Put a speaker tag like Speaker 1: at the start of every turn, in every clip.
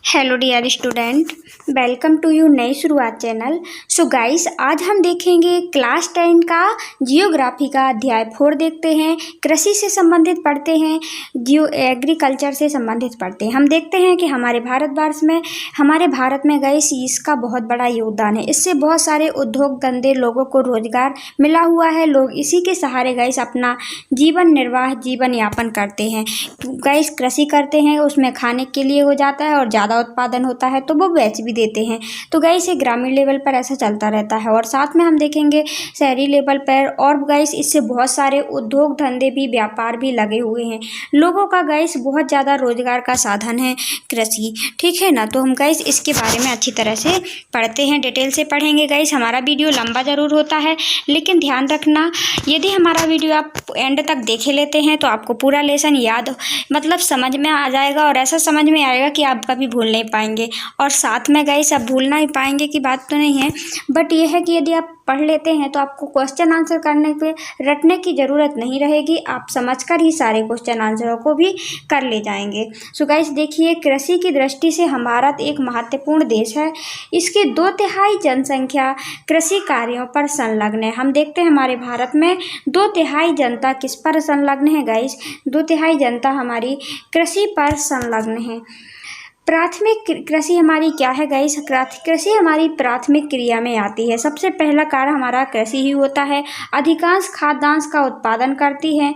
Speaker 1: Hello dear student, welcome to you नई शुरुआत channel. So guys, आज हम देखेंगे क्लास 10 का जियोग्राफी का अध्याय 4 देखते हैं। कृषि से संबंधित पढ़ते हैं, एग्रीकल्चर से संबंधित पढ़ते हैं। हम देखते हैं कि हमारे भारत में गाइस इसका बहुत बड़ा योगदान है। इससे बहुत सारे उद्योग धंधे, लोगों को रोजगार मिला हुआ है। लोग इसी के सहारे गाइस अपना जीवन यापन करते हैं। गाइस कृषि करते हैं, उसमें खाने के लिए हो जाता है और ज़्यादा उत्पादन होता है तो वो बेच भी देते हैं। तो गाइस ये ग्रामीण लेवल पर ऐसा चलता रहता है और साथ में हम देखेंगे शहरी लेवल पर। और गाइस इससे बहुत सारे उद्योग धंधे भी, व्यापार भी लगे हुए हैं। लोगों का गाइस बहुत ज़्यादा रोजगार का साधन है कृषि, ठीक है ना। तो हम गाइस इसके बारे में अच्छी तरह से पढ़ते हैं, डिटेल से पढ़ेंगे। गाइस हमारा वीडियो लंबा ज़रूर होता है, लेकिन ध्यान रखना, यदि हमारा वीडियो आप एंड तक देखे लेते हैं तो आपको पूरा लेसन याद समझ में आ जाएगा और ऐसा समझ में आएगा कि आप कभी भूल नहीं पाएंगे। और साथ में गाइस आप भूलना ही पाएंगे की बात तो नहीं है, बट ये है कि यदि आप पढ़ लेते हैं तो आपको क्वेश्चन आंसर करने पे रटने की ज़रूरत नहीं रहेगी। आप समझकर ही सारे क्वेश्चन आंसरों को भी कर ले जाएंगे। सो गाइस देखिए, कृषि की दृष्टि से भारत एक महत्वपूर्ण देश है। इसकी 2/3 जनसंख्या कृषि कार्यों पर संलग्न है। हम देखते हैं हमारे भारत में 2/3 जनता किस पर संलग्न है गाइस? 2/3 जनता हमारी कृषि पर संलग्न है। प्राथमिक कृषि हमारी क्या है गाइस? कृषि हमारी प्राथमिक क्रिया में आती है। सबसे पहला कार्य हमारा कृषि ही होता है। अधिकांश खाद्यान्न का उत्पादन करती है।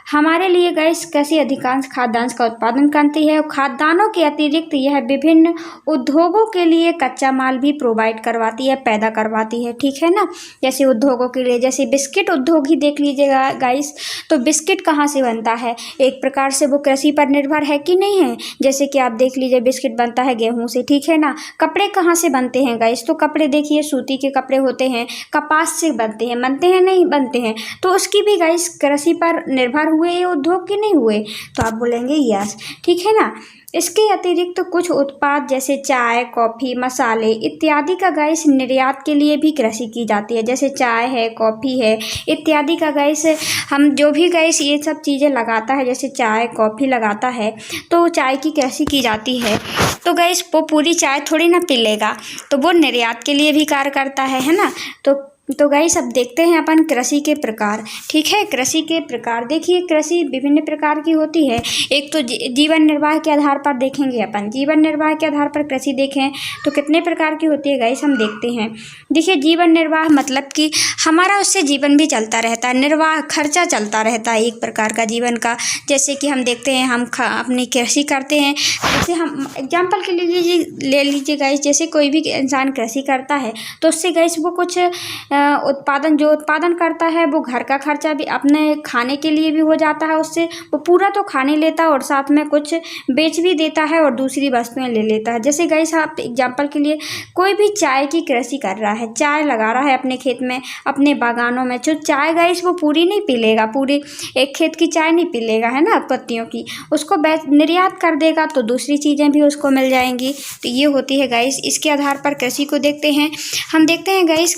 Speaker 1: हमारे लिए गाइस कृषि अधिकांश खाद्यान्न का उत्पादन करती है और खाद्यान्नों के अतिरिक्त यह विभिन्न उद्योगों के लिए कच्चा माल भी प्रोवाइड करवाती है, पैदा करवाती है, ठीक है ना। जैसे उद्योगों के लिए, जैसे बिस्किट उद्योग ही देख लीजिएगा गाइस, तो बिस्किट कहाँ से बनता है? एक प्रकार से वो कृषि पर निर्भर है कि नहीं है। जैसे कि आप देख लीजिए, बिस्किट बनता है गेहूं से, ठीक है ना। कपड़े कहाँ से बनते हैं गाइस? तो कपड़े देखिए सूती के कपड़े होते हैं, कपास से बनते हैं। नहीं बनते हैं, तो उसकी भी गाइस कृषि पर निर्भर हुए ये उद्योग के नहीं हुए? तो आप बोलेंगे यस, ठीक है ना। इसके अतिरिक्त तो कुछ उत्पाद जैसे चाय, कॉफ़ी, मसाले इत्यादि का गाइस निर्यात के लिए भी कृषि की जाती है। जैसे चाय है, कॉफ़ी है इत्यादि का गाइस, हम जो भी गाइस ये सब चीज़ें लगाता है, जैसे चाय कॉफ़ी लगाता है तो चाय की कृषि की जाती है। तो गाइस वो पूरी चाय थोड़ी ना पी लेगा, तो वो निर्यात के लिए भी कार्य करता है ना। तो गाइस अब देखते हैं अपन कृषि के प्रकार, ठीक है। कृषि के प्रकार देखिए, कृषि विभिन्न प्रकार की होती है। एक तो जीवन निर्वाह के आधार पर देखेंगे अपन। जीवन निर्वाह के आधार पर कृषि देखें तो कितने प्रकार की होती है गाइस, हम देखते हैं। देखिए जीवन निर्वाह मतलब कि हमारा उससे जीवन भी चलता रहता है, निर्वाह खर्चा चलता रहता है एक प्रकार का जीवन का। जैसे कि हम देखते हैं, हम अपनी कृषि करते हैं। जैसे हम एग्जाम्पल के लिए ले लीजिए गाइस, जैसे कोई भी इंसान कृषि करता है तो उससे गाइस वो कुछ उत्पादन करता है, वो घर का खर्चा भी अपने खाने के लिए भी हो जाता है। उससे वो पूरा तो खा नहीं लेता और साथ में कुछ बेच भी देता है और दूसरी वस्तुएं ले लेता है। जैसे गाइस आप एग्जांपल के लिए, कोई भी चाय की कृषि कर रहा है, चाय लगा रहा है अपने खेत में, अपने बागानों में, जो चाय गाइस वो पूरी नहीं पी लेगा, पूरी एक खेत की चाय नहीं पी लेगा, है ना, पत्तियों की। उसको निर्यात कर देगा तो दूसरी चीज़ें भी उसको मिल जाएंगी। तो ये होती है गाइस, इसके आधार पर कृषि को देखते हैं। हम देखते हैं गाइस,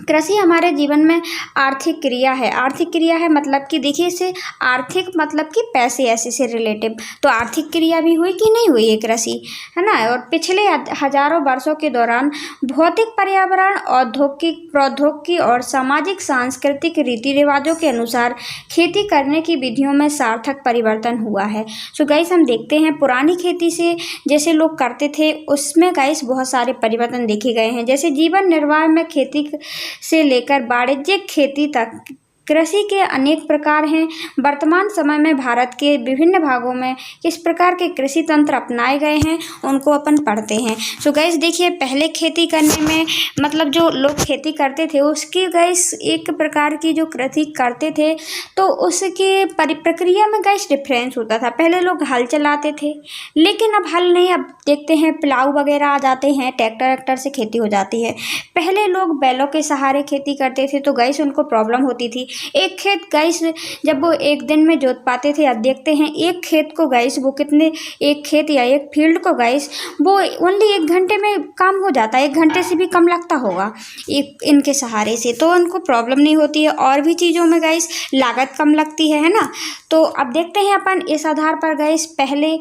Speaker 1: कृषि हमारे जीवन में आर्थिक क्रिया है। आर्थिक क्रिया है मतलब कि देखिए, इसे आर्थिक मतलब कि पैसे ऐसे से रिलेटिव, तो आर्थिक क्रिया भी हुई कि नहीं हुई ये कृषि, है ना। और पिछले हजारों वर्षों के दौरान भौतिक, पर्यावरण, औद्योगिक, प्रौद्योगिकी और सामाजिक सांस्कृतिक रीति रिवाजों के अनुसार खेती करने की विधियों में सार्थक परिवर्तन हुआ है। सो गाइस हम देखते हैं, पुरानी खेती से जैसे लोग करते थे उसमें गाइस बहुत सारे परिवर्तन देखे गए हैं। जैसे जीवन निर्वाह में खेती से लेकर वाणिज्यिक खेती तक कृषि के अनेक प्रकार हैं। वर्तमान समय में भारत के विभिन्न भागों में किस प्रकार के कृषि तंत्र अपनाए गए हैं उनको अपन पढ़ते हैं। सो गाइस देखिए, पहले खेती करने में मतलब जो लोग खेती करते थे उसकी गाइस एक प्रकार की जो कृषि करते थे तो उसकी प्रक्रिया में गाइस डिफरेंस होता था। पहले लोग हल चलाते थे, लेकिन अब हल नहीं, अब देखते हैं प्लाऊ वगैरह आ जाते हैं, ट्रैक्टर से खेती हो जाती है। पहले लोग बैलों के सहारे खेती करते थे तो गाइस उनको प्रॉब्लम होती थी। एक खेत गाइस जब वो एक दिन में जोत पाते थे, अब देखते हैं एक खेत को गाइस वो कितने, एक खेत या एक फील्ड को गाइस वो ओनली 1 घंटे में काम हो जाता है, 1 घंटे से भी कम लगता होगा इनके सहारे से, तो उनको प्रॉब्लम नहीं होती है। और भी चीज़ों में गाइस लागत कम लगती है ना। तो अब देखते हैं अपन इस आधार पर गाइस, पहले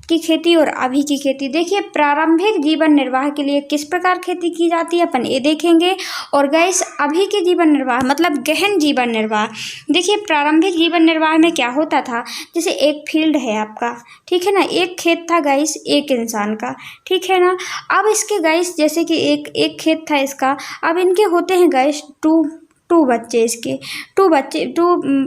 Speaker 1: की खेती और अभी की खेती। देखिए प्रारंभिक जीवन निर्वाह के लिए किस प्रकार खेती की जाती है अपन ये देखेंगे। और गाइस अभी के जीवन निर्वाह मतलब गहन जीवन निर्वाह। देखिए प्रारंभिक जीवन निर्वाह में क्या होता था, जैसे एक फील्ड है आपका, ठीक है ना, एक खेत था गाइस एक इंसान का, ठीक है ना। अब इसके गाइस जैसे कि एक खेत था इसका, अब इनके होते हैं गाइस टू बच्चे, इसके टू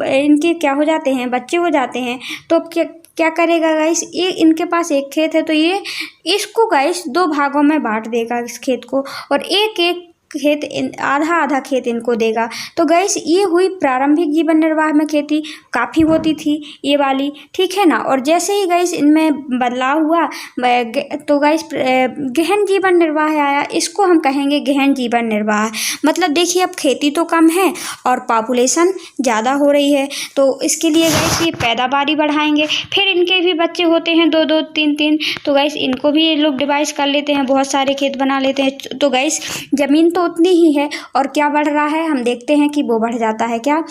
Speaker 1: इनके क्या हो जाते हैं, बच्चे हो जाते हैं। तो अब क्या करेगा गाइस, ये इनके पास एक खेत है तो ये इसको गाइस 2 भागों में बांट देगा इस खेत को, और एक एक खेत आधा आधा खेत इनको देगा। तो गाइस ये हुई प्रारंभिक जीवन निर्वाह में खेती, काफ़ी होती थी ये वाली, ठीक है ना। और जैसे ही गाइस इनमें बदलाव हुआ तो गाइस गहन जीवन निर्वाह आया, इसको हम कहेंगे गहन जीवन निर्वाह। मतलब देखिए अब खेती तो कम है और पॉपुलेशन ज़्यादा हो रही है, तो इसके लिए गाइस ये पैदावारी बढ़ाएंगे। फिर इनके भी बच्चे होते हैं 2-2 3-3, तो गाइस इनको भी ये लोग डिवाइस कर लेते हैं, बहुत सारे खेत बना लेते हैं। तो गाइस ज़मीन तो उतनी ही है और क्या बढ़ रहा है, हम देखते हैं कि वो बढ़ जाता है, क्या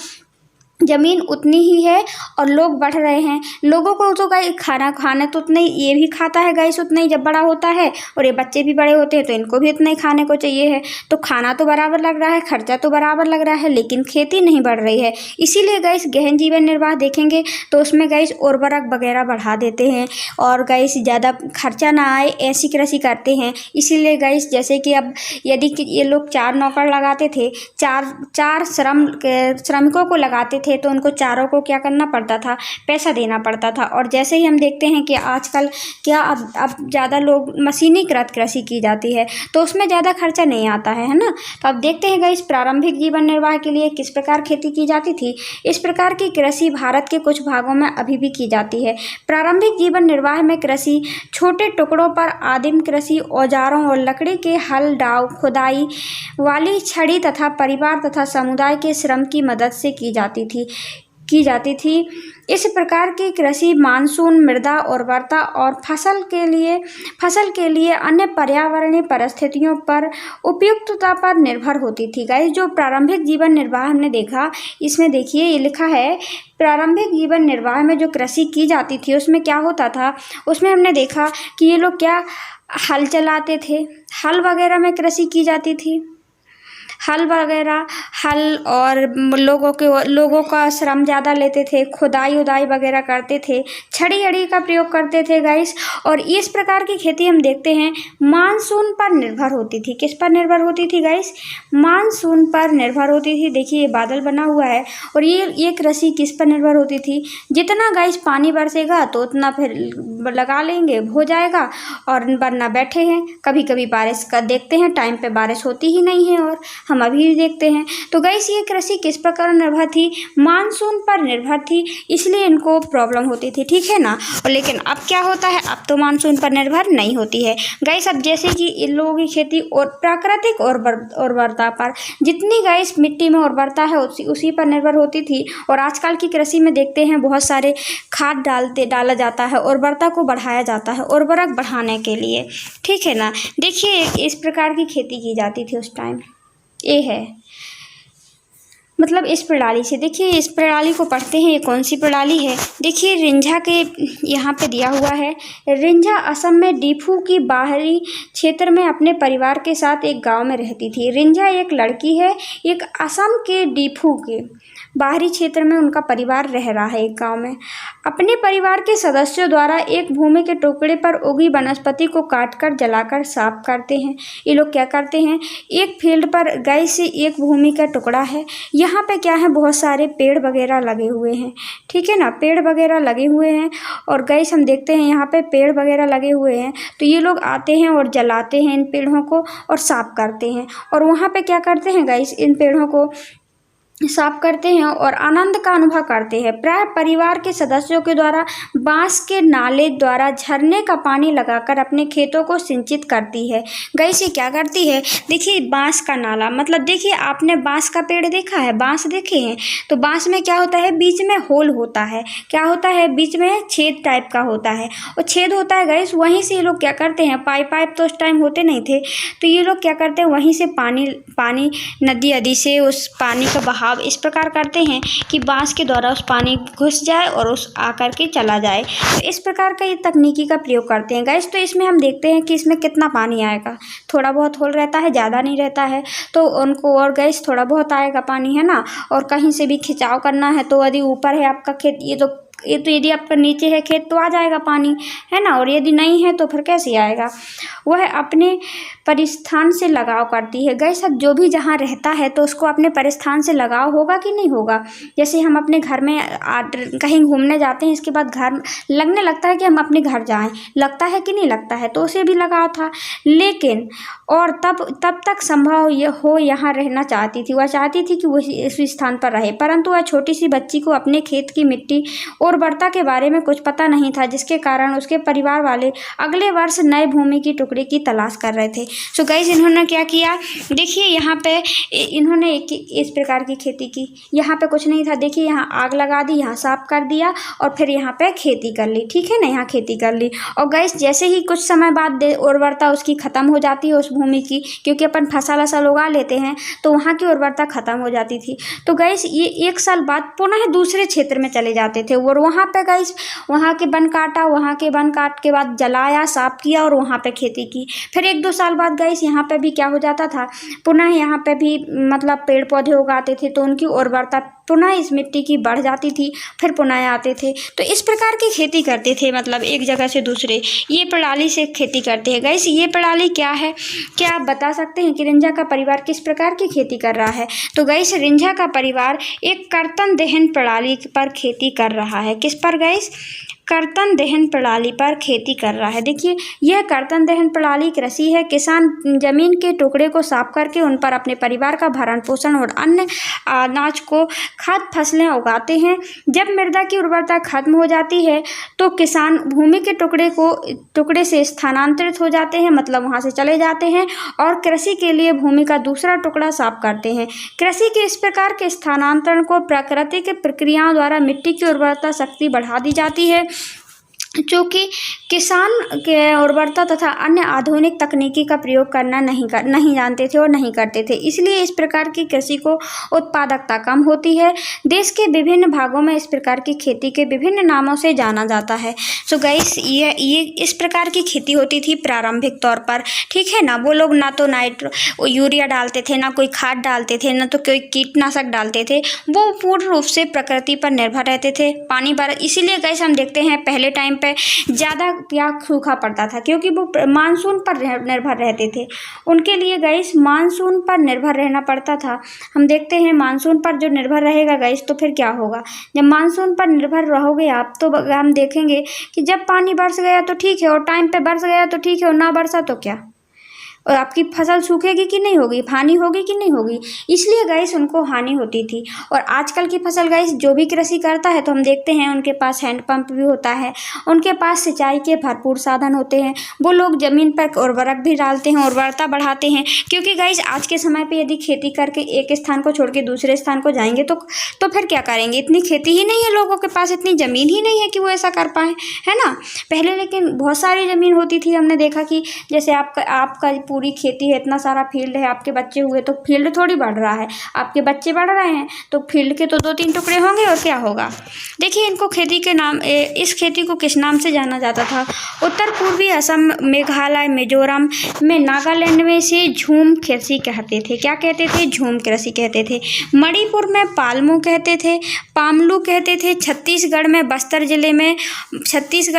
Speaker 1: ज़मीन उतनी ही है और लोग बढ़ रहे हैं। लोगों को तो गाइस खाना तो उतना ही ये भी खाता है गाइस, उतना ही जब बड़ा होता है, और ये बच्चे भी बड़े होते हैं तो इनको भी उतना ही खाने को चाहिए है। तो खाना तो बराबर लग रहा है, खर्चा तो बराबर लग रहा है, लेकिन खेती नहीं बढ़ रही है। इसीलिए गाइस गहन जीवन निर्वाह देखेंगे तो उसमें गाइस उर्वरक वगैरह बढ़ा देते हैं और गाइस ज़्यादा खर्चा ना आए ऐसी कृषि करते हैं। इसीलिए गाइस जैसे कि अब यदि ये लोग 4 नौकर लगाते थे, चार श्रमिकों को लगाते थे, तो उनको चारों को क्या करना पड़ता था, पैसा देना पड़ता था। और जैसे ही हम देखते हैं कि आजकल क्या अब ज़्यादा लोग मशीनीकृत कृषि की जाती है, तो उसमें ज़्यादा खर्चा नहीं आता है ना। तो अब देखते हैं गाइस प्रारंभिक जीवन निर्वाह के लिए किस प्रकार खेती की जाती थी। इस प्रकार की कृषि भारत के कुछ भागों में अभी भी की जाती है। प्रारंभिक जीवन निर्वाह में कृषि छोटे टुकड़ों पर आदिम कृषि औजारों और लकड़ी के हल, दाव, खुदाई वाली छड़ी तथा परिवार तथा समुदाय के श्रम की मदद से की जाती थी। इस प्रकार की कृषि मानसून, मृदा उर्वरता और फसल के लिए अन्य पर्यावरणीय परिस्थितियों पर उपयुक्तता पर निर्भर होती थी। गाइस जो प्रारंभिक जीवन निर्वाह हमने देखा, इसमें देखिए ये लिखा है प्रारंभिक जीवन निर्वाह में जो कृषि की जाती थी उसमें क्या होता था, उसमें हमने देखा कि ये लोग क्या हल चलाते थे, हल वगैरह में कृषि की जाती थी, हल और लोगों का श्रम ज़्यादा लेते थे, खुदाई उदाई वगैरह करते थे, छड़ी अड़ी का प्रयोग करते थे गाइस। और इस प्रकार की खेती हम देखते हैं मानसून पर निर्भर होती थी। किस पर निर्भर होती थी गाइस, मानसून पर निर्भर होती थी। देखिए ये बादल बना हुआ है और ये कृषि किस पर निर्भर होती थी, जितना गाइस पानी बरसेगा तो उतना फिर लगा लेंगे, हो जाएगा, और वरना बैठे हैं। कभी कभी बारिश का देखते हैं टाइम पे बारिश होती ही नहीं है और हम अभी भी देखते हैं। तो गाइस ये कृषि किस प्रकार निर्भर थी, मानसून पर निर्भर थी, इसलिए इनको प्रॉब्लम होती थी, ठीक है ना। और लेकिन अब क्या होता है, अब तो मानसून पर निर्भर नहीं होती है गाइस। अब जैसे कि इन लोगों की खेती और प्राकृतिक उर्वरता पर, जितनी गाइस मिट्टी में उर्वरता है उसी पर निर्भर होती थी। और आजकल की कृषि में देखते हैं बहुत सारे खाद डाला जाता है, उर्वरता को बढ़ाया जाता है उर्वरक बढ़ाने के लिए, ठीक है ना। देखिए इस प्रकार की खेती की जाती थी उस टाइम। ये है मतलब इस प्रणाली से, देखिए इस प्रणाली को पढ़ते हैं, ये कौन सी प्रणाली है। देखिए रिंझा के यहाँ पे दिया हुआ है, रिंझा असम में डीफू की बाहरी क्षेत्र में अपने परिवार के साथ एक गांव में रहती थी। रिंझा एक लड़की है, एक असम के डीफू के बाहरी क्षेत्र में उनका परिवार रह रहा है एक गांव में। अपने परिवार के सदस्यों द्वारा एक भूमि के टुकड़े पर उगी वनस्पति को काटकर जलाकर साफ करते हैं। ये लोग क्या करते हैं, एक फील्ड पर गाइस से एक भूमि का टुकड़ा है, यहाँ पे क्या है बहुत सारे पेड़ वगैरह लगे हुए हैं, ठीक है ना, पेड़ वगैरह लगे हुए हैं। और गाइस हम देखते हैं यहाँ पे पेड़ वगैरह लगे हुए हैं, तो ये लोग आते हैं और जलाते हैं इन पेड़ों को और साफ करते हैं। और वहाँ पे क्या करते हैं गाइस, इन पेड़ों को साफ करते हैं और आनंद का अनुभव करते हैं। प्राय परिवार के सदस्यों के द्वारा बांस के नाले द्वारा झरने का पानी लगाकर अपने खेतों को सिंचित करती है। गाइस ये क्या करती है, देखिए बांस का नाला, मतलब देखिए आपने बांस का पेड़ देखा है, बांस देखे हैं, तो बांस में क्या होता है, बीच में होल होता है, क्या होता है, बीच में छेद टाइप का होता है, और छेद होता है गाइस, वहीं से ये लोग क्या करते हैं, पाइप तो उस टाइम होते नहीं थे, तो ये लोग क्या करते हैं वहीं से पानी नदी से उस पानी का बहाव बहाव इस प्रकार करते हैं कि बांस के द्वारा उस पानी घुस जाए और उस आकर के चला जाए। तो इस प्रकार का ये तकनीकी का प्रयोग करते हैं गाइस। तो इसमें हम देखते हैं कि इसमें कितना पानी आएगा, थोड़ा बहुत होल रहता है, ज़्यादा नहीं रहता है, तो उनको और गैस थोड़ा बहुत आएगा पानी, है ना। और कहीं से भी खिंचाव करना है तो यदि ऊपर है आपका खेत, ये तो यदि आपका नीचे है खेत तो आ जाएगा पानी, है ना। और यदि नहीं है तो फिर कैसे आएगा। वह अपने परिस्थान से लगाव करती है गैस। अब जो भी जहाँ रहता है तो उसको अपने परिस्थान से लगाव होगा कि नहीं होगा। जैसे हम अपने घर में कहीं घूमने जाते हैं, इसके बाद घर लगने लगता है कि हम अपने घर जाएं, लगता है कि नहीं लगता है, तो उसे भी लगाव था। लेकिन और तब तक संभव हो यहाँ रहना चाहती थी, वह चाहती थी कि वह इस स्थान पर रहे, परंतु वह छोटी सी बच्ची को अपने खेत की मिट्टी उर्वरता के बारे में कुछ पता नहीं था, जिसके कारण उसके परिवार वाले अगले वर्ष नए भूमि की टुकड़ी की तलाश कर रहे थे। सो गाइस, इन्होंने क्या किया, देखिए यहाँ पे इन्होंने इस प्रकार की खेती की। यहाँ पे कुछ नहीं था, देखिए यहाँ आग लगा दी, यहाँ साफ कर दिया और फिर यहाँ पे खेती कर ली, ठीक है ना, यहाँ खेती कर ली। और गाइस जैसे ही कुछ समय बाद उर्वरता उसकी ख़त्म हो जाती है उस भूमि की, क्योंकि अपन फसल उगा लेते हैं तो वहाँ की उर्वरता ख़त्म हो जाती थी। तो गाइस ये 1 साल बाद पुनः दूसरे क्षेत्र में चले जाते थे और वहाँ पे गाइस वहाँ के वन काटा, वहाँ के वन काट के बाद जलाया, साफ किया और वहाँ पे खेती की। फिर 1-2 साल बाद गाइस यहाँ पे भी क्या हो जाता था, पुनः यहाँ पे भी मतलब पेड़ पौधे उगाते थे तो उनकी उर्वरता पुनः इस मिट्टी की बढ़ जाती थी, फिर पुनः आते थे। तो इस प्रकार की खेती करते थे, मतलब एक जगह से दूसरे ये प्रणाली से खेती करते हैं गाइस। ये प्रणाली क्या है, क्या आप बता सकते हैं कि रिंझा का परिवार किस प्रकार की खेती कर रहा है। तो गाइस रिंझा का परिवार एक कर्तन दहन प्रणाली पर खेती कर रहा है। किस पर गाइस, कर्तन दहन प्रणाली पर खेती कर रहा है। देखिए यह कर्तन दहन प्रणाली कृषि है। किसान जमीन के टुकड़े को साफ करके उन पर अपने परिवार का भरण पोषण और अन्य अनाज को खाद्य फसलें उगाते हैं। जब मृदा की उर्वरता खत्म हो जाती है तो किसान भूमि के टुकड़े से स्थानांतरित हो जाते हैं, मतलब वहां से चले जाते हैं और कृषि के लिए भूमि का दूसरा टुकड़ा साफ करते हैं। कृषि के इस प्रकार के स्थानांतरण को प्राकृतिक प्रक्रियाओं द्वारा मिट्टी की उर्वरता शक्ति बढ़ा दी जाती है, जो कि किसान के उर्वरता तथा अन्य आधुनिक तकनीकी का प्रयोग करना नहीं जानते थे और नहीं करते थे। इसलिए इस प्रकार की कृषि को उत्पादकता कम होती है। देश के विभिन्न भागों में इस प्रकार की खेती के विभिन्न नामों से जाना जाता है। सो गाइस ये इस प्रकार की खेती होती थी प्रारंभिक तौर पर, ठीक है ना। वो लोग ना तो यूरिया डालते थे, ना कोई खाद डालते थे, ना तो कोई कीटनाशक डालते थे। वो पूर्ण रूप से प्रकृति पर निर्भर रहते थे, पानी पर। इसीलिए गाइस हम देखते हैं पहले टाइम पे ज़्यादा या सूखा पड़ता था, क्योंकि वो मानसून पर निर्भर रहते थे। उनके लिए गाइस मानसून पर निर्भर रहना पड़ता था। हम देखते हैं मानसून पर जो निर्भर रहेगा गाइस, तो फिर क्या होगा, जब मानसून पर निर्भर रहोगे आप तो हम देखेंगे कि जब पानी बरस गया तो ठीक है और टाइम पे बरस गया तो ठीक है और ना बरसा तो क्या, और आपकी फसल सूखेगी कि नहीं होगी, हानि होगी कि नहीं होगी। इसलिए गाइस उनको हानि होती थी। और आजकल की फसल गाइस जो भी कृषि करता है तो हम देखते हैं उनके पास हैंडपंप भी होता है, उनके पास सिंचाई के भरपूर साधन होते हैं। वो लोग ज़मीन पर उर्वरक भी डालते हैं, उर्वरता बढ़ाते हैं। क्योंकि गाइस आज के समय पर यदि खेती करके एक स्थान को छोड़ के दूसरे स्थान को जाएंगे तो फिर क्या करेंगे, इतनी खेती ही नहीं है लोगों के पास, इतनी ज़मीन ही नहीं है कि वो ऐसा कर पाएँ, है ना। पहले लेकिन बहुत सारी ज़मीन होती थी। हमने देखा कि जैसे आपका पूरी खेती है, इतना सारा फील्ड है, आपके बच्चे हुए तो फील्ड थोड़ी बढ़ रहा है, आपके बच्चे बढ़ रहे हैं तो फील्ड के तो 2-3 टुकड़े होंगे और क्या होगा। देखिए इनको खेती के नाम, इस खेती को किस नाम से जाना जाता था। उत्तर पूर्वी असम, मेघालय, मिजोरम में, नागालैंड में इसे झूम कृषि कहते थे। क्या कहते थे, झूम कृषि कहते थे। मणिपुर में पालमू कहते थे, पामलू कहते थे। छत्तीसगढ़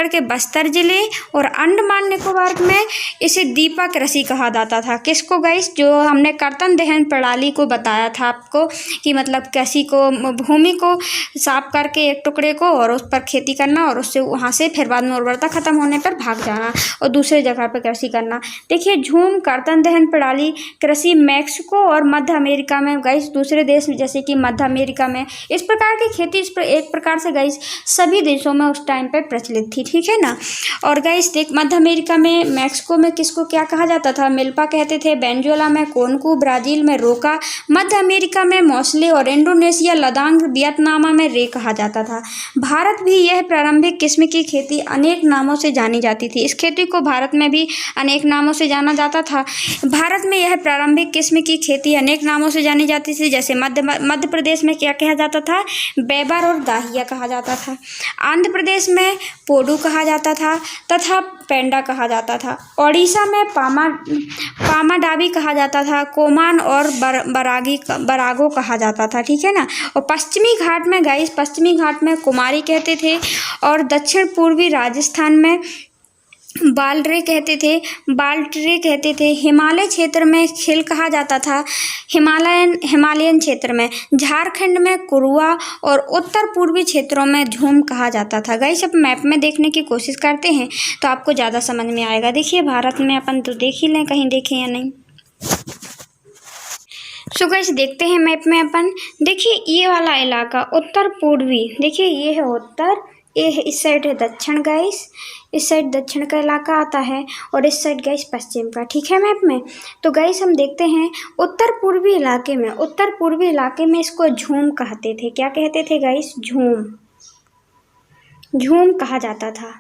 Speaker 1: के बस्तर जिले और अंडमान निकोबार में इसे दीपक कृषि कहा जाता था। किसको गाइस, जो हमने कर्तन दहन प्रणाली को बताया था आपको कि मतलब कृषि को, भूमि को साफ करके एक टुकड़े को और उस पर खेती करना और उससे वहाँ से फिर बाद में उर्वरता खत्म होने पर भाग जाना और दूसरे जगह पर कृषि करना। देखिए झूम कर्तन दहन प्रणाली कृषि मैक्सिको और मध्य अमेरिका में गाइस, दूसरे देश जैसे कि मध्य अमेरिका में इस प्रकार की खेती एक प्रकार से गाइस सभी देशों में उस टाइम पे प्रचलित थी, ठीक है ना। और गाइस देख मध्य अमेरिका में, मैक्सिको में किसको क्या कहा जाता था, मिल्पा कहते थे, वेनेजुएला में कोनकू, ब्राज़ील में रोका, मध्य अमेरिका में मौसले और इंडोनेशिया, लद्दाख, वियतनाम में रे कहा जाता था। भारत भी यह प्रारंभिक किस्म की खेती अनेक नामों से जानी जाती थी। इस खेती को भारत में भी अनेक नामों से जाना जाता था। भारत में यह प्रारंभिक किस्म की खेती अनेक नामों से जानी जाती थी, जैसे मध्य प्रदेश में क्या कहा जाता था, बैबर और दाहिया कहा जाता था। आंध्र प्रदेश में पोडू कहा जाता था तथा पेंडा कहा जाता था। ओडिशा में पामाडाबी कहा जाता था, कोमान और बरागो कहा जाता था, ठीक है ना। और पश्चिमी घाट में कुमारी कहते थे और दक्षिण पूर्वी राजस्थान में बाल्टरे कहते थे। हिमालय क्षेत्र में खिल कहा जाता था, हिमालयन क्षेत्र में, झारखंड में कुरुआ और उत्तर पूर्वी क्षेत्रों में झूम कहा जाता था। गाइस अब मैप में देखने की कोशिश करते हैं तो आपको ज़्यादा समझ में आएगा। देखिए भारत में अपन तो देख ही लें, कहीं देखें या नहीं। सो गाइस देखते हैं मैप में अपन। देखिए ये वाला इलाका उत्तर पूर्वी, देखिए ये है उत्तर, ये है इस साइड है दक्षिण गाइस, इस साइड दक्षिण का इलाका आता है और इस साइड गाइस पश्चिम का, ठीक है मैप में। तो गाइस हम देखते हैं उत्तर पूर्वी इलाके में इसको झूम कहते थे। क्या कहते थे गाइस? झूम कहा जाता था।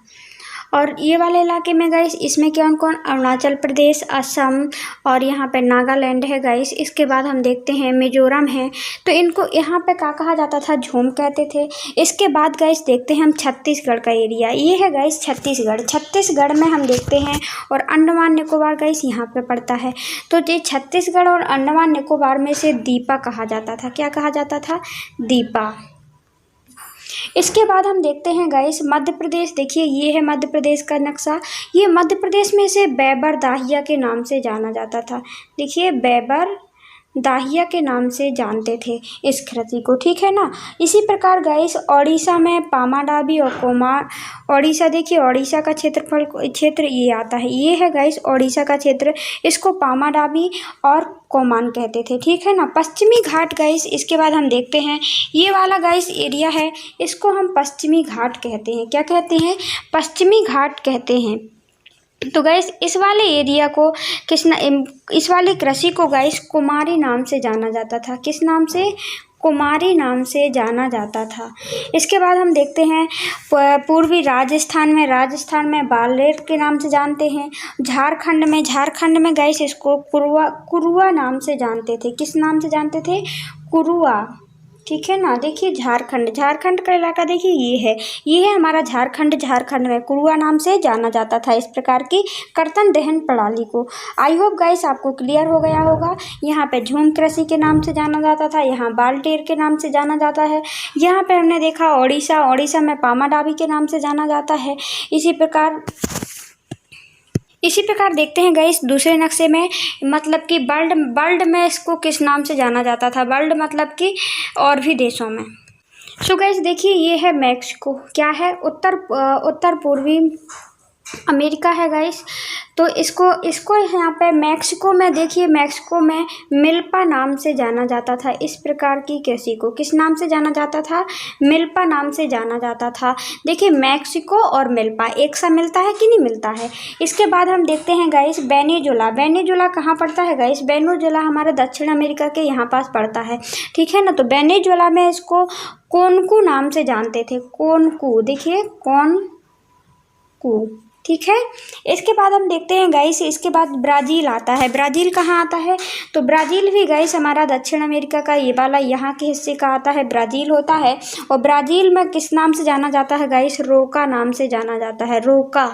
Speaker 1: और ये वाले इलाके में गाइस इसमें कौन अरुणाचल प्रदेश, असम और यहाँ पे नागालैंड है गाइस। इसके बाद हम देखते हैं मिजोरम है, तो इनको यहाँ पे क्या कहा जाता था? झूम कहते थे। इसके बाद गाइस देखते हैं हम छत्तीसगढ़ का एरिया, ये है गाइस छत्तीसगढ़ में हम देखते हैं और अंडमान निकोबार गाइस यहाँ पे पड़ता है। तो ये छत्तीसगढ़ और अंडमान निकोबार में से दीपा कहा जाता था। क्या कहा जाता था? दीपा। इसके बाद हम देखते हैं गाइस मध्य प्रदेश। देखिए ये है मध्य प्रदेश का नक्शा। ये मध्य प्रदेश में से बैबर दाहिया के नाम से जाना जाता था। देखिए बैबर दाहिया के नाम से जानते थे इस खेती को, ठीक है ना। इसी प्रकार गाइस ओडिशा में पामाडाबी और कोमार, ओडिशा देखिए ओडिशा का क्षेत्र ये आता है, ये है गाइस ओडिशा का क्षेत्र, इसको पामाडाबी और कोमान कहते थे, ठीक है ना। पश्चिमी घाट गाइस, इसके बाद हम देखते हैं ये वाला गाइस एरिया है, इसको हम पश्चिमी घाट कहते हैं। क्या कहते हैं? पश्चिमी घाट कहते हैं। तो गाइस इस वाले एरिया को इस वाली कृषि को गाइस कुमारी नाम से जाना जाता था। किस नाम से? कुमारी नाम से जाना जाता था। इसके बाद हम देखते हैं पूर्वी राजस्थान में बालेर के नाम से जानते हैं। झारखंड में गाइस इसको कुरुआ नाम से जानते थे। किस नाम से जानते थे? कुरुआ, ठीक है ना। देखिए झारखंड का इलाका देखिए ये है हमारा झारखंड में कुरुआ नाम से जाना जाता था इस प्रकार की कर्तन दहन प्रणाली को। आई होप गाइस आपको क्लियर हो गया होगा। यहाँ पे झूम कृषि के नाम से जाना जाता था, यहाँ बाल्टेर के नाम से जाना जाता है। यहाँ पे हमने देखा ओडिशा में पामाडाबी के नाम से जाना जाता है। इसी प्रकार देखते हैं गाइस दूसरे नक्शे में, मतलब कि वर्ल्ड में इसको किस नाम से जाना जाता था? वर्ल्ड मतलब कि और भी देशों में। सो गाइस देखिए ये है मैक्सिको। क्या है? उत्तर पूर्वी अमेरिका है गाइस। तो इसको यहाँ पे मैक्सिको में देखिए, मैक्सिको में मिल्पा नाम से जाना जाता था। इस प्रकार की कृषि को किस नाम से जाना जाता था? मिल्पा नाम से जाना जाता था। देखिए मैक्सिको और मिल्पा एक सा मिलता है कि नहीं मिलता है। इसके बाद हम देखते हैं गाइस वेनेजुएला कहाँ पड़ता है गाइस? वेनेजुएला हमारे दक्षिण अमेरिका के यहाँ पास पड़ता है, ठीक है ना। तो वेनेजुएला में इसको कोनकू नाम से जानते थे। कोनकू, देखिए कोनकू, ठीक है। इसके बाद हम देखते हैं गाइस, इसके बाद ब्राज़ील आता है। ब्राज़ील कहाँ आता है? तो ब्राज़ील भी गाइस हमारा दक्षिण अमेरिका का ये वाला यहाँ के हिस्से का आता है, ब्राज़ील होता है। और ब्राज़ील में किस नाम से जाना जाता है गाइस? रोका नाम से जाना जाता है, रोका,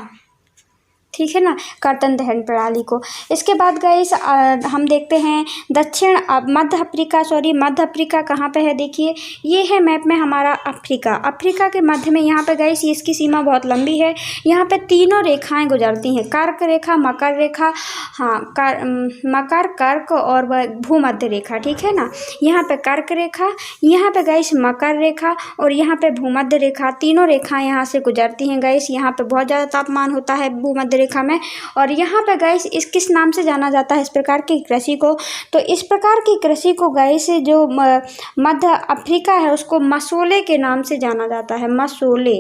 Speaker 1: ठीक है ना, कर्तन दहन प्रणाली को। इसके बाद गाइस हम देखते हैं मध्य अफ्रीका कहाँ पे है? देखिए ये है मैप में हमारा अफ्रीका के मध्य में। यहाँ पे गाइस इसकी सीमा बहुत लंबी है। यहाँ पे तीनों रेखाएं गुजरती हैं, कर्क रेखा, मकर रेखा, कर्क और भूमध्य रेखा, ठीक है ना। यहाँ पे कर्क रेखा, यहाँ पे गाइस मकर रेखा और यहाँ पे भूमध्य रेखा, तीनों रेखाएं यहाँ से गुजरती हैं गाइस। यहाँ पे बहुत ज़्यादा तापमान होता है भूमध्य रेखा में। और यहाँ पे गाइस इस किस नाम से जाना जाता है इस प्रकार की कृषि को? तो इस प्रकार की कृषि को गाइस जो मध्य अफ्रीका है उसको मसोले के नाम से जाना जाता है, मसोले।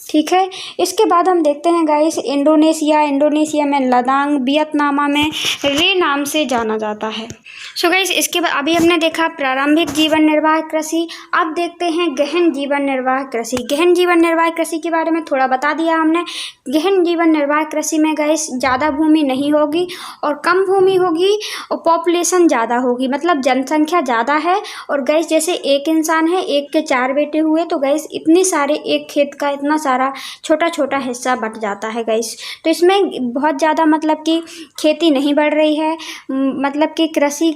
Speaker 1: ठीक है। इसके बाद हम देखते हैं गाइस इंडोनेशिया में लदांग, वियतनाम में रे नाम से जाना जाता है। सो गाइस इसके बाद अभी हमने देखा प्रारंभिक जीवन निर्वाह कृषि। अब देखते हैं गहन जीवन निर्वाह कृषि। गहन जीवन निर्वाह कृषि के बारे में थोड़ा बता दिया हमने। गहन जीवन निर्वाह कृषि में गाइस ज़्यादा भूमि नहीं होगी और कम भूमि होगी और पॉपुलेशन ज़्यादा होगी, मतलब जनसंख्या ज़्यादा है। और गाइस जैसे एक इंसान है, एक के 4 बेटे हुए, तो गाइस इतने सारे एक खेत का इतना सारा छोटा छोटा हिस्सा बट जाता है गाइस। तो इसमें बहुत ज़्यादा मतलब कि खेती नहीं बढ़ रही है, मतलब कि कृषि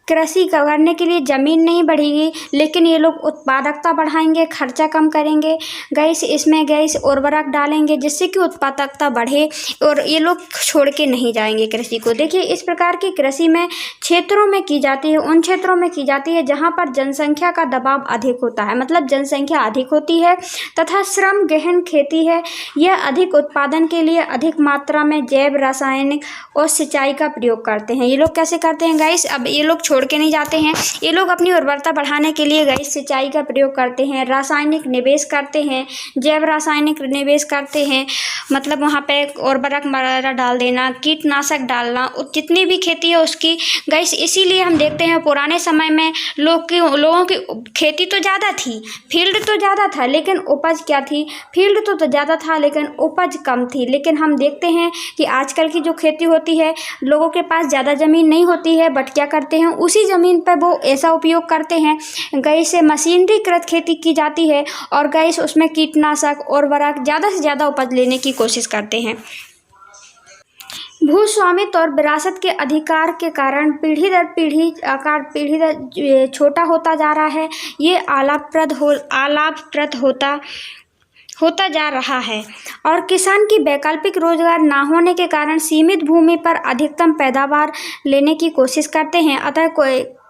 Speaker 1: करने के लिए ज़मीन नहीं बढ़ेगी, लेकिन ये लोग उत्पादकता बढ़ाएंगे, खर्चा कम करेंगे गैस। इसमें गैस उर्वरक डालेंगे जिससे कि उत्पादकता बढ़े और ये लोग छोड़ के नहीं जाएंगे कृषि को। देखिए इस प्रकार की कृषि में क्षेत्रों में की जाती है, उन क्षेत्रों में की जाती है जहाँ पर जनसंख्या का दबाव अधिक होता है, मतलब जनसंख्या अधिक होती है तथा श्रम गहन खेती है। यह अधिक उत्पादन के लिए अधिक मात्रा में जैव रासायनिक और सिंचाई का प्रयोग करते हैं। ये लोग कैसे करते हैं गाइस, अब ये लोग छोड़ के नहीं जाते हैं, ये लोग अपनी उर्वरता बढ़ाने के लिए गाइस सिंचाई का प्रयोग करते हैं, रासायनिक निवेश करते हैं, जैव रासायनिक निवेश करते हैं, मतलब वहाँ पे उर्वरक वगैरह डाल देना, कीटनाशक डालना, जितनी भी खेती है उसकी गाइस। इसीलिए हम देखते हैं पुराने समय में लोगों की खेती तो ज़्यादा थी, फील्ड तो ज़्यादा था, लेकिन उपज क्या थी, फील्ड तो ज़्यादा था लेकिन उपज कम थी। लेकिन हम देखते हैं कि आजकल की जो खेती होती है, लोगों के पास ज़्यादा ज़मीन नहीं होती है, बट क्या करते हैं उसी ज़मीन पर वो ऐसा उपयोग करते हैं गैस से मशीनरीकृत खेती की जाती है और गैस उसमें कीटनाशक उर्वरक ज़्यादा से ज़्यादा उपज लेने की कोशिश करते हैं। भूस्वामित्व और विरासत के अधिकार के कारण पीढ़ी दर पीढ़ी छोटा होता जा रहा है। ये आलाभप्रद होता जा रहा है और किसान की वैकल्पिक रोजगार ना होने के कारण सीमित भूमि पर अधिकतम पैदावार लेने की कोशिश करते हैं, अतः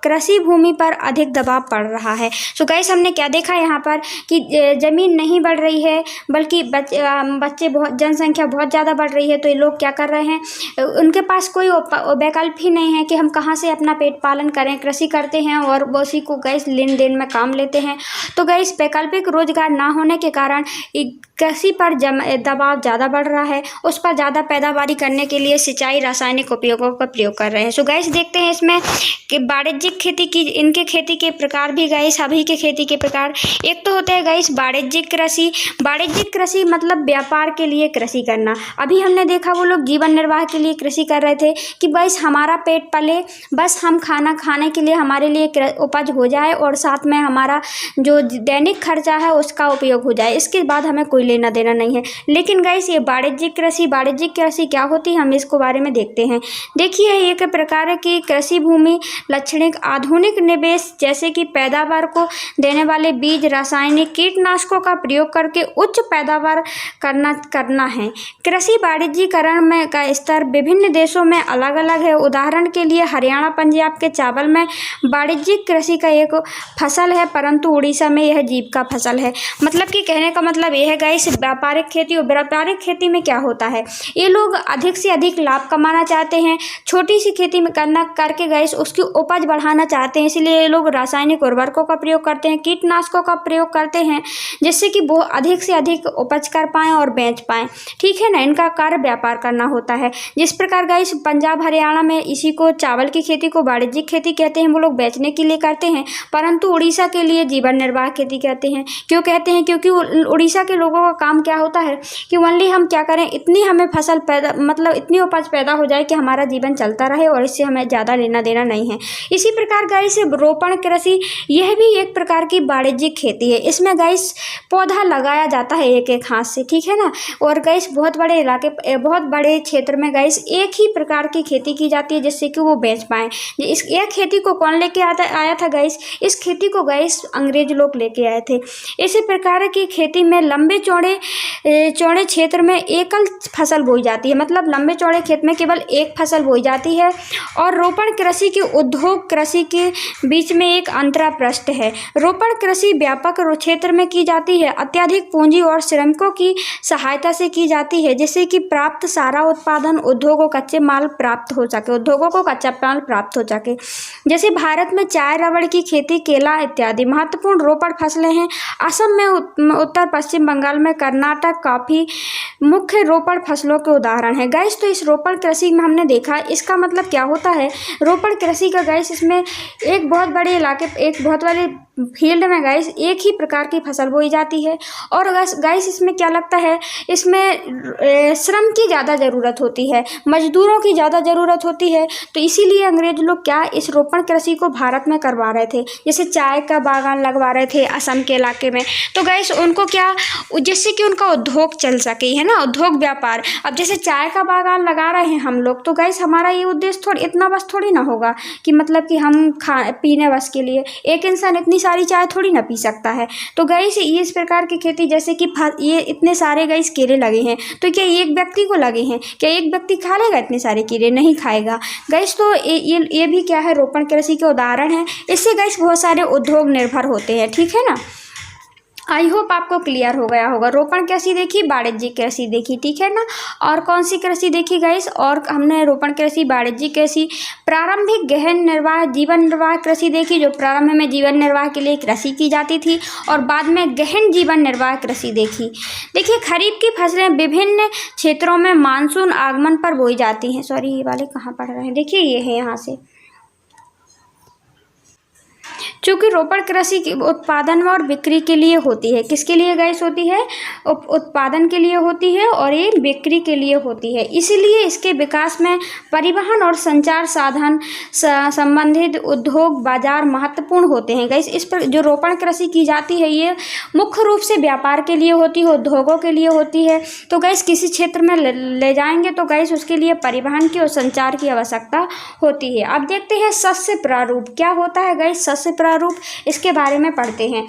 Speaker 1: कृषि भूमि पर अधिक दबाव पड़ रहा है। सो गाइस हमने क्या देखा यहाँ पर कि ज़मीन नहीं बढ़ रही है, बल्कि जनसंख्या बहुत ज़्यादा बढ़ रही है। तो ये लोग क्या कर रहे हैं, उनके पास कोई वैकल्प ही नहीं है कि हम कहाँ से अपना पेट पालन करें, कृषि करते हैं और उसी को गैस लेन देन में काम लेते हैं। तो गैस वैकल्पिक रोजगार ना होने के कारण कृषि पर दबाव ज़्यादा बढ़ रहा है, उस पर ज़्यादा पैदावारी करने के लिए सिंचाई रासायनिक उपयोगों का प्रयोग कर रहे हैं। सो गैस देखते हैं इसमें कि वाणिज्यिक खेती की, इनके खेती के प्रकार भी गैस, सभी के खेती के प्रकार। एक तो होते हैं गैस वाणिज्यिक कृषि। वाणिज्यिक कृषि मतलब व्यापार के लिए कृषि करना। अभी हमने देखा वो लोग जीवन निर्वाह के लिए कृषि कर रहे थे कि बस हमारा पेट पले, बस हम खाना खाने के लिए हमारे लिए उपज हो जाए और साथ में हमारा जो दैनिक खर्चा है उसका उपयोग हो जाए, इसके बाद हमें कोई लेना देना नहीं है। लेकिन गैस ये वाणिज्यिक कृषि क्या होती है, हम इसको बारे में देखते हैं। देखिए एक प्रकार की कृषि भूमि लक्षणिक आधुनिक निवेश जैसे कि पैदावार को देने वाले बीज, रासायनिक कीटनाशकों का प्रयोग करके उच्च पैदावार करना है। कृषि वाणिज्यीकरण में का स्तर विभिन्न देशों में अलग अलग है। उदाहरण के लिए हरियाणा पंजाब के चावल में वाणिज्यिक कृषि का एक फसल है, परंतु उड़ीसा में यह जीविका फसल है। मतलब कि कहने का मतलब यह है गाइस व्यापारिक खेती, और व्यापारिक खेती में क्या होता है, ये लोग अधिक से अधिक लाभ कमाना चाहते हैं, छोटी सी खेती में करके गाइस उसकी उपज बढ़ाना चाहते हैं, इसलिए ये लोग रासायनिक उर्वरकों का प्रयोग करते हैं, कीटनाशकों का प्रयोग करते हैं, जिससे कि वो अधिक से अधिक उपज कर पाएँ और बेच पाएँ। ठीक है ना, इनका कार्य व्यापार करना होता है। जिस प्रकार गाइस पंजाब हरियाणा में इसी को चावल की खेती को वाणिज्यिक खेती कहते हैं, वो लोग बेचने के लिए करते हैं, परंतु उड़ीसा के लिए जीवन निर्वाह खेती कहते हैं। क्यों कहते हैं, क्योंकि उड़ीसा के लोगों का काम क्या होता है कि ओनली हम क्या करें, इतनी हमें फसल पैदा, मतलब इतनी उपज पैदा हो जाए कि हमारा जीवन चलता रहे और इससे हमें ज़्यादा लेना देना नहीं है। इसी प्रकार गाइस रोपण कृषि, यह भी एक प्रकार की वाणिज्यिक खेती है। इसमें गाइस पौधा लगाया जाता है एक एक हाथ से, ठीक है ना, और गाइस बहुत बड़े क्षेत्र में गाइस एक ही प्रकार की खेती की जाती है जिससे कि वो बेच पाएँ। यह खेती को कौन लेके आया था गाइस, इस खेती को गाइस अंग्रेज लोग लेके आए थे। इसी प्रकार की खेती में लंबे चौड़े क्षेत्र में एकल फसल बोई जाती है, मतलब लंबे चौड़े खेत में केवल एक फसल बोई जाती है। और रोपण कृषि की उद्योग कृषि कृषि के बीच में एक अंतराप्रस्थ है। रोपण कृषि व्यापक क्षेत्र में की जाती है, अत्यधिक पूंजी और श्रमिकों की सहायता से की जाती है, जिससे कि प्राप्त सारा उत्पादन उद्योगों को कच्चा माल प्राप्त हो सके। जैसे भारत में चाय, रबड़ की खेती, केला इत्यादि महत्वपूर्ण रोपण फसलें हैं। असम में, उत्तर पश्चिम बंगाल में, कर्नाटक कॉफी मुख्य रोपण फसलों के उदाहरण है। गाइस, तो इस रोपण कृषि में हमने देखा इसका मतलब क्या होता है। रोपण कृषि का गाइस इसमें एक बहुत बड़े इलाके, एक बहुत बड़े फील्ड में गाइस एक ही प्रकार की फसल बोई जाती है। और गाइस इसमें क्या लगता है, इसमें श्रम की ज़्यादा ज़रूरत होती है, मजदूरों की ज़्यादा ज़रूरत होती है। तो इसीलिए अंग्रेज लोग क्या इस रोपण कृषि को भारत में करवा रहे थे। जैसे चाय का बागान लगवा रहे थे असम के इलाके में, तो गाइस उनको क्या, जिससे कि उनका उद्योग चल सके, है ना, उद्योग व्यापार। अब जैसे चाय का बागान लगा रहे हैं हम लोग, तो गाइस हमारा ये उद्देश्य इतना बस थोड़ी ना होगा कि मतलब कि हम पीने बस के लिए, एक इंसान इतनी सारी चाय थोड़ी ना पी सकता है। तो गाइस ये इस प्रकार की खेती, जैसे कि ये इतने सारे गाइस केले लगे हैं, तो क्या एक व्यक्ति को लगे हैं, क्या एक व्यक्ति खा लेगा इतने सारे केले? नहीं खाएगा गाइस। तो ये भी क्या है, रोपण कृषि के उदाहरण है। इससे गाइस बहुत सारे उद्योग निर्भर होते हैं, ठीक है ना। आई होप आपको क्लियर हो गया होगा। रोपण कृषि देखी, वाणिज्यिक कृषि देखी, ठीक है ना। और कौन सी कृषि देखी गाइस, और हमने रोपण कृषि, वाणिज्यिक कृषि, प्रारंभिक गहन निर्वाह, जीवन निर्वाह कृषि देखी, जो प्रारंभ में जीवन निर्वाह के लिए कृषि की जाती थी, और बाद में गहन जीवन निर्वाह कृषि देखी। देखिए, खरीफ की फसलें विभिन्न क्षेत्रों में मानसून आगमन पर बोई जाती हैं। सॉरी, ये वाले कहाँ पढ़ रहे हैं, देखिए ये है यहाँ से। चूँकि रोपण कृषि की उत्पादन और बिक्री के लिए होती है, किसके लिए गाइस होती है, उत्पादन के लिए होती है और ये बिक्री के लिए होती है। इसलिए इसके विकास में परिवहन और संचार साधन संबंधित उद्योग बाजार महत्वपूर्ण होते हैं। गाइस इस पर जो रोपण कृषि की जाती है ये मुख्य रूप से व्यापार के लिए होती है, उद्योगों के लिए होती है। तो गाइस किसी क्षेत्र में ले जाएंगे तो गाइस उसके लिए परिवहन की और संचार की आवश्यकता होती है। अब देखते हैं शस्य प्रारूप क्या होता है गाइस। शस्य प्रारूप, इसके बारे में पढ़ते हैं।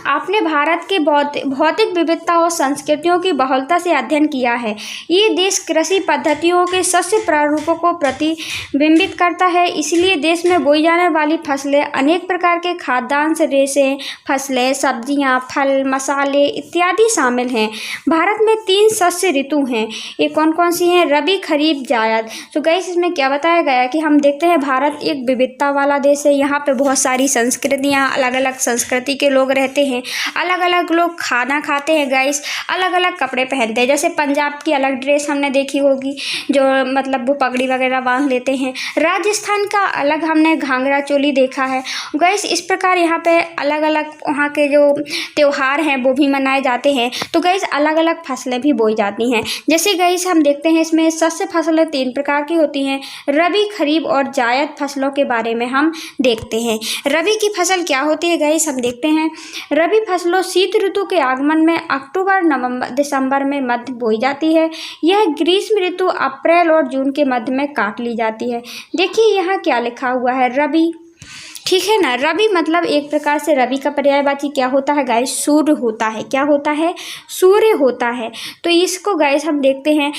Speaker 1: आपने भारत के भौतिक विविधता और संस्कृतियों की बहुलता से अध्ययन किया है। ये देश कृषि पद्धतियों के शस्य प्रारूपों को प्रतिबिंबित करता है। इसलिए देश में बोई जाने वाली फसलें अनेक प्रकार के खाद्यान्न, रेशे फसलें, सब्जियां, फल, मसाले इत्यादि शामिल हैं। भारत में 3 शस्य ऋतु हैं। ये कौन कौन सी हैं? रबी, खरीफ, जायद। तो गाइस इसमें क्या बताया गया कि हम देखते हैं भारत एक विविधता वाला देश है। यहाँ पे बहुत सारी संस्कृतियाँ, अलग अलग संस्कृति के लोग रहते हैं, अलग अलग लोग खाना खाते हैं गाइस, अलग अलग कपड़े पहनते हैं। जैसे पंजाब की अलग ड्रेस हमने देखी होगी, जो मतलब वो पगड़ी वगैरह बांध लेते हैं। राजस्थान का अलग हमने घाघरा चोली देखा है गाइस। इस प्रकार यहाँ पे अलग अलग वहाँ के जो त्योहार हैं वो भी मनाए जाते हैं। तो गाइस अलग अलग फसलें भी बोई जाती हैं। जैसे गाइस हम देखते हैं इसमें शस्य फसलें 3 प्रकार की होती हैं, रबी, खरीफ और जायद फसलों के बारे में हम देखते हैं। रबी की फसल क्या होती है गाइस, हम देखते हैं। रबी फसलों शीत ऋतु के आगमन में अक्टूबर, नवंबर, दिसंबर में मध्य बोई जाती है। यह ग्रीष्म ऋतु अप्रैल और जून के मध्य में काट ली जाती है। देखिए यहाँ क्या लिखा हुआ है, रबी, ठीक है ना। रबी मतलब एक प्रकार से रबी का पर्यायवाची क्या होता है गाइस, सूर्य होता है। क्या होता है? सूर्य होता है। तो इसको गाइस हम देखते हैं,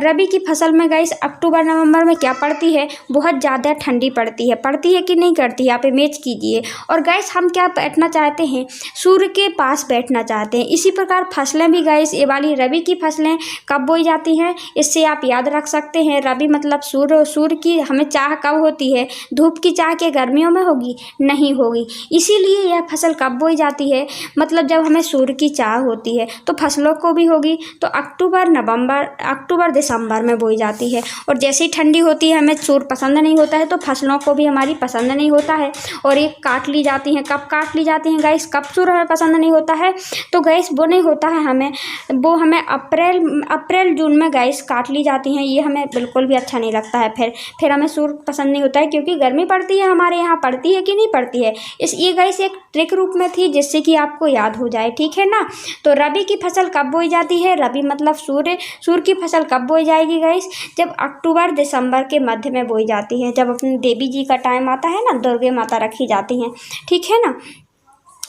Speaker 1: रबी की फसल में गाइस अक्टूबर नवंबर में क्या पड़ती है, बहुत ज़्यादा ठंडी पड़ती है कि नहीं करती है? आप इमेज कीजिए। और गाइस हम क्या बैठना चाहते हैं, सूर्य के पास बैठना चाहते हैं। इसी प्रकार फसलें भी गाइस, ये वाली रबी की फसलें कब बोई जाती हैं, इससे आप याद रख सकते हैं। रबी मतलब सूर्य, सूर्य की हमें चाह कब होती है? धूप की चाह के गर्मियों में होगी? नहीं होगी। इसीलिए यह फसल कब बोई जाती है, मतलब जब हमें सूर्य की चाह होती है। तो फसलों को भी होगी तो अक्टूबर दिसंबर में बोई जाती है। और जैसे ही ठंडी होती है, हमें सूर्य पसंद नहीं होता है, तो फसलों को भी हमारी पसंद नहीं होता है और ये काट ली जाती हैं। कब काट ली जाती हैं गाइस, कब सूर्य हमें पसंद नहीं होता है? तो गाइस वो नहीं होता है हमें, वो हमें अप्रैल जून में गाइस काट ली जाती हैं। ये हमें बिल्कुल भी अच्छा नहीं लगता है। फिर हमें सूर्य पसंद नहीं होता है, क्योंकि गर्मी पड़ती है, हमारे यहाँ पड़ती है कि नहीं पड़ती है। ये गाइस एक ट्रिक रूप में थी जिससे कि आपको याद हो जाए, ठीक है ना। तो रबी की फसल कब बोई जाती है? रबी मतलब सूर्य की फसल कब बोई जाएगी गाइस, जब अक्टूबर दिसंबर के मध्य में बोई जाती है, जब अपनी देवी जी का टाइम आता है ना, दुर्गे माता रखी जाती हैं, ठीक है ना।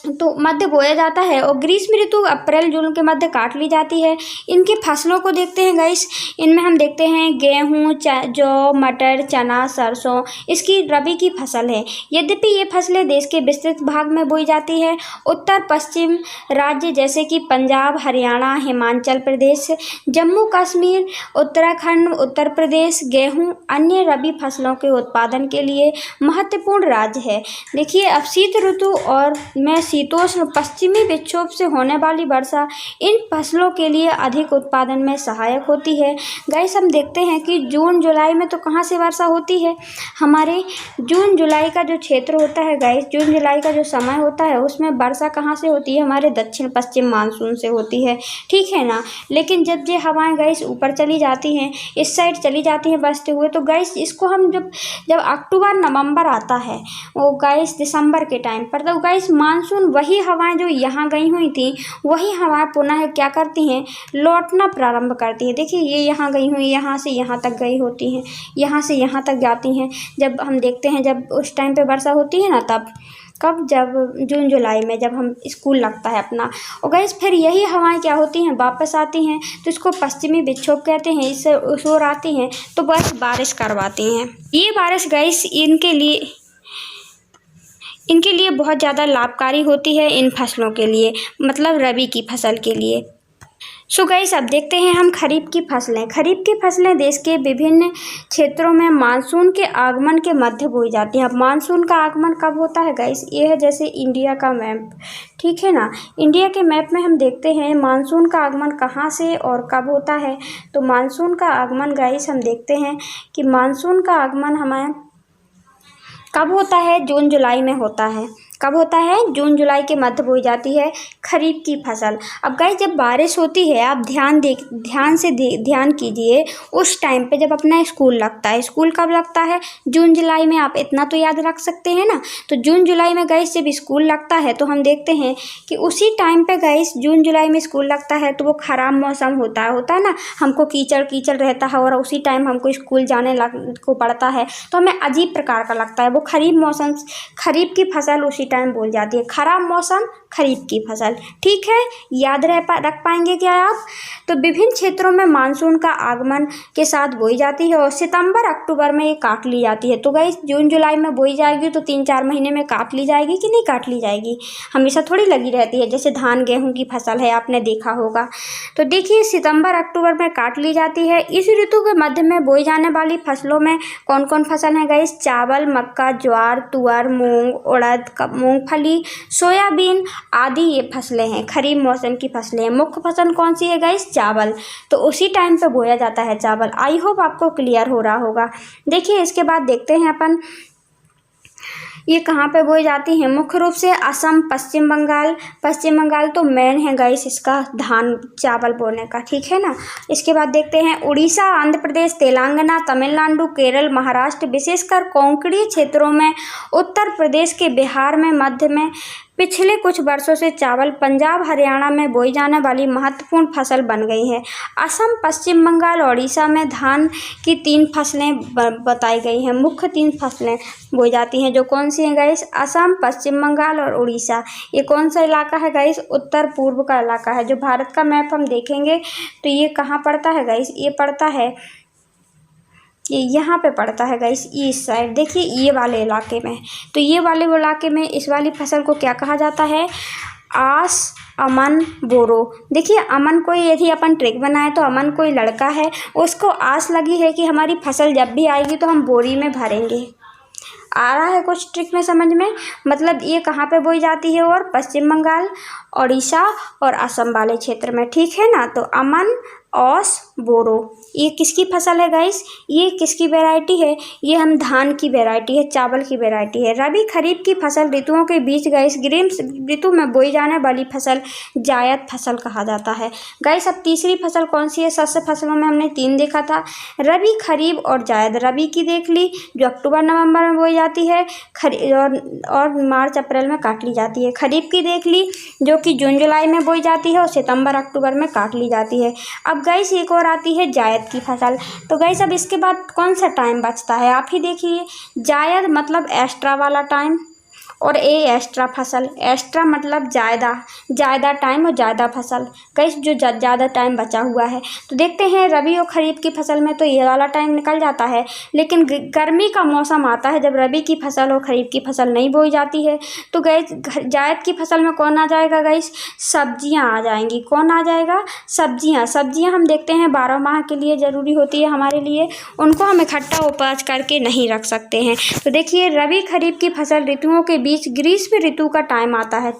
Speaker 1: तो मध्य बोया जाता है और ग्रीष्म ऋतु अप्रैल जून के मध्य काट ली जाती है। इनकी फसलों को देखते हैं गाइस। इनमें हम देखते हैं गेहूँ, जौ, मटर, चना, सरसों इसकी रबी की फसल है। यद्यपि ये फसलें देश के विस्तृत भाग में बोई जाती है। उत्तर पश्चिम राज्य जैसे कि पंजाब, हरियाणा, हिमाचल प्रदेश, जम्मू कश्मीर, उत्तराखंड, उत्तर प्रदेश गेहूँ अन्य रबी फसलों के उत्पादन के लिए महत्वपूर्ण राज्य है। देखिए, अब शीत ऋतु और में शीतोष्ण पश्चिमी विक्षोभ से होने वाली वर्षा इन फसलों के लिए अधिक उत्पादन में सहायक होती है। गाइस, हम देखते हैं कि जून जुलाई में तो कहाँ से वर्षा होती है, हमारे जून जुलाई का जो क्षेत्र होता है गाइस, जून जुलाई का जो समय होता है उसमें वर्षा कहाँ से होती है, हमारे दक्षिण पश्चिम मानसून से होती है, ठीक है ना। लेकिन जब ये हवाएं गाइस ऊपर चली जाती हैं, इस साइड चली जाती हैं बसते हुए, तो गाइस इसको हम जब अक्टूबर नवंबर आता है वो गाइस दिसंबर के टाइम पर, तो गाइस मानसून वही हवाएं जो यहाँ गई हुई थी वही हवाएं पुनः क्या करती हैं, लौटना प्रारंभ करती है। देखिए, ये यहाँ गई हुई, यहाँ से यहाँ तक गई होती हैं, यहाँ से यहाँ तक जाती हैं। जब हम देखते हैं जब उस टाइम पे वर्षा होती है ना, तब कब, जब जून जुलाई में जब हम स्कूल लगता है अपना, और गाइस फिर यही हवाएं क्या होती हैं, वापस आती हैं, तो इसको पश्चिमी विक्षोभ कहते हैं। इससे उस ओर आती हैं तो बस बारिश करवाती हैं। ये बारिश गाइस इनके लिए बहुत ज़्यादा लाभकारी होती है, इन फसलों के लिए, मतलब रबी की फसल के लिए। सो गाइस, अब देखते हैं हम खरीफ की फसलें। खरीफ की फसलें देश के विभिन्न क्षेत्रों में मानसून के आगमन के मध्य बोई जाती हैं। अब मानसून का आगमन कब होता है गाइस, ये है जैसे इंडिया का मैप, ठीक है ना। इंडिया के मैप में हम देखते हैं मानसून का आगमन कहाँ से और कब होता है। तो मानसून का आगमन गाइस हम देखते हैं कि मानसून का आगमन हमें कब होता है, जून जुलाई में होता है। कब होता है, जून जुलाई के मध्य बोई जाती है खरीफ की फसल। अब गाइस, जब बारिश होती है, आप ध्यान कीजिए, उस टाइम पे जब अपना स्कूल लगता है, स्कूल कब लगता है, जून जुलाई में, आप इतना तो याद रख सकते हैं ना। तो जून जुलाई में गाइस जब स्कूल लगता है तो हम देखते हैं कि उसी टाइम पे गाइस जून जुलाई में स्कूल लगता है तो वो खराब मौसम होता है ना, हमको कीचड़ कीचड़ रहता है और उसी टाइम हमको स्कूल जाने को पड़ता है, तो हमें अजीब प्रकार का लगता है। वो खरीफ की फसल उसी टाइम बोल जाती है, खराब मौसम खरीफ की फसल, ठीक है, याद रख पाएंगे क्या आप। तो विभिन्न क्षेत्रों में मानसून का आगमन के साथ बोई जाती है और सितंबर अक्टूबर में ये काट ली जाती है। तो गाइस, जून जुलाई में बोई जाएगी तो 3-4 महीने में काट ली जाएगी कि नहीं काट ली जाएगी, हमेशा थोड़ी लगी रहती है। जैसे धान गेहूं की फसल है, आपने देखा होगा। तो देखिए, सितंबर अक्टूबर में काट ली जाती है। इस ऋतु के मध्य में बोई जाने वाली फसलों में कौन कौन फसल है गाइस, चावल, मक्का, ज्वार, तुअर, मूंग, उड़द, मूंगफली, सोयाबीन आदि ये फसलें हैं, खरीफ मौसम की फसलें हैं। मुख्य फसल कौन सी है गाइस, चावल, तो उसी टाइम पे बोया जाता है चावल। आई होप आपको क्लियर हो रहा होगा। देखिए, इसके बाद देखते हैं अपन ये कहाँ पे बोई जाती हैं, मुख्य रूप से असम, पश्चिम बंगाल तो मेन है गाइस इसका धान चावल बोने का, ठीक है ना। इसके बाद देखते हैं उड़ीसा, आंध्र प्रदेश, तेलंगाना, तमिलनाडु, केरल, महाराष्ट्र, विशेषकर कोंकणी क्षेत्रों में, उत्तर प्रदेश के बिहार में, मध्य में पिछले कुछ वर्षों से चावल पंजाब, हरियाणा में बोई जाने वाली महत्वपूर्ण फसल बन गई है। असम, पश्चिम बंगाल, उड़ीसा में धान की 3 फसलें बताई गई हैं, मुख्य 3 फसलें बोई जाती हैं, जो कौन सी हैं गाइस, असम, पश्चिम बंगाल और उड़ीसा। ये कौन सा इलाका है गाइस, उत्तर पूर्व का इलाका है। जो भारत का मैप हम देखेंगे तो ये कहाँ पड़ता है गाइस, ये पड़ता है, ये यहाँ पे पड़ता है गाइस, ईस्ट साइड। देखिए, ये वाले इलाके में, तो ये वाले इलाके में इस वाली फसल को क्या कहा जाता है, आस, अमन, बोरो। देखिए, अमन कोई, यदि अपन ट्रिक बनाए तो अमन कोई लड़का है, उसको आस लगी है कि हमारी फसल जब भी आएगी तो हम बोरी में भरेंगे। आ रहा है कुछ ट्रिक में समझ में, मतलब ये कहाँ पे बोई जाती है, और पश्चिम बंगाल, उड़ीसा और असम वाले क्षेत्र में, ठीक है ना। तो अमन, औस, बोरो, ये किसकी फसल है गाइस, ये किसकी वैरायटी है, ये हम धान की वैरायटी है, चावल की वैरायटी है। रबी खरीफ की फसल ऋतुओं के बीच गाइस ग्रीष्म ऋतु में बोई जाने वाली फसल जायद फसल कहा जाता है। गाइस, अब तीसरी फसल कौन सी है, शस्य फसलों में हमने 3 देखा था, रबी, खरीफ और जायद। रबी की देख ली, जो अक्टूबर नवंबर में बोई जाती है, और मार्च अप्रैल में काट ली जाती है। खरीफ की देख ली, जो कि जून जुलाई में बोई जाती है और सितंबर अक्टूबर में काट ली जाती है। अब गाइस, एक और आती है जायद की फसल। तो गाइस, अब इसके बाद कौन सा टाइम बचता है, आप ही देखिए, जायद मतलब एक्स्ट्रा वाला टाइम, और ए एक्स्ट्रा फसल। एक्स्ट्रा मतलब ज़्यादा टाइम और ज़्यादा फसल, गाइस जो ज़्यादा टाइम बचा हुआ है। तो देखते हैं रबी और खरीफ की फसल में तो ये वाला टाइम निकल जाता है, लेकिन गर्मी का मौसम आता है जब रबी की फसल और खरीफ की फसल नहीं बोई जाती है। तो गाइस जायद की फसल में कौन आ जाएगा गाइस? सब्जियां आ जाएंगी। कौन आ जाएगा? सब्जियां हम देखते हैं 12 माह के लिए ज़रूरी होती है हमारे लिए, उनको हम इकट्ठा उपज करके नहीं रख सकते हैं। तो देखिए रबी खरीफ की फसल ऋतुओं के बीच ग्रीष्म ऋतु का टाइम आता है,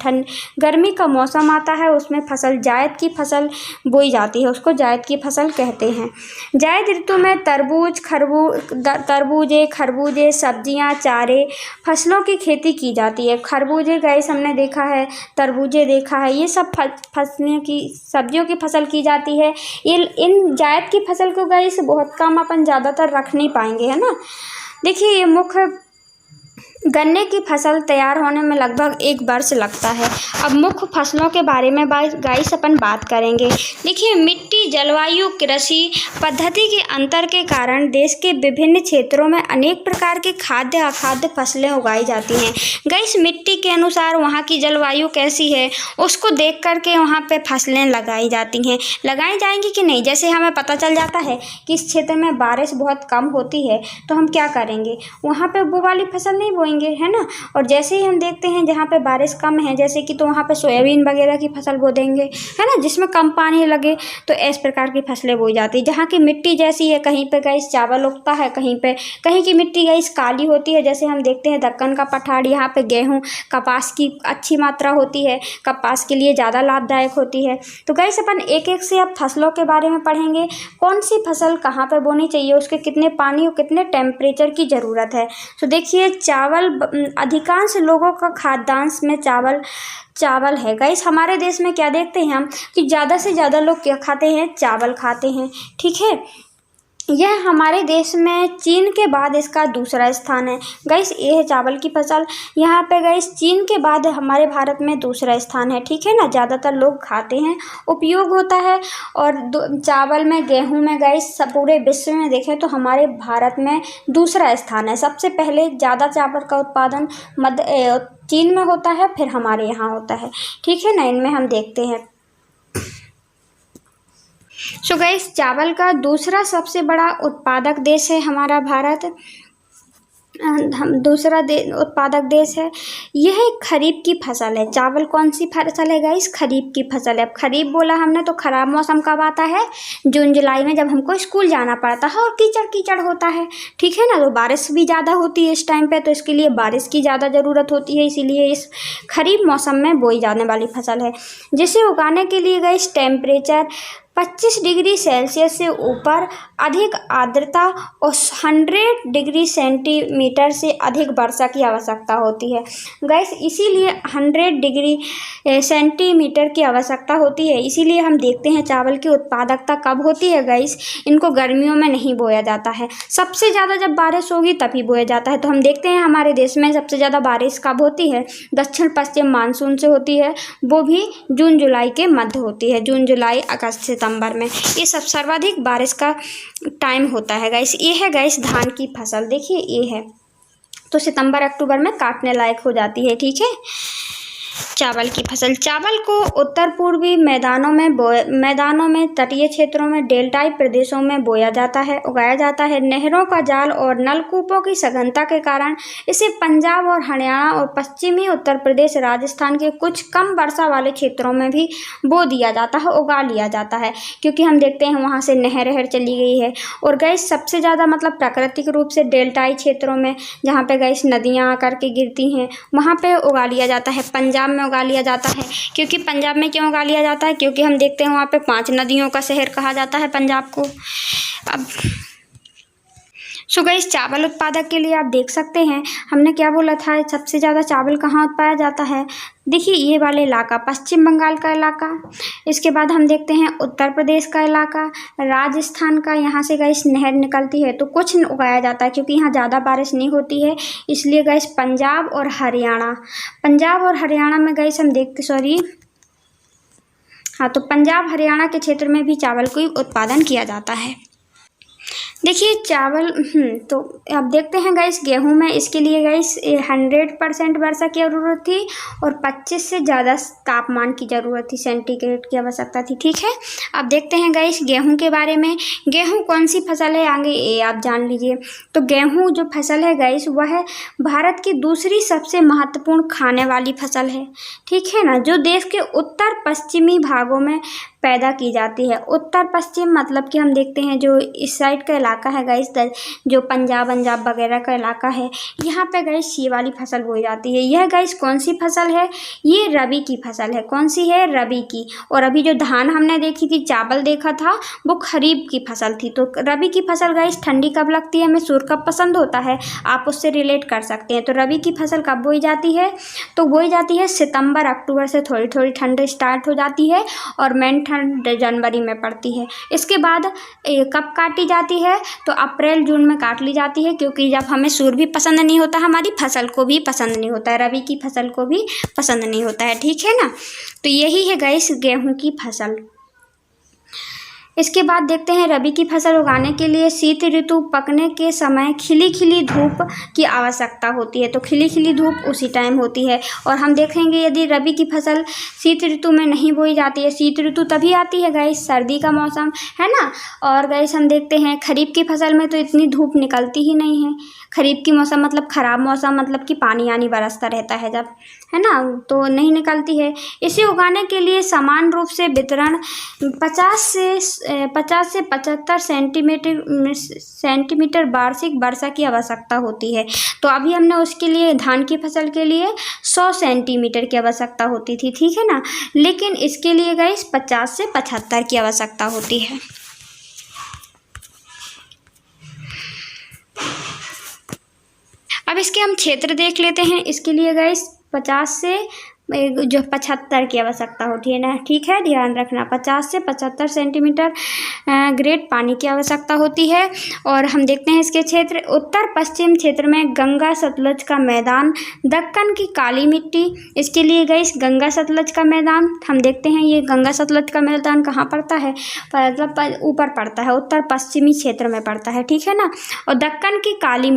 Speaker 1: गर्मी का मौसम आता है, उसमें फसल जायद की फसल बोई जाती है, उसको जायद की फसल कहते हैं। जायद ऋतु में तरबूजे, खरबूजे, सब्जियां, चारे फसलों की खेती की जाती है। खरबूजे गाइस हमने देखा है, तरबूजे देखा है, ये सब फसलों की सब्जियों की फसल की जाती है। इन जायद की फसल को गाइस बहुत कम अपन ज़्यादातर रख नहीं पाएंगे, है ना। देखिए ये मुख्य गन्ने की फसल तैयार होने में लगभग 1 वर्ष लगता है। अब मुख्य फसलों के बारे में गाइस अपन बात करेंगे। देखिए मिट्टी, जलवायु, कृषि पद्धति के अंतर के कारण देश के विभिन्न क्षेत्रों में अनेक प्रकार के खाद्य अखाद्य फसलें उगाई जाती हैं। गाइस मिट्टी के अनुसार वहाँ की जलवायु कैसी है उसको देख करके वहाँ पे फसलें लगाई जाती हैं। लगाई जाएंगी कि नहीं, जैसे हमें पता चल जाता है कि इस क्षेत्र में बारिश बहुत कम होती है तो हम क्या करेंगे, वहाँ पे वो वाली फसल नहीं बोएंगे, है ना। और जैसे ही हम देखते हैं जहाँ पे बारिश कम है जैसे कि, तो वहाँ पे सोयाबीन वगैरह की फसल बो देंगे, है ना, जिसमें कम पानी लगे। तो इस प्रकार की फसलें बोई जाती है। जहाँ की मिट्टी जैसी है, कहीं पे गाइस चावल उगता है, कहीं की मिट्टी गाइस काली होती है, जैसे हम देखते हैं दक्कन का पठार, यहाँ पे गेहूँ कपास की अच्छी मात्रा होती है, कपास के लिए ज़्यादा लाभदायक होती है। तो गाइस अपन एक एक से अब फसलों के बारे में पढ़ेंगे, कौन सी फसल कहाँ पर बोनी चाहिए, उसके कितने पानी और कितने टेम्परेचर की ज़रूरत है। तो देखिए चावल, अधिकांश लोगों का खाद्यांश में चावल है। गाइस हमारे देश में क्या देखते हैं हम कि ज़्यादा से ज़्यादा लोग क्या खाते हैं, चावल खाते हैं, ठीक है। यह हमारे देश में चीन के बाद इसका दूसरा स्थान है। गाइस ये है चावल की फसल, यहाँ पे गाइस चीन के बाद हमारे भारत में दूसरा स्थान है, ठीक है ना। ज़्यादातर लोग खाते हैं, उपयोग होता है। और चावल में, गेहूं में गाइस पूरे विश्व में देखें तो हमारे भारत में दूसरा स्थान है। सबसे पहले ज़्यादा चावल का उत्पादन चीन में होता है, फिर हमारे यहाँ होता है, ठीक है ना। इनमें हम देखते हैं। सो गाइस चावल का दूसरा सबसे बड़ा उत्पादक देश है हमारा भारत, दूसरा उत्पादक देश है। यह खरीफ की फसल है। चावल कौन सी फसल है गाइस? खरीफ की फसल है। अब खरीफ बोला हमने तो खराब मौसम कब आता है? जून जुलाई में, जब हमको स्कूल जाना पड़ता है और कीचड़ कीचड़ होता है, ठीक है ना। तो बारिश भी ज़्यादा होती है इस टाइम पे, तो इसके लिए बारिश की ज़्यादा ज़रूरत होती है, इसीलिए इस खरीफ मौसम में बोई जाने वाली फसल है। जिसे उगाने के लिए गाइस टेम्परेचर 25 डिग्री सेल्सियस से ऊपर, अधिक आर्द्रता और 100 डिग्री सेंटीमीटर से अधिक वर्षा की आवश्यकता होती है। गाइस इसीलिए 100 डिग्री सेंटीमीटर की आवश्यकता होती है। इसीलिए हम देखते हैं चावल की उत्पादकता कब होती है गाइस, इनको गर्मियों में नहीं बोया जाता है। सबसे ज़्यादा जब बारिश होगी तभी बोया जाता है। तो हम देखते हैं हमारे देश में सबसे ज़्यादा बारिश कब होती है? दक्षिण पश्चिम मानसून से होती है, वो भी जून जुलाई के मध्य होती है। जून जुलाई अगस्त सितंबर में ये सब सर्वाधिक बारिश का टाइम होता है गाइस। ये है गाइस धान की फसल, देखिए ये है, तो सितंबर अक्टूबर में काटने लायक हो जाती है, ठीक है। चावल की फसल, चावल को उत्तर पूर्वी मैदानों में, तटीय क्षेत्रों में, डेल्टाई प्रदेशों में बोया जाता है, उगाया जाता है। नहरों का जाल और नलकूपों की सघनता के कारण इसे पंजाब और हरियाणा और पश्चिमी उत्तर प्रदेश, राजस्थान के कुछ कम वर्षा वाले क्षेत्रों में भी बो दिया जाता है, उगा लिया जाता है, क्योंकि हम देखते हैं वहाँ से नहर चली गई है। और गैस सबसे ज़्यादा मतलब प्राकृतिक रूप से डेल्टाई क्षेत्रों में, जहाँ पे गैस नदियाँ आकर के गिरती हैं, वहाँ पे उगा लिया जाता है। पंजाब में उगा लिया जाता है, क्योंकि पंजाब में क्यों उगा लिया जाता है? क्योंकि हम देखते हैं वहाँ पे 5 नदियों का शहर कहा जाता है पंजाब को। अब सो गाइस चावल उत्पादक के लिए आप देख सकते हैं हमने क्या बोला था, सबसे ज़्यादा चावल कहाँ उत्पादा जाता है। देखिए ये वाले इलाका, पश्चिम बंगाल का इलाका, इसके बाद हम देखते हैं उत्तर प्रदेश का इलाका, राजस्थान का, यहाँ से गाइस नहर निकलती है तो कुछ उगाया जाता है, क्योंकि यहाँ ज़्यादा बारिश नहीं होती है, इसलिए गाइस पंजाब और हरियाणा में गाइस हम देखते तो पंजाब हरियाणा के क्षेत्र में भी चावल को उत्पादन किया जाता है। देखिए चावल तो अब देखते हैं गाइस गेहूं में, इसके लिए गाइस 100% वर्षा की ज़रूरत थी और 25 से ज़्यादा तापमान की ज़रूरत थी, सेंटीग्रेड की आवश्यकता थी। ठीक है, अब देखते हैं गाइस गेहूं के बारे में। गेहूं कौन सी फसल है आगे ये आप जान लीजिए। तो गेहूं जो फसल है गाइस वह है भारत की दूसरी सबसे महत्वपूर्ण खाने वाली फसल है। ठीक है ना, जो देश के उत्तर पश्चिमी भागों में पैदा की जाती है। उत्तर पश्चिम मतलब कि हम देखते हैं जो इस साइड का इलाका है गाइस, जो पंजाब वगैरह का इलाका है, यहाँ पे गाइस ये वाली फसल बोई जाती है। यह गाइस कौन सी फसल है? ये रबी की फसल है। कौन सी है? रबी की। और अभी जो धान हमने देखी थी, चावल देखा था, वो खरीफ की फसल थी। तो रबी की फसल गाइस ठंडी कब लगती है, हमें सूर्य कब पसंद होता है, आप उससे रिलेट कर सकते हैं। तो रबी की फसल कब बोई जाती है? तो बोई जाती है सितंबर अक्टूबर से थोड़ी थोड़ी ठंड स्टार्ट हो जाती है और मेन ठंड जनवरी में पड़ती है। इसके बाद कब काटी जाती है? तो अप्रैल जून में काट ली जाती है, क्योंकि जब हमें सूर्य भी पसंद नहीं होता, हमारी फसल को भी पसंद नहीं होता है, रबी की फसल को भी पसंद नहीं होता है। ठीक है ना, तो यही है गाइस गेहूं की फसल। इसके बाद देखते हैं रबी की फसल उगाने के लिए शीत ऋतु पकने के समय खिली खिली धूप की आवश्यकता होती है। तो खिली खिली धूप उसी टाइम होती है। और हम देखेंगे यदि रबी की फसल शीत ऋतु में नहीं बोई जाती है, शीत ऋतु तभी आती है गाइस, सर्दी का मौसम है ना। और गाइस हम देखते हैं खरीफ की फसल में तो इतनी धूप निकलती ही नहीं है। खरीफ की मौसम मतलब ख़राब मौसम, मतलब कि पानी यानी बरसता रहता है जब, है ना, तो नहीं निकलती है। इसे उगाने के लिए समान रूप से वितरण 50 से 75 सेंटीमीटर वार्षिक वर्षा की आवश्यकता होती है। तो अभी हमने उसके लिए धान की फसल के लिए 100 सेंटीमीटर की आवश्यकता होती थी। ठीक है ना, लेकिन इसके लिए गाइस 50 से 75 की आवश्यकता होती है। अब इसके हम क्षेत्र देख लेते हैं। इसके लिए गाइस 50 से जो 75 की आवश्यकता होती है ना। ठीक है, ध्यान रखना 50 से 75 सेंटीमीटर ग्रेड पानी की आवश्यकता होती है। और हम देखते हैं इसके क्षेत्र, उत्तर पश्चिम क्षेत्र में गंगा सतलज का मैदान, दक्कन की काली मिट्टी। इसके लिए गाइस गंगा सतलज का मैदान हम देखते हैं, ये गंगा सतलज का मैदान कहाँ पड़ता है, मतलब ऊपर पड़ता है, उत्तर पश्चिमी क्षेत्र में पड़ता है। ठीक है ना, और दक्कन की काली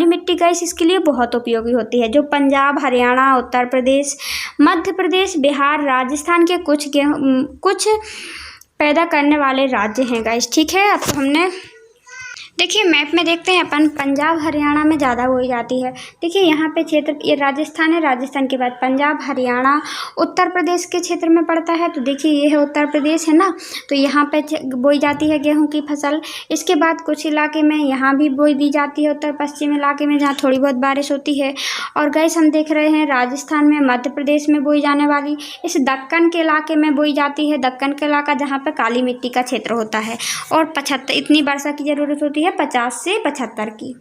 Speaker 1: मिट्टी गाइस इसके लिए बहुत उपयोगी होती है। जो पंजाब, हरियाणा, उत्तर प्रदेश, मध्य प्रदेश, बिहार, राजस्थान के कुछ पैदा करने वाले राज्य हैं गाइस। ठीक है, अब तो हमने देखिए मैप में देखते हैं अपन, पंजाब हरियाणा में ज़्यादा बोई जाती है। देखिए यहाँ पे क्षेत्र, ये राजस्थान है, राजस्थान के बाद पंजाब, हरियाणा, उत्तर प्रदेश के क्षेत्र में पड़ता है। तो देखिए ये है उत्तर प्रदेश, है ना, तो यहाँ पे बोई जाती है गेहूं की फसल। इसके बाद कुछ इलाके में यहाँ भी बोई दी जाती है, उत्तर पश्चिम इलाके में जहाँ थोड़ी बहुत बारिश होती है। और गाइस हम देख रहे हैं राजस्थान में, मध्य प्रदेश में बोई जाने वाली, इस दक्कन के इलाके में बोई जाती है, दक्कन का इलाका जहाँ पर काली मिट्टी का क्षेत्र होता है। और 75 इतनी वर्षा की ज़रूरत होती है, 50 से 75 की।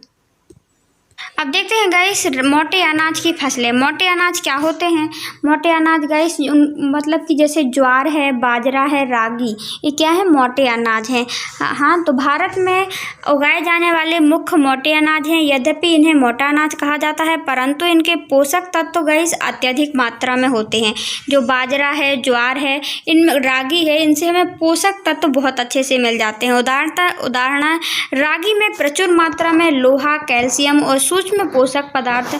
Speaker 1: अब देखते हैं गाइस मोटे अनाज की फसलें। मोटे अनाज क्या होते हैं? मोटे अनाज गाइस मतलब कि जैसे ज्वार है, बाजरा है, रागी, ये क्या है? मोटे अनाज हैं। हाँ, तो भारत में उगाए जाने वाले मुख्य मोटे अनाज हैं। यद्यपि इन्हें मोटा अनाज कहा जाता है, परंतु इनके पोषक तत्व गाइस अत्यधिक मात्रा में होते हैं। जो बाजरा है, ज्वार है, इनमें रागी है, इनसे हमें पोषक तत्व बहुत अच्छे से मिल जाते हैं। उदाहरण रागी में प्रचुर मात्रा में लोहा, कैल्शियम और सूक्ष्म पोषक पदार्थ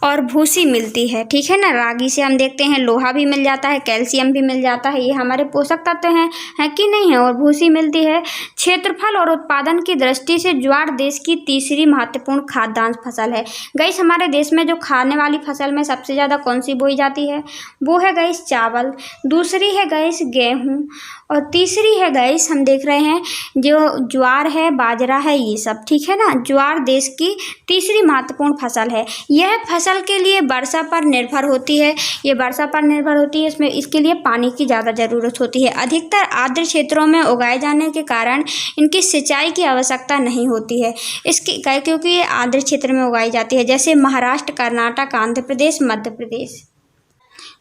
Speaker 1: और भूसी मिलती है। ठीक है ना, रागी से हम देखते हैं लोहा भी मिल जाता है, कैल्शियम भी मिल जाता है, ये हमारे पोषक तत्व हैं कि नहीं है, और भूसी मिलती है। क्षेत्रफल और उत्पादन की दृष्टि से ज्वार देश की तीसरी महत्वपूर्ण खाद्यान्न फसल है। गाइस हमारे देश में जो खाने वाली फसल में सबसे ज़्यादा कौन सी बोई जाती है? वो है गाइस चावल, दूसरी है गाइस गेहूँ, और तीसरी है गाइस हम देख रहे हैं जो ज्वार है, बाजरा है, ये सब। ठीक है ना, ज्वार देश की तीसरी महत्वपूर्ण फसल है। यह फसल के लिए वर्षा पर निर्भर होती है, ये वर्षा पर निर्भर होती है, इसमें इसके लिए पानी की ज़्यादा ज़रूरत होती है। अधिकतर आर्द्र क्षेत्रों में उगाए जाने के कारण इनकी सिंचाई की आवश्यकता नहीं होती है, क्योंकि ये आर्द्र क्षेत्र में उगाई जाती है, जैसे महाराष्ट्र, कर्नाटक, आंध्र प्रदेश, मध्य प्रदेश।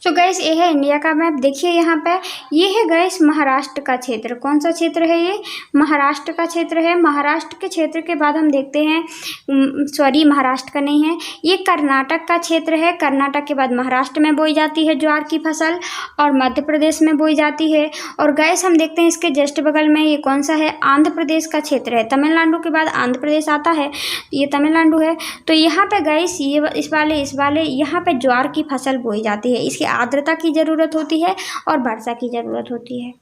Speaker 1: सो गैस ये है इंडिया का मैप। देखिए यहाँ पे ये है गैस महाराष्ट्र का क्षेत्र। कौन सा क्षेत्र है ये? महाराष्ट्र का क्षेत्र है। महाराष्ट्र के क्षेत्र के बाद हम देखते हैं, सॉरी महाराष्ट्र का नहीं है, ये कर्नाटक का क्षेत्र है। कर्नाटक के बाद महाराष्ट्र में बोई जाती है ज्वार की फसल और मध्य प्रदेश में बोई जाती है। और गैस हम देखते हैं इसके जस्ट बगल में ये कौन सा है? आंध्र प्रदेश का क्षेत्र है। तमिलनाडु के बाद आंध्र प्रदेश आता है, ये तमिलनाडु है। तो यहाँ पे गैस ये इस वाले यहाँ पे ज्वार की फसल बोई जाती है। इसकी आर्द्रता की ज़रूरत होती है और वर्षा की ज़रूरत होती है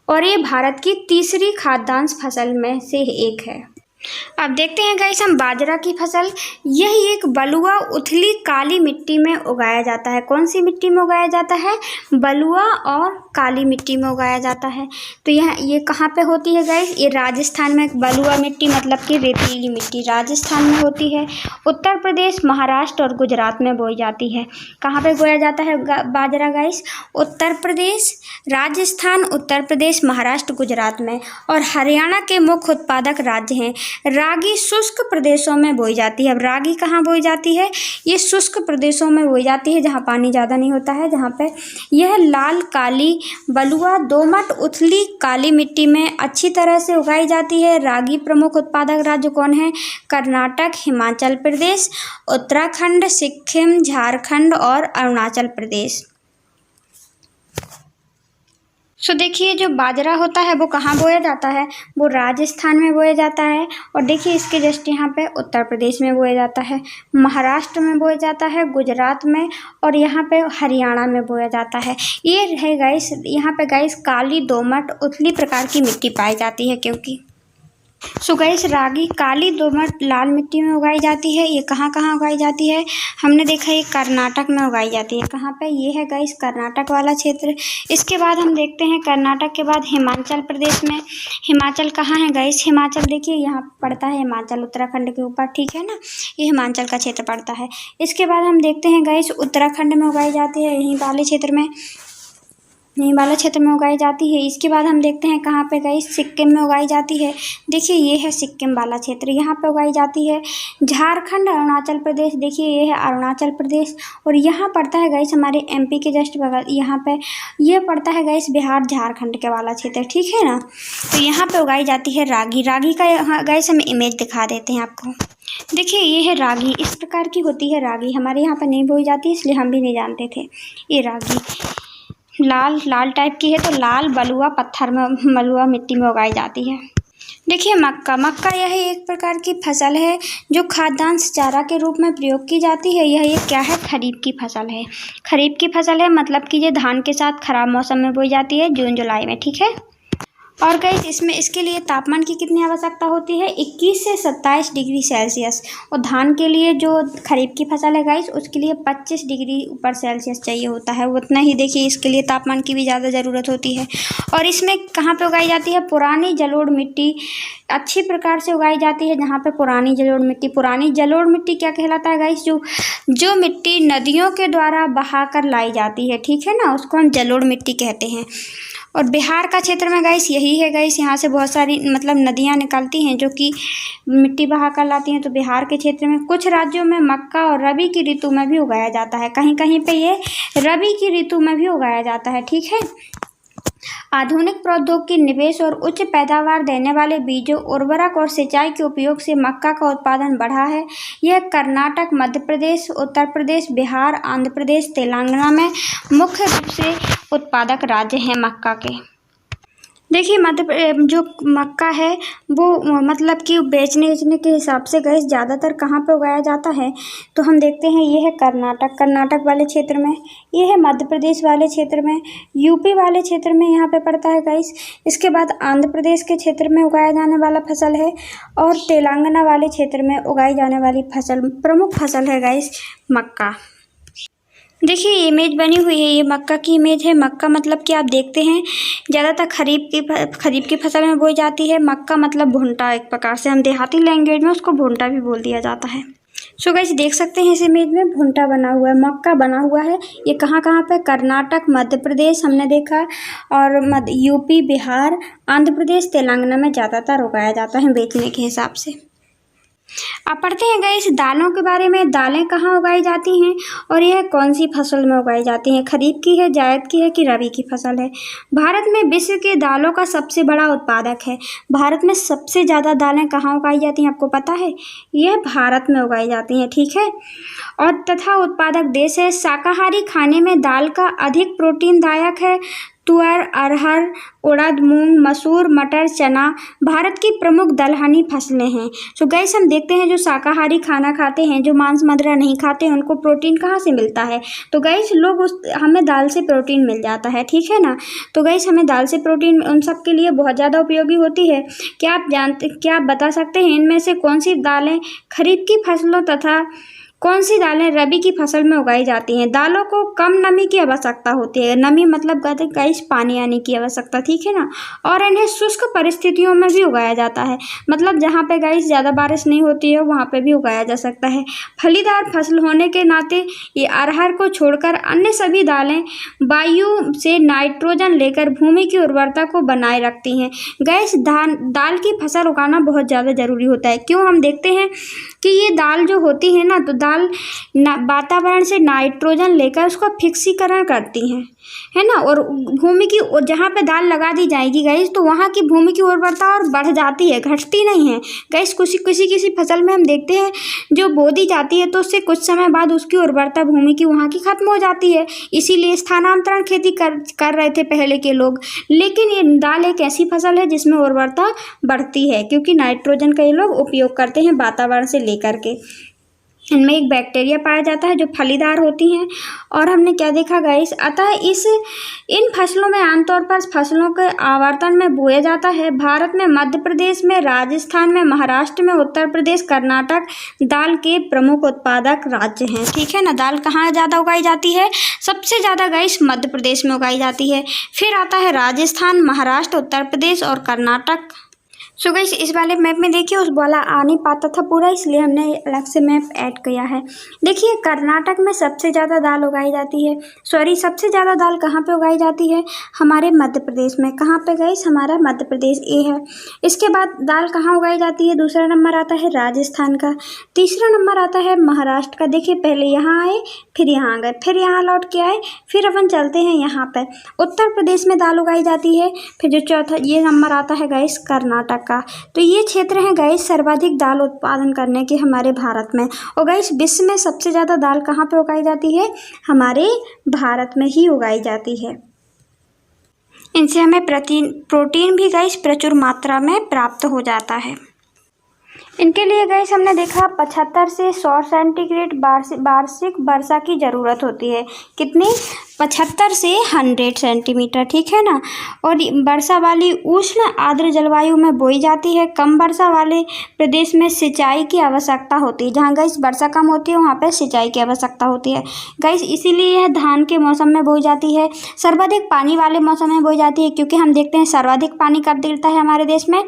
Speaker 1: और ये भारत की तीसरी खाद्यान्न फसल में से एक है। अब देखते हैं गाइस हम बाजरा की फसल। यह एक बलुआ उथली काली मिट्टी में उगाया जाता है। कौन सी मिट्टी में उगाया जाता है? बलुआ और काली मिट्टी में उगाया जाता है। तो ये कहाँ पे होती है गाइस? ये राजस्थान में। बलुआ मिट्टी मतलब कि रेतीली मिट्टी राजस्थान में होती है। उत्तर प्रदेश, महाराष्ट्र और गुजरात में बोई जाती है। कहाँ पे बोया जाता है बाजरा गाइस? उत्तर प्रदेश, राजस्थान, उत्तर प्रदेश, महाराष्ट्र, गुजरात में। और हरियाणा के मुख्य उत्पादक राज्य हैं। रागी शुष्क प्रदेशों में बोई जाती है। अब रागी कहाँ बोई जाती है? ये शुष्क प्रदेशों में बोई जाती है जहाँ पानी ज़्यादा नहीं होता है, जहाँ पे यह लाल काली बलुआ दोमट उथली काली मिट्टी में अच्छी तरह से उगाई जाती है। रागी प्रमुख उत्पादक राज्य कौन है? कर्नाटक, हिमाचल प्रदेश, उत्तराखंड, सिक्किम, झारखंड और अरुणाचल प्रदेश। सो देखिए जो बाजरा होता है वो कहाँ बोया जाता है? वो राजस्थान में बोया जाता है। और देखिए इसके जस्ट यहाँ पे उत्तर प्रदेश में बोया जाता है, महाराष्ट्र में बोया जाता है, गुजरात में और यहाँ पे हरियाणा में बोया जाता है। ये है गाइस, यहाँ पे गाइस काली दोमट उथली प्रकार की मिट्टी पाई जाती है क्योंकि। सो गाइस रागी काली दोमट लाल मिट्टी में उगाई जाती है। ये कहाँ कहाँ उगाई जाती है? हमने देखा ये कर्नाटक में उगाई जाती है। कहाँ पे? ये है गाइस कर्नाटक वाला क्षेत्र। इसके बाद हम देखते हैं कर्नाटक के बाद हिमाचल प्रदेश में। हिमाचल कहाँ है गाइस? हिमाचल देखिए यहाँ पड़ता है, हिमाचल उत्तराखंड के ऊपर, ठीक है ना, ये हिमाचल का क्षेत्र पड़ता है। इसके बाद हम देखते हैं गाइस उत्तराखंड में उगाई जाती है, यहीं वाले क्षेत्र में उगाई जाती है। इसके बाद हम देखते हैं कहाँ पे गाइस? सिक्किम में उगाई जाती है। देखिए ये है सिक्किम वाला क्षेत्र, यहाँ पे उगाई जाती है। झारखंड, अरुणाचल प्रदेश, देखिए ये है अरुणाचल प्रदेश। और यहाँ पड़ता है गाइस हमारे एमपी के जस्ट बगल, यहाँ पे ये पड़ता है गाइस बिहार झारखंड के वाला क्षेत्र, ठीक है ना। तो यहाँ पे उगाई जाती है रागी। रागी का गाइस हम इमेज दिखा देते हैं आपको। देखिए ये है रागी, इस प्रकार की होती है रागी। हमारे यहाँ पर नहीं बोई जाती इसलिए हम भी नहीं जानते थे। ये रागी लाल टाइप की है, तो लाल बलुआ पत्थर में बलुआ मिट्टी में उगाई जाती है। देखिए मक्का यह एक प्रकार की फसल है जो खाद्यान्न चारा के रूप में प्रयोग की जाती है। यह क्या है? खरीफ की फसल है। खरीफ की फसल है मतलब कि ये धान के साथ खराब मौसम में बोई जाती है, जून जुलाई में, ठीक है। और गाइस इसके लिए तापमान की कितनी आवश्यकता होती है? 21 से 27 डिग्री सेल्सियस। और धान के लिए जो खरीफ की फसल है गाइस उसके लिए 25 डिग्री ऊपर सेल्सियस चाहिए होता है, उतना ही देखिए इसके लिए तापमान की भी ज़्यादा ज़रूरत होती है। और इसमें कहाँ पे उगाई जाती है? पुरानी जलोढ़ मिट्टी अच्छी प्रकार से उगाई जाती है जहाँ पे पुरानी जलोढ़ मिट्टी क्या कहलाता है गाइस? जो मिट्टी नदियों के द्वारा बहा कर लाई जाती है, ठीक है ना, उसको हम जलोढ़ मिट्टी कहते हैं। और बिहार का क्षेत्र में गाइस यही है गाइस, यहाँ से बहुत सारी मतलब नदियाँ निकलती हैं जो कि मिट्टी बहा कर लाती हैं। तो बिहार के क्षेत्र में कुछ राज्यों में मक्का और रबी की ऋतु में भी उगाया जाता है, कहीं कहीं पे ये रबी की ऋतु में भी उगाया जाता है, ठीक है। आधुनिक प्रौद्योगिकी निवेश और उच्च पैदावार देने वाले बीजों, उर्वरक और सिंचाई के उपयोग से मक्का का उत्पादन बढ़ा है। यह कर्नाटक, मध्य प्रदेश, उत्तर प्रदेश, बिहार, आंध्र प्रदेश, तेलंगाना में मुख्य रूप से उत्पादक राज्य हैं मक्का के। देखिए जो मक्का है वो मतलब कि बेचने के हिसाब से गैस ज़्यादातर कहाँ पे उगाया जाता है? तो हम देखते हैं ये है कर्नाटक वाले क्षेत्र में, ये है मध्य प्रदेश वाले क्षेत्र में, यूपी वाले क्षेत्र में यहाँ पे पड़ता है गाइस। इसके बाद आंध्र प्रदेश के क्षेत्र में उगाया जाने वाला फसल है और तेलंगाना वाले क्षेत्र में उगाई जाने वाली प्रमुख फसल है गाइस मक्का। देखिए ये इमेज बनी हुई है, ये मक्का की इमेज है। मक्का मतलब कि आप देखते हैं ज़्यादातर खरीफ की फसल में बोई जाती है। मक्का मतलब भुट्टा, एक प्रकार से हम देहाती लैंग्वेज में उसको भुट्टा भी बोल दिया जाता है। सो गाइस देख सकते हैं इस इमेज में भुट्टा बना हुआ है, मक्का बना हुआ है। ये कहाँ पे? कर्नाटक, मध्य प्रदेश हमने देखा और यूपी, बिहार, आंध्र प्रदेश, तेलंगाना में ज़्यादातर उगाया जाता है बेचने के हिसाब से। अब पढ़ते हैं गाइस दालों के बारे में। दालें कहाँ उगाई जाती हैं और यह कौन सी फसल में उगाई जाती हैं? खरीफ की है, जायद की है कि रबी की फसल है? भारत में विश्व के दालों का सबसे बड़ा उत्पादक है। भारत में सबसे ज़्यादा दालें कहाँ उगाई जाती हैं, आपको पता है? यह भारत में उगाई जाती हैं, ठीक है। और तथा उत्पादक देश है। शाकाहारी खाने में दाल का अधिक प्रोटीनदायक है। तुअर, अरहर, उड़द, मूंग, मसूर, मटर, चना भारत की प्रमुख दलहनी फसलें हैं। तो गाइस हम देखते हैं जो शाकाहारी खाना खाते हैं, जो मांस मदिरा नहीं खाते हैं, उनको प्रोटीन कहाँ से मिलता है? तो गाइस हमें दाल से प्रोटीन मिल जाता है, ठीक है ना। तो गाइस हमें दाल से प्रोटीन उन सब के लिए बहुत ज़्यादा उपयोगी होती है। क्या आप बता सकते हैं इनमें से कौन सी दालें खरीफ की फसलों तथा कौन सी दालें रबी की फसल में उगाई जाती हैं? दालों को कम नमी की आवश्यकता होती है। नमी मतलब कहते हैं गाइस पानी आने की आवश्यकता, ठीक है ना। और इन्हें शुष्क परिस्थितियों में भी उगाया जाता है, मतलब जहाँ पे गाइस ज़्यादा बारिश नहीं होती है वहाँ पे भी उगाया जा सकता है। फलीदार फसल होने के नाते ये अरहर को छोड़कर अन्य सभी दालें वायु से नाइट्रोजन लेकर भूमि की उर्वरता को बनाए रखती हैं। गाइस दाल की फसल उगाना बहुत ज़्यादा ज़रूरी होता है। क्यों? हम देखते हैं कि ये दाल जो होती है ना, तो दाल वातावरण से नाइट्रोजन लेकर उसका फिक्सीकरण करती हैं, है ना। और भूमि की जहाँ पे दाल लगा दी जाएगी गाइस, तो वहाँ की भूमि की उर्वरता और बढ़ जाती है, घटती नहीं है गाइस। किसी फसल में हम देखते हैं जो बो दी जाती है तो उससे कुछ समय बाद उसकी उर्वरता भूमि की वहाँ की खत्म हो जाती है। इसीलिए स्थानांतरण खेती कर रहे थे पहले के लोग। लेकिन ये दाल एक ऐसी फसल है जिसमें उर्वरता बढ़ती है, क्योंकि नाइट्रोजन का ये लोग उपयोग करते हैं वातावरण से लेकर के। इनमें एक बैक्टीरिया पाया जाता है जो फलीदार होती हैं। और हमने क्या देखा गाइस, अतः इन फसलों में आमतौर पर फसलों के आवर्तन में बोया जाता है। भारत में मध्य प्रदेश में, राजस्थान में, महाराष्ट्र में, उत्तर प्रदेश, कर्नाटक दाल के प्रमुख उत्पादक राज्य हैं, ठीक है ना। दाल कहाँ ज़्यादा उगाई जाती है? सबसे ज़्यादा गाइस मध्य प्रदेश में उगाई जाती है। फिर आता है राजस्थान, महाराष्ट्र, उत्तर प्रदेश और कर्नाटक। सो गाइस इस वाले मैप में देखिए उस वाला आ नहीं पाता था पूरा, इसलिए हमने अलग से मैप ऐड किया है। देखिए कर्नाटक में सबसे ज़्यादा दाल उगाई जाती है, सबसे ज़्यादा दाल कहाँ पे उगाई जाती है? हमारे मध्य प्रदेश में। कहाँ पे गाइस? हमारा मध्य प्रदेश ए है। इसके बाद दाल कहाँ उगाई जाती है? दूसरा नंबर आता है राजस्थान का, तीसरा नंबर आता है महाराष्ट्र का। देखिए पहले यहाँ आए, फिर यहाँ आ गए, फिर यहाँ लौट के आए, फिर अपन चलते हैं यहाँ पर। उत्तर प्रदेश में दाल उगाई जाती है। फिर जो चौथा ये नंबर आता है गाइस कर्नाटक का। तो ये क्षेत्र है गाइस सर्वाधिक दाल उत्पादन करने के हमारे भारत में। और गाइस विश्व में सबसे ज़्यादा दाल कहाँ पे उगाई जाती है? हमारे भारत में ही उगाई जाती है। इनसे हमें प्रोटीन भी गाइस प्रचुर मात्रा में प्राप्त हो जाता है। इनके लिए गाइस हमने देखा 75 से 100 सेंटीग्रेड वार्षिक वर्षा की ज़रूरत होती है। कितनी? 75 से 100 सेंटीमीटर, ठीक है ना। और वर्षा वाली उष्ण आर्द्र जलवायु में बोई जाती है। कम वर्षा वाले प्रदेश में सिंचाई की आवश्यकता होती है। जहाँ गाइस वर्षा कम होती है वहाँ पे सिंचाई की आवश्यकता होती है गाइस, इसीलिए यह धान के मौसम में बोई जाती है। सर्वाधिक पानी वाले मौसम में बोई जाती है, क्योंकि हम देखते हैं सर्वाधिक पानी कब गिरता है हमारे देश में?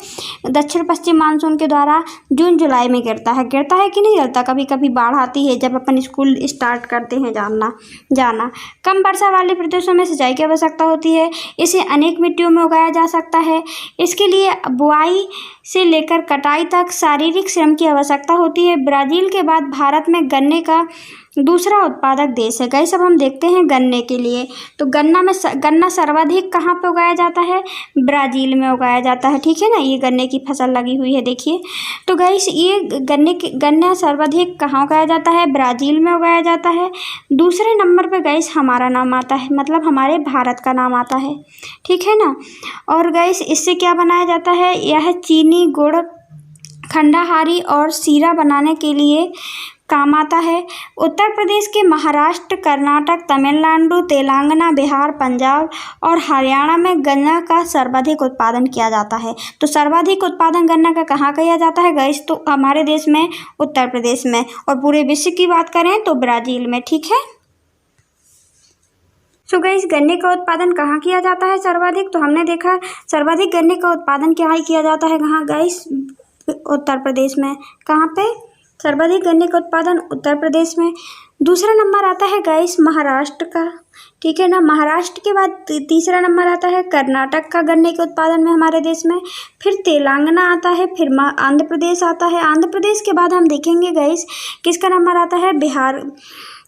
Speaker 1: दक्षिण पश्चिम मानसून के द्वारा जून जुलाई में गिरता है कि नहीं गिरता? कभी कभी बाढ़ आती है जब अपन स्कूल स्टार्ट करते हैं जाना। कम वर्षा वाले प्रदेशों में सिंचाई की आवश्यकता होती है। इसे अनेक मिट्टियों में उगाया जा सकता है। इसके लिए बुआई से लेकर कटाई तक शारीरिक श्रम की आवश्यकता होती है। ब्राज़ील के बाद भारत में गन्ने का दूसरा उत्पादक देश है गाइस। अब हम देखते हैं गन्ने के लिए, तो गन्ना सर्वाधिक कहाँ पे उगाया जाता है? ब्राज़ील में उगाया जाता है, ठीक है ना। ये गन्ने की फसल लगी हुई है देखिए। तो गाइस ये गन्ना सर्वाधिक कहाँ उगाया जाता है? ब्राज़ील में उगाया जाता है। दूसरे नंबर पे गाइस हमारा नाम आता है, मतलब हमारे भारत का नाम आता है, ठीक है ना। और गाइस इससे क्या बनाया जाता है? यह चीनी, गुड़, खंडाहारी और शीरा बनाने के लिए काम आता है। उत्तर प्रदेश के महाराष्ट्र, कर्नाटक, तमिलनाडु, तेलंगाना, बिहार, पंजाब और हरियाणा में गन्ना का सर्वाधिक उत्पादन किया जाता है। तो सर्वाधिक उत्पादन गन्ना का कहाँ किया जाता है गाइस? तो हमारे देश में उत्तर प्रदेश में। और पूरे विश्व की बात करें तो ब्राज़ील में, ठीक है। सो गाइस गन्ने का उत्पादन कहाँ किया जाता है सर्वाधिक? तो हमने देखा सर्वाधिक गन्ने का उत्पादन क्या ही किया जाता है कहाँ गाइस? उत्तर प्रदेश में। कहाँ पे? सर्वाधिक गन्ने का उत्पादन उत्तर प्रदेश में। दूसरा नंबर आता है गाइस महाराष्ट्र का, ठीक है ना। महाराष्ट्र के बाद तीसरा नंबर आता है कर्नाटक का गन्ने के उत्पादन में हमारे देश में। फिर तेलंगाना आता है, फिर आंध्र प्रदेश आता है। आंध्र प्रदेश के बाद हम देखेंगे गाइस किसका नंबर आता है, बिहार।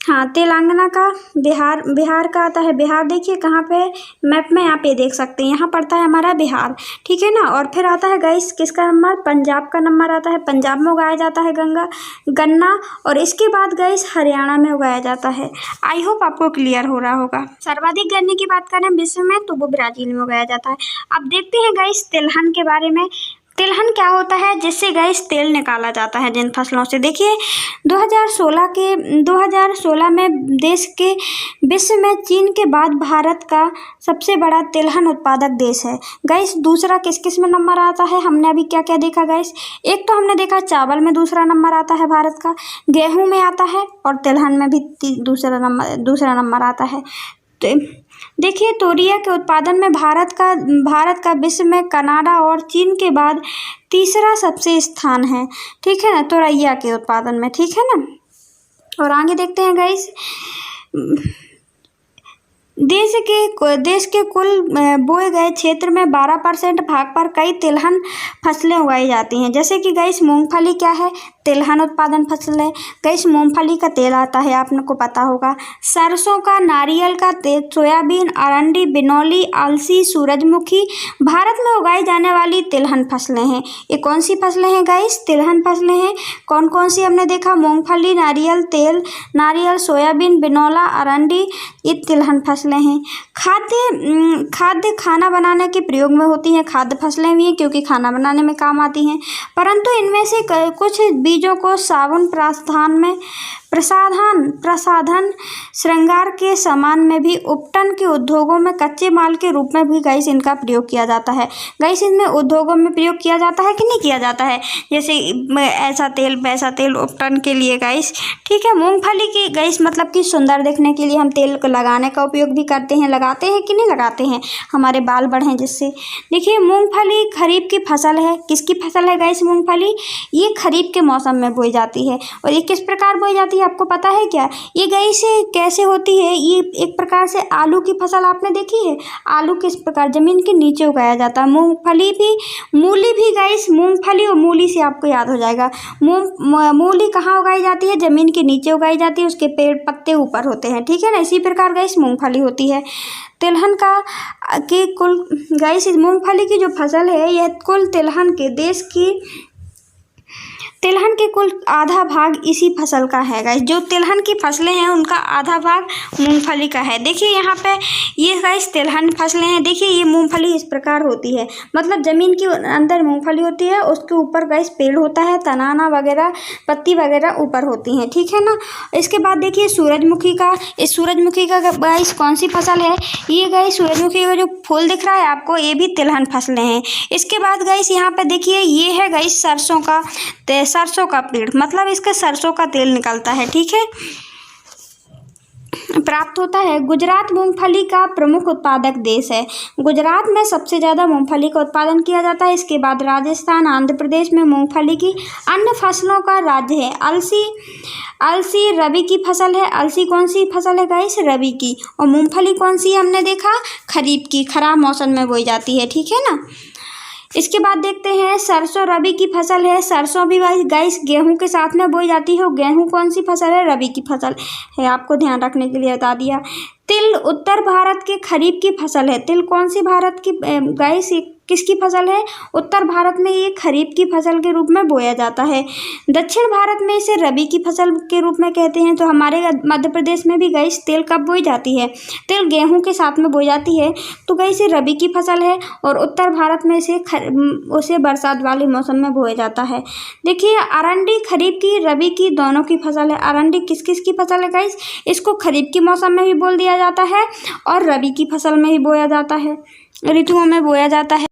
Speaker 1: हाँ, तेलंगाना का, बिहार का आता है। बिहार देखिए कहाँ पे मैप में, यहाँ पे देख सकते हैं, यहाँ पड़ता है हमारा बिहार, ठीक है ना। और फिर आता है गाइस किसका नंबर, पंजाब का नंबर आता है। पंजाब में उगाया जाता है गन्ना। और इसके बाद गाइस हरियाणा में उगाया जाता है। आई होप आपको क्लियर हो रहा होगा। सर्वाधिक गन्ने की बात करें विश्व में तो वो ब्राजील में उगाया जाता है। अब देखते हैं गाइस तिलहन के बारे में। तिलहन क्या होता है, जिससे गाइस तेल निकाला जाता है जिन फसलों से। देखिए 2016 में देश के विश्व में चीन के बाद भारत का सबसे बड़ा तिलहन उत्पादक देश है गाइस। दूसरा किस किस में नंबर आता है, हमने अभी क्या क्या देखा गाइस। एक तो हमने देखा चावल में दूसरा नंबर आता है भारत का, गेहूं में आता है, और तिलहन में भी दूसरा नंबर आता है। तो देखिए तोरिया के उत्पादन में भारत का विश्व में कनाडा और चीन के बाद तीसरा सबसे स्थान है, ठीक है ना, तोरैया के उत्पादन में, ठीक है ना। और आगे देखते हैं गाइस, देश के कुल बोए गए क्षेत्र में 12% भाग पर कई तिलहन फसलें उगाई जाती हैं। जैसे कि गाइस मूंगफली क्या है, तिलहन उत्पादन फसल है गाइस। मूंगफली का तेल आता है, आपको पता होगा। सरसों का, नारियल का तेल, सोयाबीन, अरंडी, बिनौली, अलसी, सूरजमुखी भारत में उगाई जाने वाली तिलहन फसलें हैं। ये कौन सी फसलें हैं गाइस, तिलहन फसलें हैं। कौन कौन सी हमने देखा, मूंगफली, नारियल तेल, सोयाबीन, बिनौला, अरंडी, ये तिलहन फसलें हैं। खाद्य खाना बनाने के प्रयोग में होती हैं। खाद्य फसलें भी हैं क्योंकि खाना बनाने में काम आती हैं। परंतु इनमें से कुछ बीजों को साबुन प्रसाधन श्रृंगार के सामान में भी, उपटन के उद्योगों में कच्चे माल के रूप में भी गाइस इनका प्रयोग किया जाता है। गाइस इनमें उद्योगों में प्रयोग किया जाता है कि नहीं किया जाता है, जैसे ऐसा तेल वैसा तेल उपटन के लिए गाइस, ठीक है। मूंगफली की गाइस मतलब कि सुंदर दिखने के लिए हम तेल को लगाने का उपयोग भी करते हैं। लगाते हैं कि नहीं लगाते हैं, हमारे बाल बढ़ें जिससे। देखिए मूंगफली खरीफ की फसल है। किसकी फसल है गाइस मूंगफली, ये खरीफ के मौसम में बोई जाती है। और ये किस प्रकार बोई जाती है आपको पता है क्या, ये गाइस कैसे होती है, ये एक प्रकार से आलू की फसल आपने देखी है। आलू किस प्रकार जमीन के नीचे उगाया जाता है। मूंगफली भी, मूली भी गाइस, मूंगफली और मूली से आपको याद हो जाएगा। मूली कहाँ उगाई जाती है, जमीन के नीचे उगाई जाती है, उसके पेड़ पत्ते ऊपर होते हैं, ठीक है ना। इसी प्रकार गाइस मूंगफली होती है। तिलहन का के कुल गाइस, मूंगफली की जो फसल है यह कुल तिलहन के कुल आधा भाग इसी फसल का है गाइस। जो तिलहन की फसलें हैं उनका आधा भाग मूंगफली का है। देखिए यहाँ पे ये गाइस तिलहन फसलें हैं। देखिए ये मूंगफली इस प्रकार होती है, मतलब ज़मीन के अंदर मूंगफली होती है, उसके ऊपर गाइस पेड़ होता है, तनाना वगैरह पत्ती वगैरह ऊपर होती हैं, ठीक है ना। इसके बाद देखिए सूरजमुखी का, इस सूरजमुखी का गाइस कौन सी फसल है, ये गाइस सूरजमुखी का जो फूल दिख रहा है आपको, ये भी तिलहन फसलें हैं। इसके बाद गाइस यहाँ पे देखिए ये है गाइस सरसों का पेड़, मतलब इसके सरसों का तेल निकलता है, ठीक है, प्राप्त होता है। गुजरात मूंगफली का प्रमुख उत्पादक देश है। गुजरात में सबसे ज़्यादा मूंगफली का उत्पादन किया जाता है। इसके बाद राजस्थान, आंध्र प्रदेश में मूंगफली की अन्य फसलों का राज्य है। अलसी रबी की फसल है। अलसी कौन सी फसल है गाइस, रबी की। और मूंगफली कौन सी हमने देखा, खरीफ की, खराब मौसम में बोई जाती है, ठीक है ना। इसके बाद देखते हैं सरसों रबी की फसल है। सरसों भी गाइस गेहूं के साथ में बोई जाती है। गेहूं कौन सी फसल है, रबी की फसल है, आपको ध्यान रखने के लिए बता दिया। तिल उत्तर भारत के खरीफ की फसल है। तिल कौन सी भारत की गाइस किसकी फसल है, उत्तर भारत में ये खरीफ की फसल के रूप में बोया जाता है। दक्षिण भारत में इसे रबी की फसल के रूप में कहते हैं। तो हमारे मध्य प्रदेश में भी गाइस तिल कब बोई जाती है, तिल गेहूं के साथ में बोई जाती है, तो गाइस ये रबी की फसल है। और उत्तर भारत में उसे बरसात वाले मौसम में बोया जाता है। देखिए अरंडी खरीफ की, रबी की, दोनों की फसल है। अरंडी किस किस की फसल है गाइस, इसको खरीफ के मौसम में भी बोल दिया जाता है और रबी की फसल में भी बोया जाता है, ऋतुओं में बोया जाता है।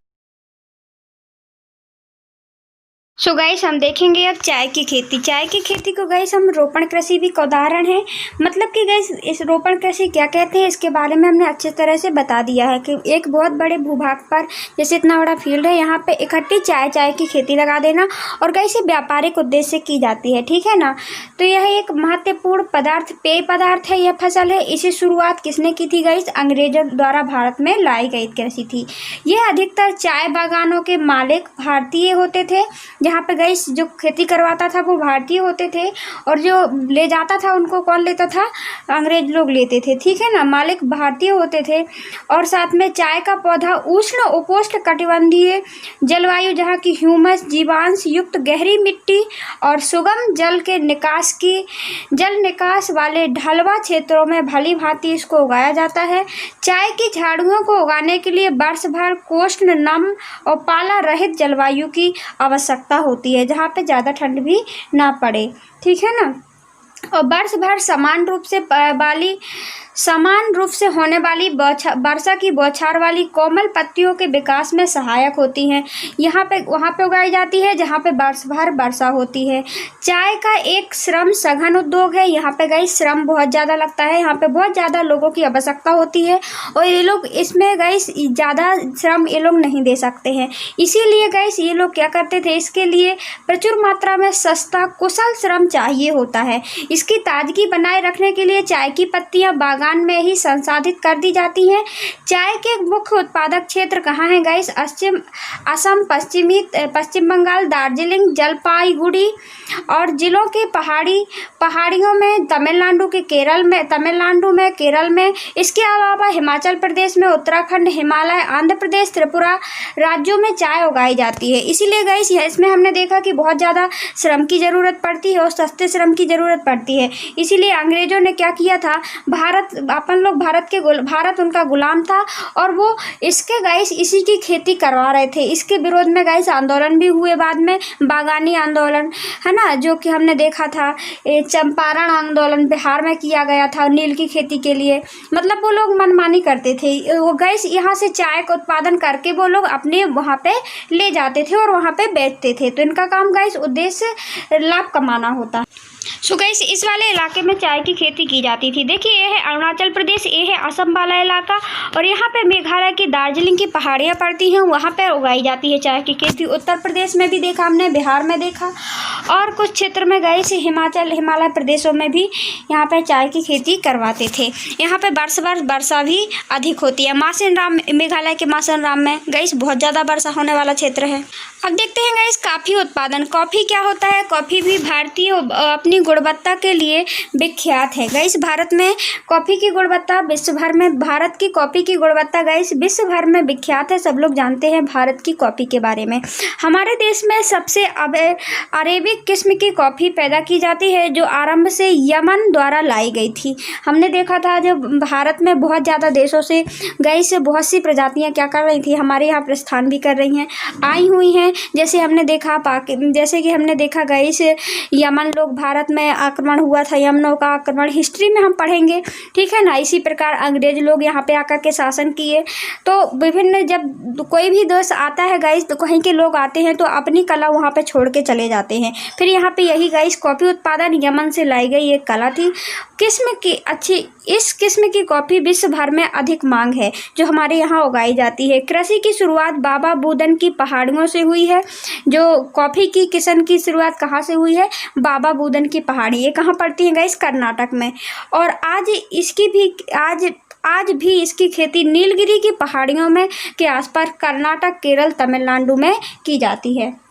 Speaker 1: सो गाइस हम देखेंगे अब चाय की खेती। चाय की खेती को गाइस हम रोपण कृषि भी का उदाहरण है। मतलब कि गाइस इस रोपण कृषि क्या कहते हैं इसके बारे में हमने अच्छी तरह से बता दिया है कि एक बहुत बड़े भूभाग पर, जैसे इतना बड़ा फील्ड है, यहाँ पे इकट्ठी चाय की खेती लगा देना और गाइस ये व्यापारिक उद्देश्य से की जाती है, ठीक है ना। तो यह एक महत्वपूर्ण पदार्थ, पेय पदार्थ है, यह फसल है। इसी शुरुआत किसने की थी गाइस? अंग्रेजों द्वारा भारत में लाई गई कृषि थी। यह अधिकतर चाय बागानों के मालिक भारतीय होते थे। जहाँ पे गाइस जो खेती करवाता था वो भारतीय होते थे और जो ले जाता था उनको कौन लेता था? अंग्रेज लोग लेते थे, ठीक है ना। मालिक भारतीय होते थे और साथ में चाय का पौधा उष्ण उपोष्ण कटिबंधीय जलवायु, जहाँ की ह्यूमस जीवांश युक्त गहरी मिट्टी और सुगम जल निकास वाले ढलवा क्षेत्रों में भली भांति इसको उगाया जाता है। चाय की झाड़ियों को उगाने के लिए वर्ष भर कोष्ण नम और पाला रहित जलवायु की आवश्यकता होती है, जहाँ पे ज़्यादा ठंड भी ना पड़े, ठीक है ना। और वर्ष भर समान रूप से होने वाली वर्षा की बौछार वाली कोमल पत्तियों के विकास में सहायक होती हैं। वहाँ पे उगाई जाती है जहाँ पे वर्ष भर वर्षा होती है। चाय का एक श्रम सघन उद्योग है। यहाँ पे गाइस श्रम बहुत ज़्यादा लगता है, यहाँ पे बहुत ज़्यादा लोगों की आवश्यकता होती है और ये लोग इसमें गाइस ज़्यादा श्रम ये लोग नहीं दे सकते हैं। इसीलिए गाइस ये लोग क्या करते थे, इसके लिए प्रचुर मात्रा में सस्ता कुशल श्रम चाहिए होता है। इसकी ताजगी बनाए रखने के लिए चाय की पत्तियां बागान में ही संसाधित कर दी जाती हैं। चाय के मुख्य उत्पादक क्षेत्र कहाँ हैं गाइस? असम, पश्चिम बंगाल, दार्जिलिंग, जलपाईगुड़ी और जिलों के पहाड़ियों में, तमिलनाडु में, केरल में। इसके अलावा हिमाचल प्रदेश में, उत्तराखंड, हिमालय, आंध्र प्रदेश, त्रिपुरा राज्यों में चाय उगाई जाती है। इसीलिए गाइस इसमें हमने देखा कि बहुत ज़्यादा श्रम की ज़रूरत पड़ती है और सस्ते श्रम की ज़रूरत पड़ती है। इसीलिए अंग्रेजों ने क्या किया था, भारत उनका गुलाम था और वो इसी की खेती करवा रहे थे। इसके विरोध में गाइस आंदोलन भी हुए बाद में, बागानी आंदोलन है ना, जो कि हमने देखा था। चंपारण आंदोलन बिहार में किया गया था नील की खेती के लिए। मतलब वो लोग मनमानी करते थे। वो गाइस यहाँ से चाय का उत्पादन करके वो लोग अपने वहाँ पे ले जाते थे और वहाँ पे बेचते थे। तो इनका काम गाइस उद्देश्य लाभ कमाना होता है। सो गाइस इस वाले इलाके में चाय की खेती की जाती थी। देखिए ये है अरुणाचल प्रदेश, ये है असम वाला इलाका और यहाँ पे मेघालय की दार्जिलिंग की पहाड़ियाँ पड़ती हैं, वहाँ पे उगाई जाती है चाय की खेती। उत्तर प्रदेश में भी देखा हमने, बिहार में देखा और कुछ क्षेत्र में गाइस हिमालय प्रदेशों में भी यहाँ पे चाय की खेती करवाते थे। यहाँ पे वर्षा भी अधिक होती है। मासिनराम, मेघालय के मासिनराम में गाइस बहुत ज़्यादा वर्षा होने वाला क्षेत्र है। अब देखते हैं गाइस कॉफ़ी उत्पादन। कॉफ़ी क्या होता है? कॉफ़ी भी भारतीय अपनी गुणवत्ता के लिए विख्यात है। गाइस भारत में कॉफ़ी की गुणवत्ता विश्व भर में, भारत की कॉफ़ी की गुणवत्ता गाइस विश्व भर में विख्यात है। सब लोग जानते हैं भारत की कॉफ़ी के बारे में। हमारे देश में सबसे अरेबिक किस्म की कॉफ़ी पैदा की जाती है जो आरंभ से यमन द्वारा लाई गई थी। हमने देखा था जब भारत में बहुत ज़्यादा देशों से गाइस बहुत सी प्रजातियाँ क्या कर रही थी, हमारे यहाँ प्रस्थान भी कर रही हैं, आई हुई हैं। जैसे कि हमने देखा गाइस यमन लोग, भारत में आक्रमण हुआ था, यमनों का आक्रमण हिस्ट्री में हम पढ़ेंगे, ठीक है ना। इसी प्रकार अंग्रेज लोग यहाँ पे आकर के शासन किए। तो विभिन्न, जब कोई भी देश आता है गाइस, तो कहीं के लोग आते हैं तो अपनी कला वहाँ पे छोड़ के चले जाते हैं। फिर यहाँ पे यही गाइस कॉफ़ी उत्पादन यमन से लाई गई एक कला थी। इस किस्म की कॉफ़ी विश्व भर में अधिक मांग है जो हमारे यहाँ उगाई जाती है। कृषि की शुरुआत बाबा बुदन की पहाड़ियों से हुई है। जो कॉफ़ी की किस्म की शुरुआत कहाँ से हुई है? बाबा बुदन की पहाड़ी। ये कहाँ पड़ती है गाइस? कर्नाटक में। और आज भी इसकी खेती नीलगिरी की पहाड़ियों में के आसपास कर्नाटक, केरल, तमिलनाडु में की जाती है।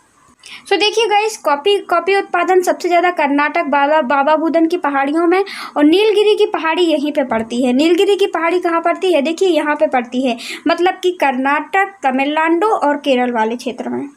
Speaker 1: सो देखिए गाइस कॉफ़ी उत्पादन सबसे ज़्यादा कर्नाटक, बाबा बुदन की पहाड़ियों में और नीलगिरी की पहाड़ी यहीं पे पड़ती है। नीलगिरी की पहाड़ी कहाँ पड़ती है? देखिए यहाँ पे पड़ती है, मतलब कि कर्नाटक, तमिलनाडु और केरल वाले क्षेत्र में।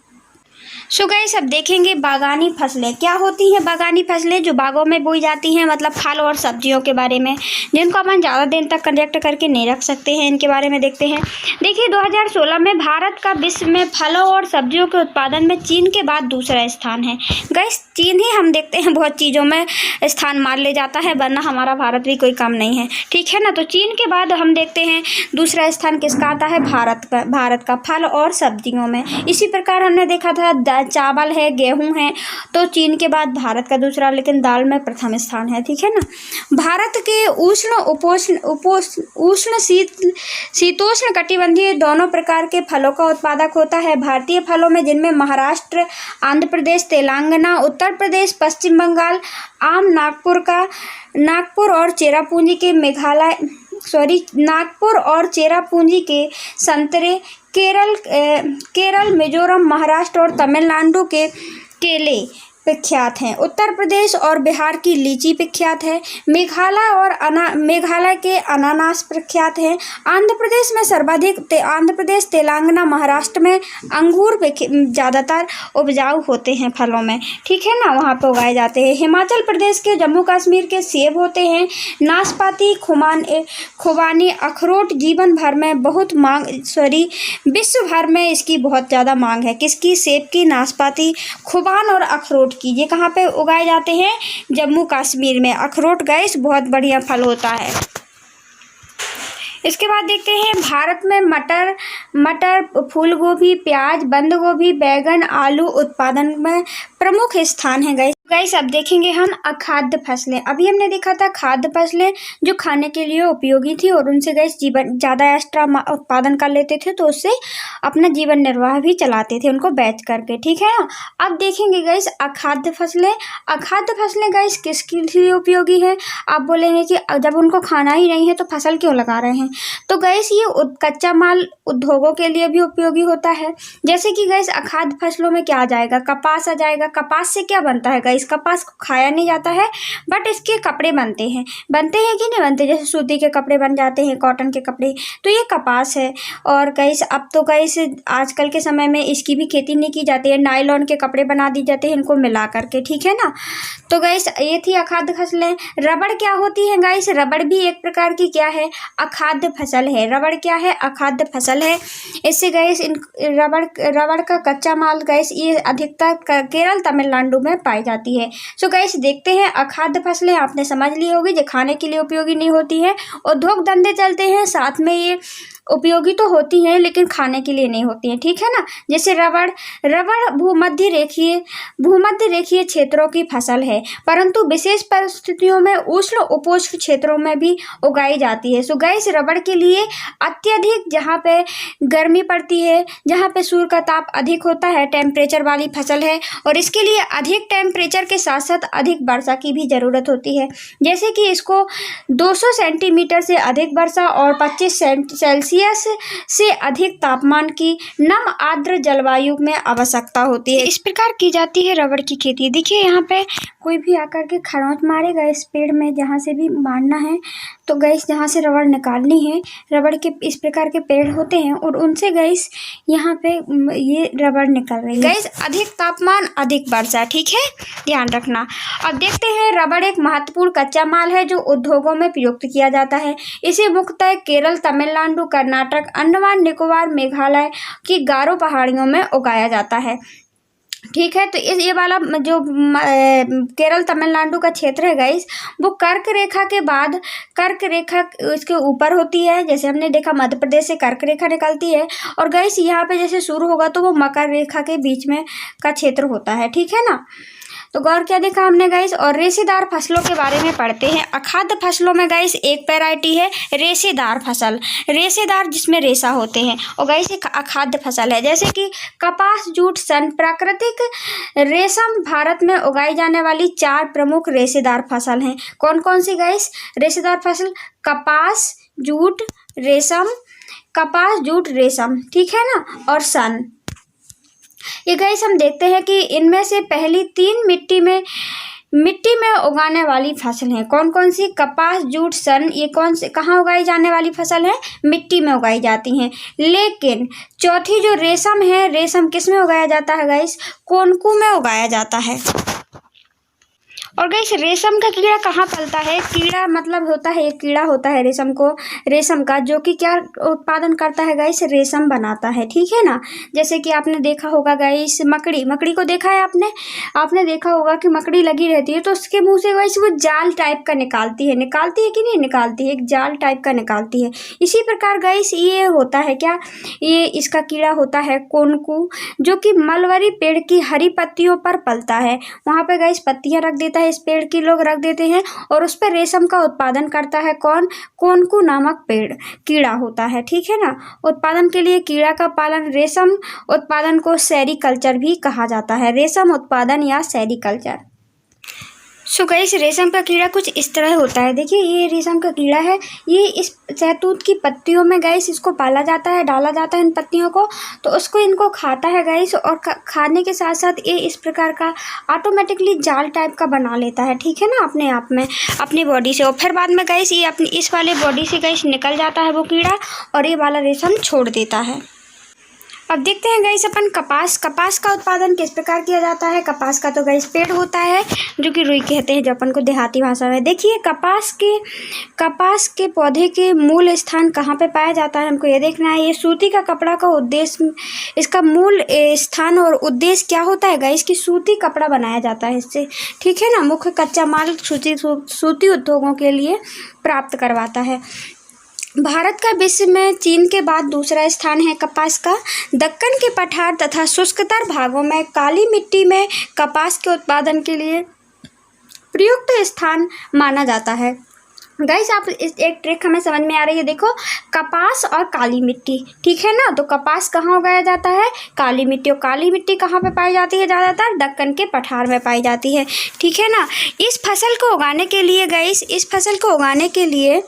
Speaker 1: सो गाइस अब देखेंगे बागानी फसलें क्या होती हैं। बागानी फसलें जो बागों में बोई जाती हैं, मतलब फल और सब्जियों के बारे में, जिनको अपन ज़्यादा दिन तक कलेक्ट करके नहीं रख सकते हैं, इनके बारे में देखते हैं। देखिए 2016 में भारत का विश्व में फलों और सब्जियों के उत्पादन में चीन के बाद दूसरा स्थान है। गाइस चीन ही हम देखते हैं बहुत चीज़ों में स्थान मार ले जाता है, वरना हमारा भारत भी कोई कम नहीं है, ठीक है ना। तो चीन के बाद हम देखते हैं दूसरा स्थान किसका आता है? भारत का फल और सब्जियों में। इसी प्रकार हमने देखा था चावल है, गेहूं है। तो चीन के बाद भारत का दूसरा, लेकिन दाल में प्रथम स्थान है, ठीक है ना। भारत के उष्ण शीतोष्ण कटिबंधीय दोनों प्रकार के फलों का उत्पादक होता है। भारतीय फलों में, जिनमें महाराष्ट्र, आंध्र प्रदेश, तेलंगाना, उत्तर प्रदेश, पश्चिम बंगाल, आम, नागपुर और चेरापूंजी के संतरे, केरल, मिजोरम, महाराष्ट्र और तमिलनाडु के केले प्रख्यात हैं। उत्तर प्रदेश और बिहार की लीची प्रख्यात है। मेघालय के अनानास प्रख्यात हैं। आंध्र प्रदेश, तेलंगाना, महाराष्ट्र में अंगूर ज़्यादातर उपजाऊ होते हैं फलों में, ठीक है ना, वहाँ पे उगाए जाते हैं। हिमाचल प्रदेश के, जम्मू कश्मीर के सेब होते हैं। नाशपाती, खुबानी, अखरोट विश्व भर में इसकी बहुत ज़्यादा मांग है। किसकी? सेब की, नाशपाती, खुबान और अखरोट की। ये कहाँ पे उगाए जाते हैं? जम्मू कश्मीर में। अखरोट गाइस बहुत बढ़िया फल होता है। इसके बाद देखते हैं भारत में मटर, फूल गोभी, प्याज, बंद गोभी, बैगन, आलू उत्पादन में प्रमुख स्थान है गाइस। अब देखेंगे हम अखाद्य फसलें। अभी हमने देखा था खाद्य फसलें जो खाने के लिए उपयोगी थी और उनसे गाइस जीवन ज़्यादा एक्स्ट्रा उत्पादन कर लेते थे, तो उससे अपना जीवन निर्वाह भी चलाते थे उनको बेच करके, ठीक है ना। अब देखेंगे गाइस अखाद्य फसलें। अखाद्य फसलें गाइस किसके लिए उपयोगी है? आप बोलेंगे कि जब उनको खाना ही नहीं है तो फसल क्यों लगा रहे हैं? तो गाइस ये कच्चा माल उद्योगों के लिए भी उपयोगी होता है। जैसे कि गाइस अखाद्य फसलों में क्या आ जाएगा? कपास आ जाएगा। कपास से क्या बनता है गाइस? कपास को खाया नहीं जाता है, बट इसके कपड़े बनते हैं कि नहीं बनते? जैसे सूती के कपड़े बन जाते हैं, कॉटन के कपड़े, तो ये कपास है। और गाइस अब तो गाइस आजकल के समय में इसकी भी खेती नहीं की जाती है, नायलॉन के कपड़े बना दी जाते हैं इनको मिला करके, ठीक है ना। तो गाइस ये थी अखाद्य फसलें। रबड़ क्या होती है गाइस? रबड़ भी एक प्रकार की क्या है? अखाद्य फसल है। रबड़ क्या है? अखाद्य फसल है। इससे गाइस रबड़ का कच्चा माल गाइस ये अधिकतर केरल, तमिलनाडु में पाई जाती है। सो गाइस देखते हैं अखाद्य फसलें आपने समझ ली होगी जो खाने के लिए उपयोगी नहीं होती है। उद्योग धंधे चलते हैं साथ में, ये उपयोगी तो होती हैं लेकिन खाने के लिए नहीं होती हैं, ठीक है ना। जैसे रबड़ भूमध्य रेखीय क्षेत्रों की फसल है, परंतु विशेष परिस्थितियों में उष्ण उपोष्ण क्षेत्रों में भी उगाई जाती है। सो गाइस रबड़ के लिए अत्यधिक जहाँ पे गर्मी पड़ती है, जहाँ पे सूर्य का ताप अधिक होता है, टेम्परेचर वाली फसल है, और इसके लिए अधिक टेम्परेचर के साथ साथ अधिक वर्षा की भी ज़रूरत होती है। जैसे कि इसको 200 सेंटीमीटर से अधिक वर्षा और 25 सेल्सियस से अधिक तापमान की नम आर्द्र जलवायु में आवश्यकता होती है। इस प्रकार की जाती है रबड़ की खेती। देखिए यहाँ पे कोई भी आकर के खरोंच मारेगा इस पेड़ में, जहाँ से भी मारना है तो गैस जहाँ से रबड़ निकालनी है, रबड़ के इस प्रकार के पेड़ होते हैं और उनसे गैस यहाँ पे ये रबड़ निकल रही है। गैस अधिक तापमान अधिक वर्षा, ठीक है, ध्यान रखना। अब देखते हैं रबड़ एक महत्वपूर्ण कच्चा माल है जो उद्योगों में प्रयुक्त किया जाता है। इसे मुख्यतः केरल, तमिलनाडु, कर्नाटक, अंडमान निकोबार, मेघालय की गारो पहाड़ियों में उगाया जाता है, ठीक है। तो ये वाला जो केरल तमिलनाडु का क्षेत्र है गाइस, वो कर्क रेखा इसके ऊपर होती है। जैसे हमने देखा मध्य प्रदेश से कर्क रेखा निकलती है, और गाइस यहाँ पे जैसे शुरू होगा तो वो मकर रेखा के बीच में का क्षेत्र होता है, ठीक है ना। तो गौर क्या देखा हमने गाइस। और रेशेदार फसलों के बारे में पढ़ते हैं। अखाद्य फसलों में गाइस एक वैरायटी है रेशेदार फसल, रेशेदार जिसमें रेशा होते हैं, और गाइस एक अखाद्य फसल है। जैसे कि कपास, जूट, सन। प्राकृतिक रेशम भारत में उगाई जाने वाली 4 प्रमुख रेशेदार फसल हैं। कौन कौन सी गाइस रेशेदार फसल? कपास, जूट, रेशम, ठीक है ना, और सन। ये गाइस हम देखते हैं कि इनमें से पहली 3 मिट्टी में उगाने वाली फसल हैं। कौन कौन सी? कपास, जूट, सन। ये कहाँ उगाई जाने वाली फसल है? मिट्टी में उगाई जाती हैं। लेकिन चौथी जो रेशम है, रेशम किस में उगाया जाता है गाइस? कोनकू में उगाया जाता है। और गाइस रेशम का कीड़ा कहाँ पलता है? कीड़ा मतलब होता है, एक कीड़ा होता है रेशम का, जो कि क्या उत्पादन करता है गाइस? रेशम बनाता है, ठीक है ना। जैसे कि आपने देखा होगा गाइस, मकड़ी को देखा है आपने देखा होगा कि मकड़ी लगी रहती है तो उसके मुंह से गाइस वो जाल टाइप का निकालती है कि नहीं निकालती है? एक जाल टाइप का निकालती है। इसी प्रकार गाइस ये होता है क्या, ये इसका कीड़ा होता है कोनकू, जो कि मलबरी पेड़ की हरी पत्तियों पर पलता है। वहां पे गाइस पत्तियां रख देता है, इस पेड़ की लोग रख देते हैं और उस पर रेशम का उत्पादन करता है कौन? कोनकू नामक कीड़ा होता है, ठीक है ना। उत्पादन के लिए कीड़ा का पालन, रेशम उत्पादन को सेरीकल्चर भी कहा जाता है, रेशम उत्पादन या सेरीकल्चर। सो गाइस रेशम का कीड़ा कुछ इस तरह होता है। देखिए ये रेशम का कीड़ा है, ये इस शहतूत की पत्तियों में गाइस इसको पाला जाता है, डाला जाता है इन पत्तियों को, तो उसको इनको खाता है गाइस, और खाने के साथ साथ ये इस प्रकार का ऑटोमेटिकली जाल टाइप का बना लेता है, ठीक है ना, अपने आप में अपनी बॉडी से। और फिर बाद में गाइस ये अपनी इस वाले बॉडी से गाइस निकल जाता है वो कीड़ा और ये वाला रेशम छोड़ देता है। अब देखते हैं गाइस अपन कपास का उत्पादन किस प्रकार किया जाता है। कपास का तो गाइस पेड़ होता है जो कि रुई कहते हैं, जो अपन को देहाती भाषा में। देखिए कपास के पौधे के मूल स्थान कहाँ पे पाया जाता है, हमको ये देखना है। ये सूती का कपड़ा का उद्देश्य, इसका मूल स्थान और उद्देश्य क्या होता है गाइस, कि सूती कपड़ा बनाया जाता है इससे, ठीक है ना। मुख्य कच्चा माल सूती उद्योगों के लिए प्राप्त करवाता है। भारत का विश्व में चीन के बाद दूसरा स्थान है कपास का। दक्कन के पठार तथा शुष्कतर भागों में काली मिट्टी में कपास के उत्पादन के लिए प्रयुक्त स्थान माना जाता है। गाइस आप एक ट्रिक हमें समझ में आ रही है, देखो कपास और काली मिट्टी, ठीक है ना। तो कपास कहाँ उगाया जाता है? काली मिट्टी। और काली मिट्टी कहाँ पे पाई जाती है ज़्यादातर? दक्कन के पठार में पाई जाती है, ठीक है ना। इस फसल को उगाने के लिए गाइस, इस फसल को उगाने के लिए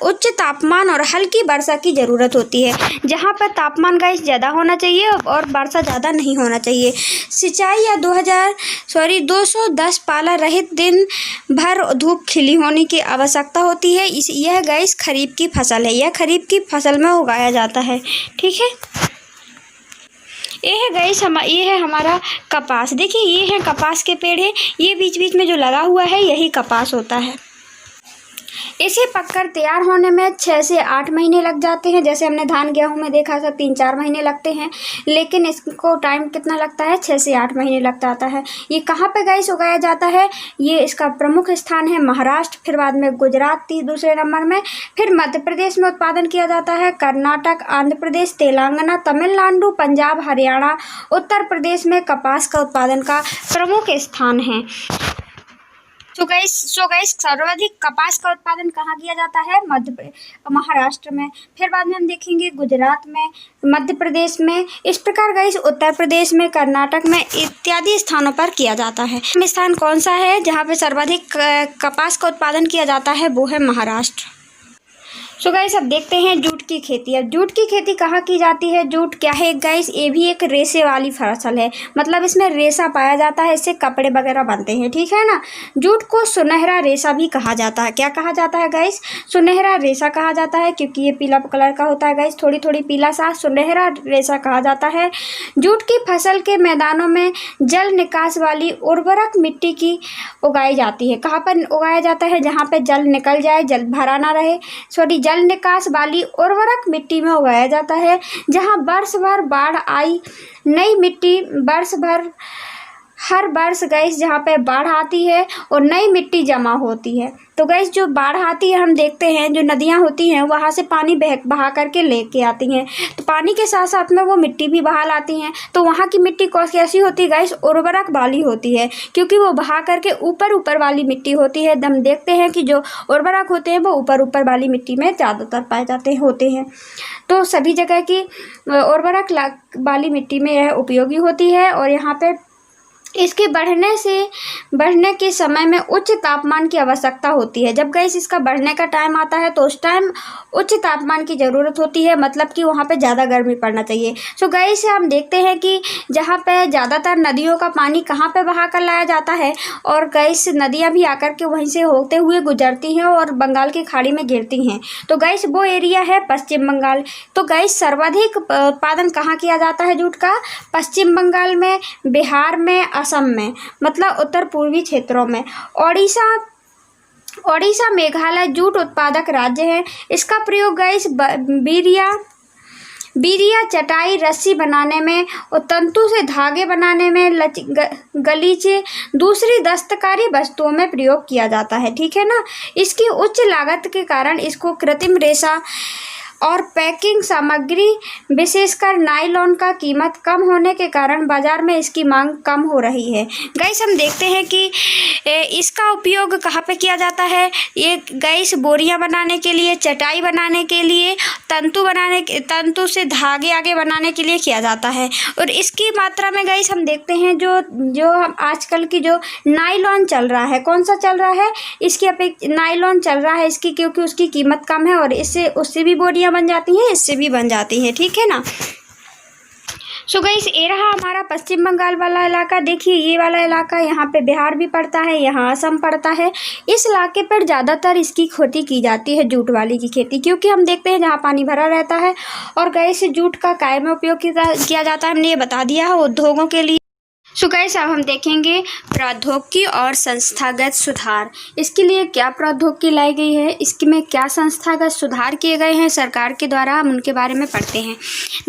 Speaker 1: उच्च तापमान और हल्की वर्षा की ज़रूरत होती है, जहाँ पर तापमान गाइस ज़्यादा होना चाहिए और वर्षा ज़्यादा नहीं होना चाहिए। सिंचाई या 210 पाला रहित दिन भर धूप खिली होने की आवश्यकता होती है। यह गाइस खरीफ की फसल है, यह खरीफ की फसल में उगाया जाता है, ठीक है। ये है गाइस ये है हमारा कपास। देखिए ये है कपास के पेड़ है, ये बीच बीच में जो लगा हुआ है यही कपास होता है। इसे पककर तैयार होने में 6 से 8 महीने लग जाते हैं। जैसे हमने धान गेहूं में देखा था 3-4 महीने लगते हैं, लेकिन इसको टाइम कितना लगता है? 6 से 8 महीने लग जाता है। ये कहाँ पे गाइस उगाया जाता है? ये इसका प्रमुख स्थान है महाराष्ट्र, फिर बाद में गुजरात दूसरे नंबर में, फिर मध्य प्रदेश में उत्पादन किया जाता है, कर्नाटक, आंध्र प्रदेश, तेलंगाना, तमिलनाडु, पंजाब, हरियाणा, उत्तर प्रदेश में कपास का उत्पादन का प्रमुख स्थान है। सो गाइस सर्वाधिक कपास का उत्पादन कहाँ किया जाता है? महाराष्ट्र में, फिर बाद में हम देखेंगे गुजरात में, मध्य प्रदेश में, इस प्रकार गाइस उत्तर प्रदेश में, कर्नाटक में इत्यादि स्थानों पर किया जाता है। स्थान कौन सा है जहाँ पे सर्वाधिक कपास का उत्पादन किया जाता है? वो है महाराष्ट्र। सो गाइस अब देखते हैं जूट की खेती। अब जूट की खेती कहाँ की जाती है? जूट क्या है गाइस? ये भी एक रेशे वाली फसल है, मतलब इसमें रेशा पाया जाता है, इससे कपड़े वगैरह बनते हैं, ठीक है ना। जूट को सुनहरा रेशा भी कहा जाता है। क्या कहा जाता है गाइस? सुनहरा रेशा कहा जाता है, क्योंकि ये पीला कलर का होता है गाइस, थोड़ी थोड़ी पीला सा, सुनहरा रेशा कहा जाता है। जूट की फसल के मैदानों में जल निकास वाली उर्वरक मिट्टी की उगाई जाती है। कहाँ पर उगाया जाता है? जहाँ पे जल निकल जाए, जल भरा ना रहे, जल निकास वाली उर्वरक मिट्टी में उगाया जाता है। जहां वर्ष भर बाढ़ आई, नई मिट्टी हर वर्ष गाइस जहाँ पे बाढ़ आती है और नई मिट्टी जमा होती है। तो गाइस जो बाढ़ आती है, हम देखते हैं जो नदियाँ होती हैं वहाँ से पानी बहा करके लेके आती हैं, तो पानी के साथ साथ में वो मिट्टी भी बहा लाती हैं। तो वहाँ की मिट्टी कैसी होती है गाइस? उर्वरक वाली होती है, क्योंकि वो बहा करके ऊपर वाली मिट्टी होती है। हम देखते हैं कि जो उर्वरक होते हैं वो ऊपर वाली मिट्टी में ज़्यादातर पाए होते हैं। तो सभी जगह की उर्वरक वाली मिट्टी में यह उपयोगी होती है। और यहाँ पे इसके बढ़ने के समय में उच्च तापमान की आवश्यकता होती है। जब गैस इसका बढ़ने का टाइम आता है तो उस टाइम उच्च तापमान की ज़रूरत होती है, मतलब कि वहाँ पे ज़्यादा गर्मी पड़ना चाहिए। सो गैस हम देखते हैं कि जहाँ पे ज़्यादातर नदियों का पानी कहाँ पे बहा कर लाया जाता है, और गैस नदियाँ भी आकर के वहीं से होते हुए गुजरती हैं और बंगाल की खाड़ी में गिरती हैं। तो गैस वो एरिया है पश्चिम बंगाल। तो गैस सर्वाधिक उत्पादन कहाँ किया जाता है जूट का? पश्चिम बंगाल में, बिहार में, असम में, मतलब उत्तर पूर्वी क्षेत्रों में। ओडिशा मेघालय जूट उत्पादक राज्य है। इसका प्रयोग गैस बीरिया, चटाई, रस्सी बनाने में और तंतु से धागे बनाने में, गलीचे, दूसरी दस्तकारी वस्तुओं में प्रयोग किया जाता है। ठीक है ना। इसकी उच्च लागत के कारण इसको कृत्रिम रेशा और पैकिंग सामग्री, विशेषकर नायलॉन का कीमत कम होने के कारण बाजार में इसकी मांग कम हो रही है। गैस हम देखते हैं कि इसका उपयोग कहाँ पे किया जाता है। ये गैस बोरियां बनाने के लिए, चटाई बनाने के लिए, तंतु से धागे आगे बनाने के लिए किया जाता है। और इसकी मात्रा में गैस हम देखते हैं जो हम आजकल की जो नायलॉन चल रहा है, कौन सा चल रहा है, इसकी नायलॉन चल रहा है इसकी, क्योंकि उसकी कीमत कम है और उससे भी बोरियां बन जाती हैं, इससे भी बन जाती हैं। ठीक है ना। सो गाइस, ये रहा हमारा पश्चिम बंगाल वाला इलाका। देखिए ये वाला इलाका, यहाँ पे बिहार भी पड़ता है, यहाँ असम पड़ता है। इस इलाके पर ज़्यादातर इसकी खेती की जाती है, जूट वाली की खेती, क्योंकि हम देखते हैं जहाँ पानी भरा रहता है। और गैस जूट का काय में उपयोग किया जाता है, हमने ये बता दिया है, उद्योगों के लिए। सो गाइस, अब हम देखेंगे प्रौद्योगिकी और संस्थागत सुधार। इसके लिए क्या प्रौद्योगिकी लाई गई है, इसमें क्या संस्थागत सुधार किए गए हैं सरकार के द्वारा, हम उनके बारे में पढ़ते हैं।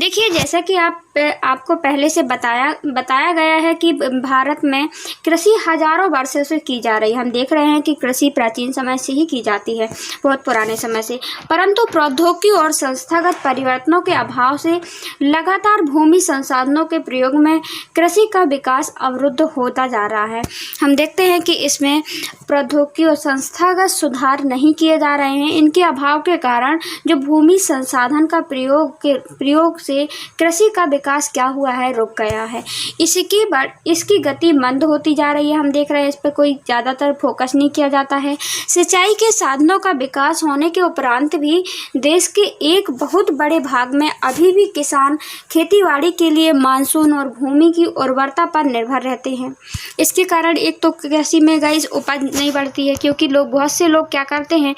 Speaker 1: देखिए, जैसा कि आपको पहले से बताया गया है कि भारत में कृषि हजारों वर्षों से की जा रही है। हम देख रहे हैं कि कृषि प्राचीन समय से ही की जाती है, बहुत पुराने समय से। परंतु प्रौद्योगिकी और संस्थागत परिवर्तनों के अभाव से लगातार भूमि संसाधनों के प्रयोग में कृषि का विकास अवरुद्ध होता जा रहा है। हम देखते हैं कि इसमें प्रौद्योगिकी और संस्थागत सुधार नहीं किए जा रहे हैं। इनके अभाव के कारण जो भूमि संसाधन का प्रयोग से कृषि का विकास क्या हुआ है, रुक गया है। इसकी गति मंद होती जा रही है। हम देख रहे हैं इस पर कोई ज़्यादातर फोकस नहीं किया जाता है। सिंचाई के साधनों का विकास होने के उपरांत भी देश के एक बहुत बड़े भाग में अभी भी किसान खेतीबाड़ी के लिए मानसून और भूमि की उर्वरता पर निर्भर रहते हैं। इसके कारण एक तो कृषि में गैस उपज नहीं बढ़ती है, क्योंकि बहुत से लोग क्या करते हैं,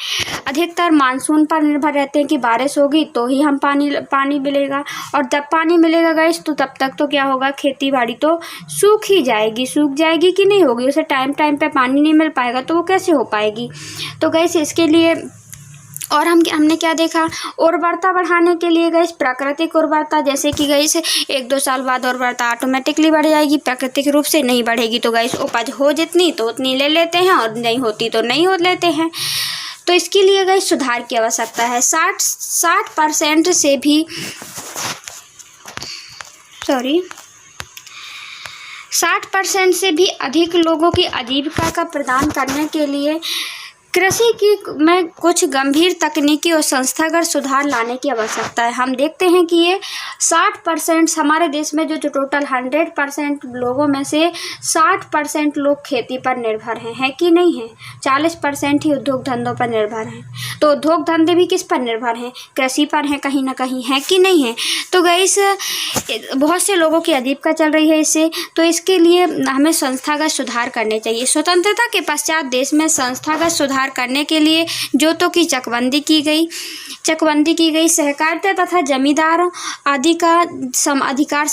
Speaker 1: अधिकतर मानसून पर निर्भर रहते हैं कि बारिश होगी तो ही हम पानी मिलेगा, और जब पानी मिलेगा गैस तो तब तक तो क्या होगा, खेती बाड़ी तो सूख जाएगी कि नहीं होगी, उसे टाइम पे पानी नहीं मिल पाएगा तो वो कैसे हो पाएगी। तो गैस इसके लिए और हमने क्या देखा, उर्वरता बढ़ाने के लिए गैस प्राकृतिक उर्वरता, जैसे कि गैस 1-2 साल बाद उर्वरता ऑटोमेटिकली बढ़ जाएगी, प्राकृतिक रूप से नहीं बढ़ेगी। तो गैस उपज हो जितनी तो उतनी ले लेते हैं, और नहीं होती तो नहीं हो लेते हैं। तो इसके लिए गैस सुधार की आवश्यकता है। 60% से भी अधिक लोगों की आजीविका का प्रदान करने के लिए कृषि में कुछ गंभीर तकनीकी और संस्थागत सुधार लाने की आवश्यकता है। हम देखते हैं कि ये 60% हमारे देश में जो टोटल 100% लोगों में से 60% लोग खेती पर निर्भर हैं, कि नहीं है? 40% ही उद्योग धंधों पर निर्भर हैं। तो उद्योग धंधे भी किस पर निर्भर हैं? कृषि पर हैं, कहीं ना कहीं, है कि नहीं है? तो गैस बहुत से लोगों की आजीविका चल रही है इससे। तो इसके लिए हमें संस्थागत सुधार करने चाहिए। स्वतंत्रता के पश्चात देश में संस्थागत सुधार करने के लिए जोतों की चकबंदी की गई, सहकारिता तथा जमींदार आदि का अधिकार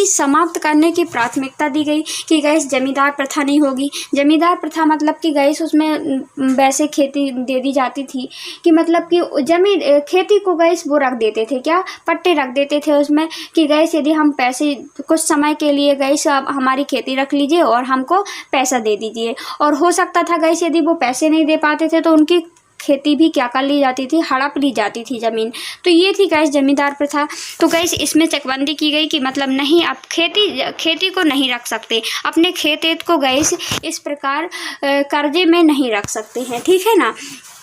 Speaker 1: समाप्त करने की प्राथमिकता दी गई कि गैस जमींदार प्रथा नहीं होगी। जमींदार प्रथा मतलब कि गैस उसमें वैसे खेती दे दी जाती थी कि मतलब कि खेती को गैस वो रख देते थे, क्या पट्टे रख देते थे उसमें कि गैस यदि हम पैसे कुछ समय के लिए गैस हमारी खेती रख लीजिए और हमको पैसा दे दीजिए। और हो सकता था गैस यदि वो पैसे नहीं दे पाते थे तो उनकी खेती भी क्या कर ली जाती थी, हड़प ली जाती थी ज़मीन। तो ये थी गैस जमींदार प्रथा। तो गैस इसमें चकबंदी की गई कि मतलब नहीं, आप खेती को नहीं रख सकते, अपने खेत को गैस इस प्रकार कर्जे में नहीं रख सकते हैं, ठीक है ना।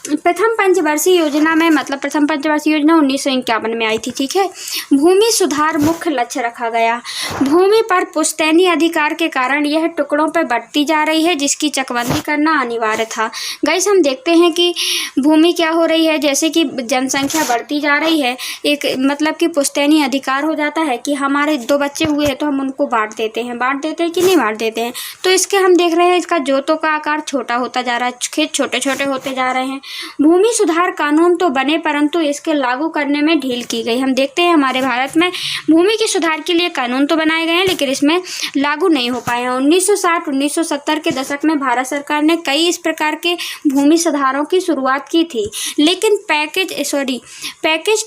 Speaker 1: प्रथम पंचवर्षीय योजना में, मतलब प्रथम पंचवर्षीय योजना 1951 में आई थी, ठीक है। भूमि सुधार मुख्य लक्ष्य रखा गया। भूमि पर पुश्तैनी अधिकार के कारण यह टुकड़ों पर बढ़ती जा रही है, जिसकी चकबंदी करना अनिवार्य था। गाइस हम देखते हैं कि भूमि क्या हो रही है, जैसे कि जनसंख्या बढ़ती जा रही है, एक मतलब कि पुश्तैनी अधिकार हो जाता है कि हमारे 2 बच्चे हुए हैं तो हम उनको बांट देते हैं कि नहीं बांट देते हैं। तो इसके हम देख रहे हैं इसका जोतों का आकार छोटा होता जा रहा है, खेत छोटे छोटे होते जा रहे हैं। भूमि सुधार कानून तो बने परंतु इसके लागू करने में ढील की गई। हम देखते हैं हमारे भारत में भूमि के सुधार के लिए कानून तो बनाए गए हैं, लेकिन इसमें लागू नहीं हो पाए हैं। 1960-1970 के दशक में भारत सरकार ने कई इस प्रकार के भूमि सुधारों की शुरुआत की थी, लेकिन पैकेज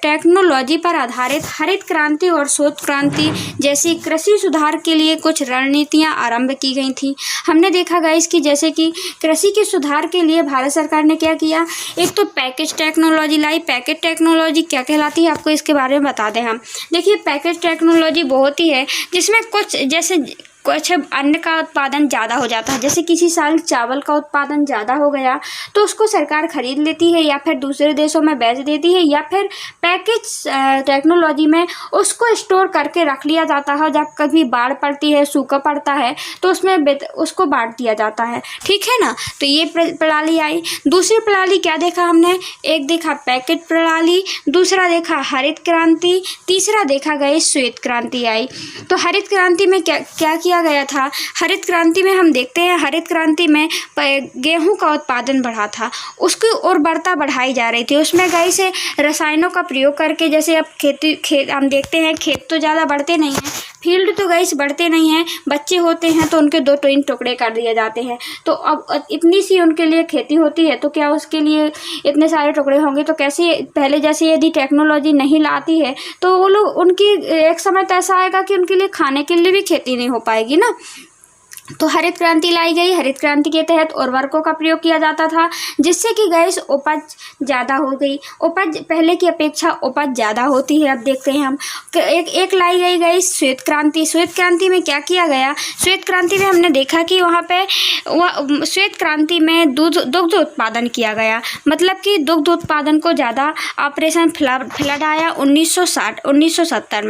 Speaker 1: टेक्नोलॉजी पर आधारित हरित क्रांति और श्वेत क्रांति जैसी कृषि सुधार के लिए कुछ रणनीतियां आरंभ की गई थी। हमने देखा गाइस कि जैसे कि कृषि के सुधार के लिए भारत सरकार ने क्या किया, एक तो पैकेज टेक्नोलॉजी लाई। पैकेज टेक्नोलॉजी क्या कहलाती है, आपको इसके बारे में बता दें हम। देखिए पैकेज टेक्नोलॉजी बहुत ही है जिसमें कुछ अन्न का उत्पादन ज़्यादा हो जाता है। जैसे किसी साल चावल का उत्पादन ज़्यादा हो गया तो उसको सरकार खरीद लेती है या फिर दूसरे देशों में बेच देती है, या फिर पैकेज टेक्नोलॉजी में उसको स्टोर करके रख लिया जाता है। जब कभी बाढ़ पड़ती है, सूखा पड़ता है तो उसमें उसको बांट दिया जाता है, ठीक है ना। तो ये प्रणाली आई। दूसरी प्रणाली क्या देखा हमने, एक देखा पैकेज प्रणाली, दूसरा देखा हरित क्रांति, तीसरा देखा गई श्वेत क्रांति आई। तो हरित क्रांति में क्या किया गया था, हरित क्रांति में हम देखते हैं हरित क्रांति में गेहूं का उत्पादन बढ़ा था, उसकी उर्वरता बढ़ाई जा रही थी। उसमें गाइस से रसायनों का प्रयोग करके, जैसे अब खेत हम देखते हैं खेत तो ज़्यादा बढ़ते नहीं हैं, फील्ड तो गाइस बढ़ते नहीं हैं, बच्चे होते हैं तो उनके 2 टुकड़े कर दिए जाते हैं। तो अब इतनी सी उनके लिए खेती होती है तो क्या उसके लिए इतने सारे टुकड़े होंगे, तो कैसे पहले जैसे यदि टेक्नोलॉजी नहीं लाती है तो वो लोग, उनकी एक समय तो ऐसा आएगा कि उनके लिए खाने के लिए भी खेती नहीं हो पाएगी ना। तो हरित क्रांति लाई गई। हरित क्रांति के तहत उर्वरकों का प्रयोग किया जाता था, जिससे कि गैस उपज ज़्यादा हो गई। उपज पहले की अपेक्षा उपज ज़्यादा होती है। अब देखते हैं हम एक लाई गई श्वेत क्रांति। श्वेत क्रांति में क्या किया गया, श्वेत क्रांति में हमने देखा कि वहाँ पे श्वेत क्रांति में दुग्ध उत्पादन किया गया, मतलब कि दुग्ध उत्पादन को ज़्यादा ऑपरेशन फ्लड आया 1970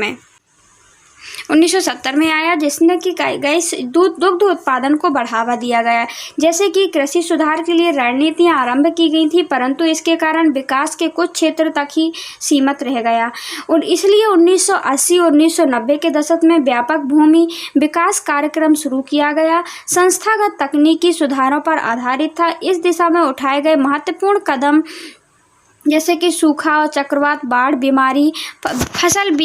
Speaker 1: में आया, जिसने कि गैस दुग्ध उत्पादन को बढ़ावा दिया गया। जैसे कि कृषि सुधार के लिए रणनीतियां आरंभ की गई थी, परंतु इसके कारण विकास के कुछ क्षेत्र तक ही सीमित रह गया और इसलिए 1980 और 1990 के दशक में व्यापक भूमि विकास कार्यक्रम शुरू किया गया। संस्थागत तकनीकी सुधारों पर आधारित था। इस दिशा में उठाए गए महत्वपूर्ण कदम जैसे कि सूखा और चक्रवात, बाढ़, बीमारी, फसल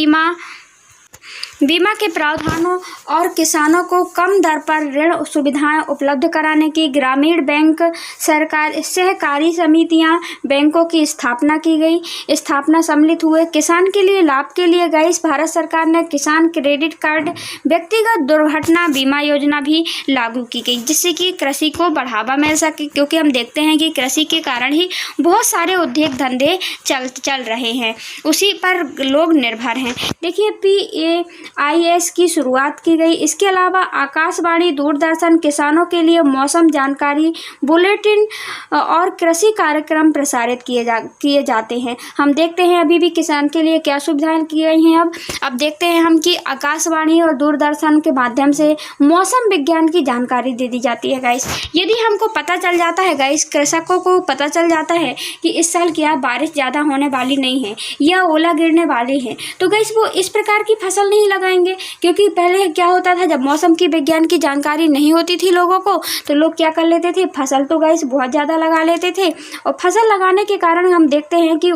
Speaker 1: बीमा के प्रावधानों और किसानों को कम दर पर ऋण सुविधाएं उपलब्ध कराने की, ग्रामीण बैंक, सरकार, सहकारी समितियां, बैंकों की स्थापना की गई, स्थापना सम्मिलित हुए। किसान के लिए लाभ के लिए गैस भारत सरकार ने किसान क्रेडिट कार्ड, व्यक्तिगत दुर्घटना बीमा योजना भी लागू की गई, जिससे कि कृषि को बढ़ावा मिल सके, क्योंकि हम देखते हैं कि कृषि के कारण ही बहुत सारे उद्योग धंधे चल रहे हैं, उसी पर लोग निर्भर हैं। देखिए PAIS की शुरुआत की गई। इसके अलावा आकाशवाणी, दूरदर्शन, किसानों के लिए मौसम जानकारी बुलेटिन और कृषि कार्यक्रम प्रसारित किए जाते हैं। हम देखते हैं अभी भी किसान के लिए क्या सुविधाएं की गई हैं। अब देखते हैं हम कि आकाशवाणी और दूरदर्शन के माध्यम से मौसम विज्ञान की जानकारी दे दी जाती है गाइस। यदि हमको पता चल जाता है गाइस, कृषकों को पता चल जाता है कि इस साल क्या बारिश ज़्यादा होने वाली नहीं है या ओला गिरने वाली है, तो गाइस वो इस प्रकार की फसल नहीं लगाएंगे, क्योंकि पहले क्या होता था, जब मौसम की विज्ञान की जानकारी नहीं होती थी लोगों को, तो लोग क्या कर लेते थे, फसल तो गाइस बहुत ज़्यादा लगा लेते थे। और फसल लगाने के कारण हम देखते हैं कि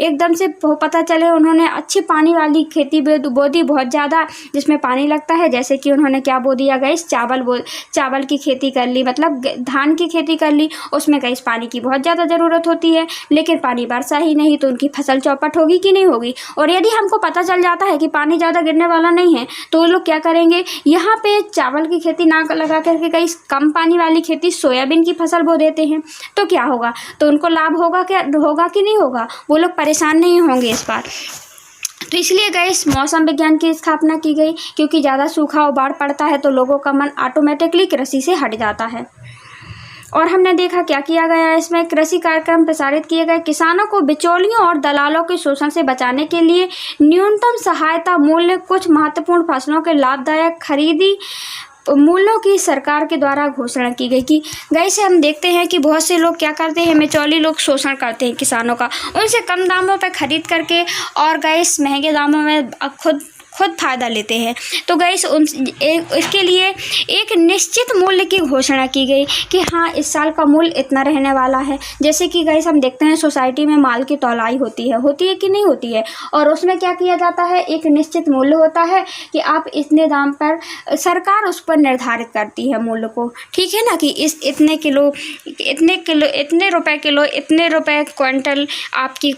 Speaker 1: एकदम से पता चले उन्होंने अच्छी पानी वाली खेती बो दी, बहुत ज़्यादा जिसमें पानी लगता है। जैसे कि उन्होंने क्या बो दिया गाइस, चावल की खेती कर ली, मतलब धान की खेती कर ली। उसमें गाइस पानी की बहुत ज़्यादा ज़रूरत होती है, लेकिन पानी बरसा ही नहीं, तो उनकी फसल चौपट होगी कि नहीं होगी। और यदि हमको पता चल जाता है कि पानी ज़्यादा गिरने वाला नहीं है, तो वो लोग क्या करेंगे, यहाँ पे चावल की खेती ना लगा करके कहीं कम पानी वाली खेती, सोयाबीन की फसल बो देते हैं। तो क्या होगा, तो उनको लाभ होगा कि नहीं होगा, वो लोग परेशान नहीं होंगे इस बार। तो इसलिए गैस मौसम विज्ञान की स्थापना की गई, क्योंकि ज़्यादा सूखा और बाढ़ पड़ता है तो लोगों का मन ऑटोमेटिकली कृषि से हट जाता है। और हमने देखा क्या किया गया है इसमें, कृषि कार्यक्रम प्रसारित किए गए, किसानों को बिचौलियों और दलालों के शोषण से बचाने के लिए न्यूनतम सहायता मूल्य, कुछ महत्वपूर्ण फसलों के लाभदायक खरीदी मूल्यों की सरकार के द्वारा घोषणा की गई। कि गाइस हम देखते हैं कि बहुत से लोग क्या करते हैं, बिचौली लोग शोषण करते हैं किसानों का, उनसे कम दामों पर खरीद करके और गाइस महंगे दामों में खुद फ़ायदा लेते हैं। तो गाइस इसके लिए एक निश्चित मूल्य की घोषणा की गई कि हाँ इस साल का मूल्य इतना रहने वाला है। जैसे कि गाइस हम देखते हैं सोसाइटी में माल की तौलाई होती है कि नहीं होती है, और उसमें क्या किया जाता है, एक निश्चित मूल्य होता है कि आप इतने दाम पर, सरकार उस पर निर्धारित करती है मूल्य को, ठीक है ना, कि इस इतने रुपए किलो, इतने रुपए क्विंटल आपकी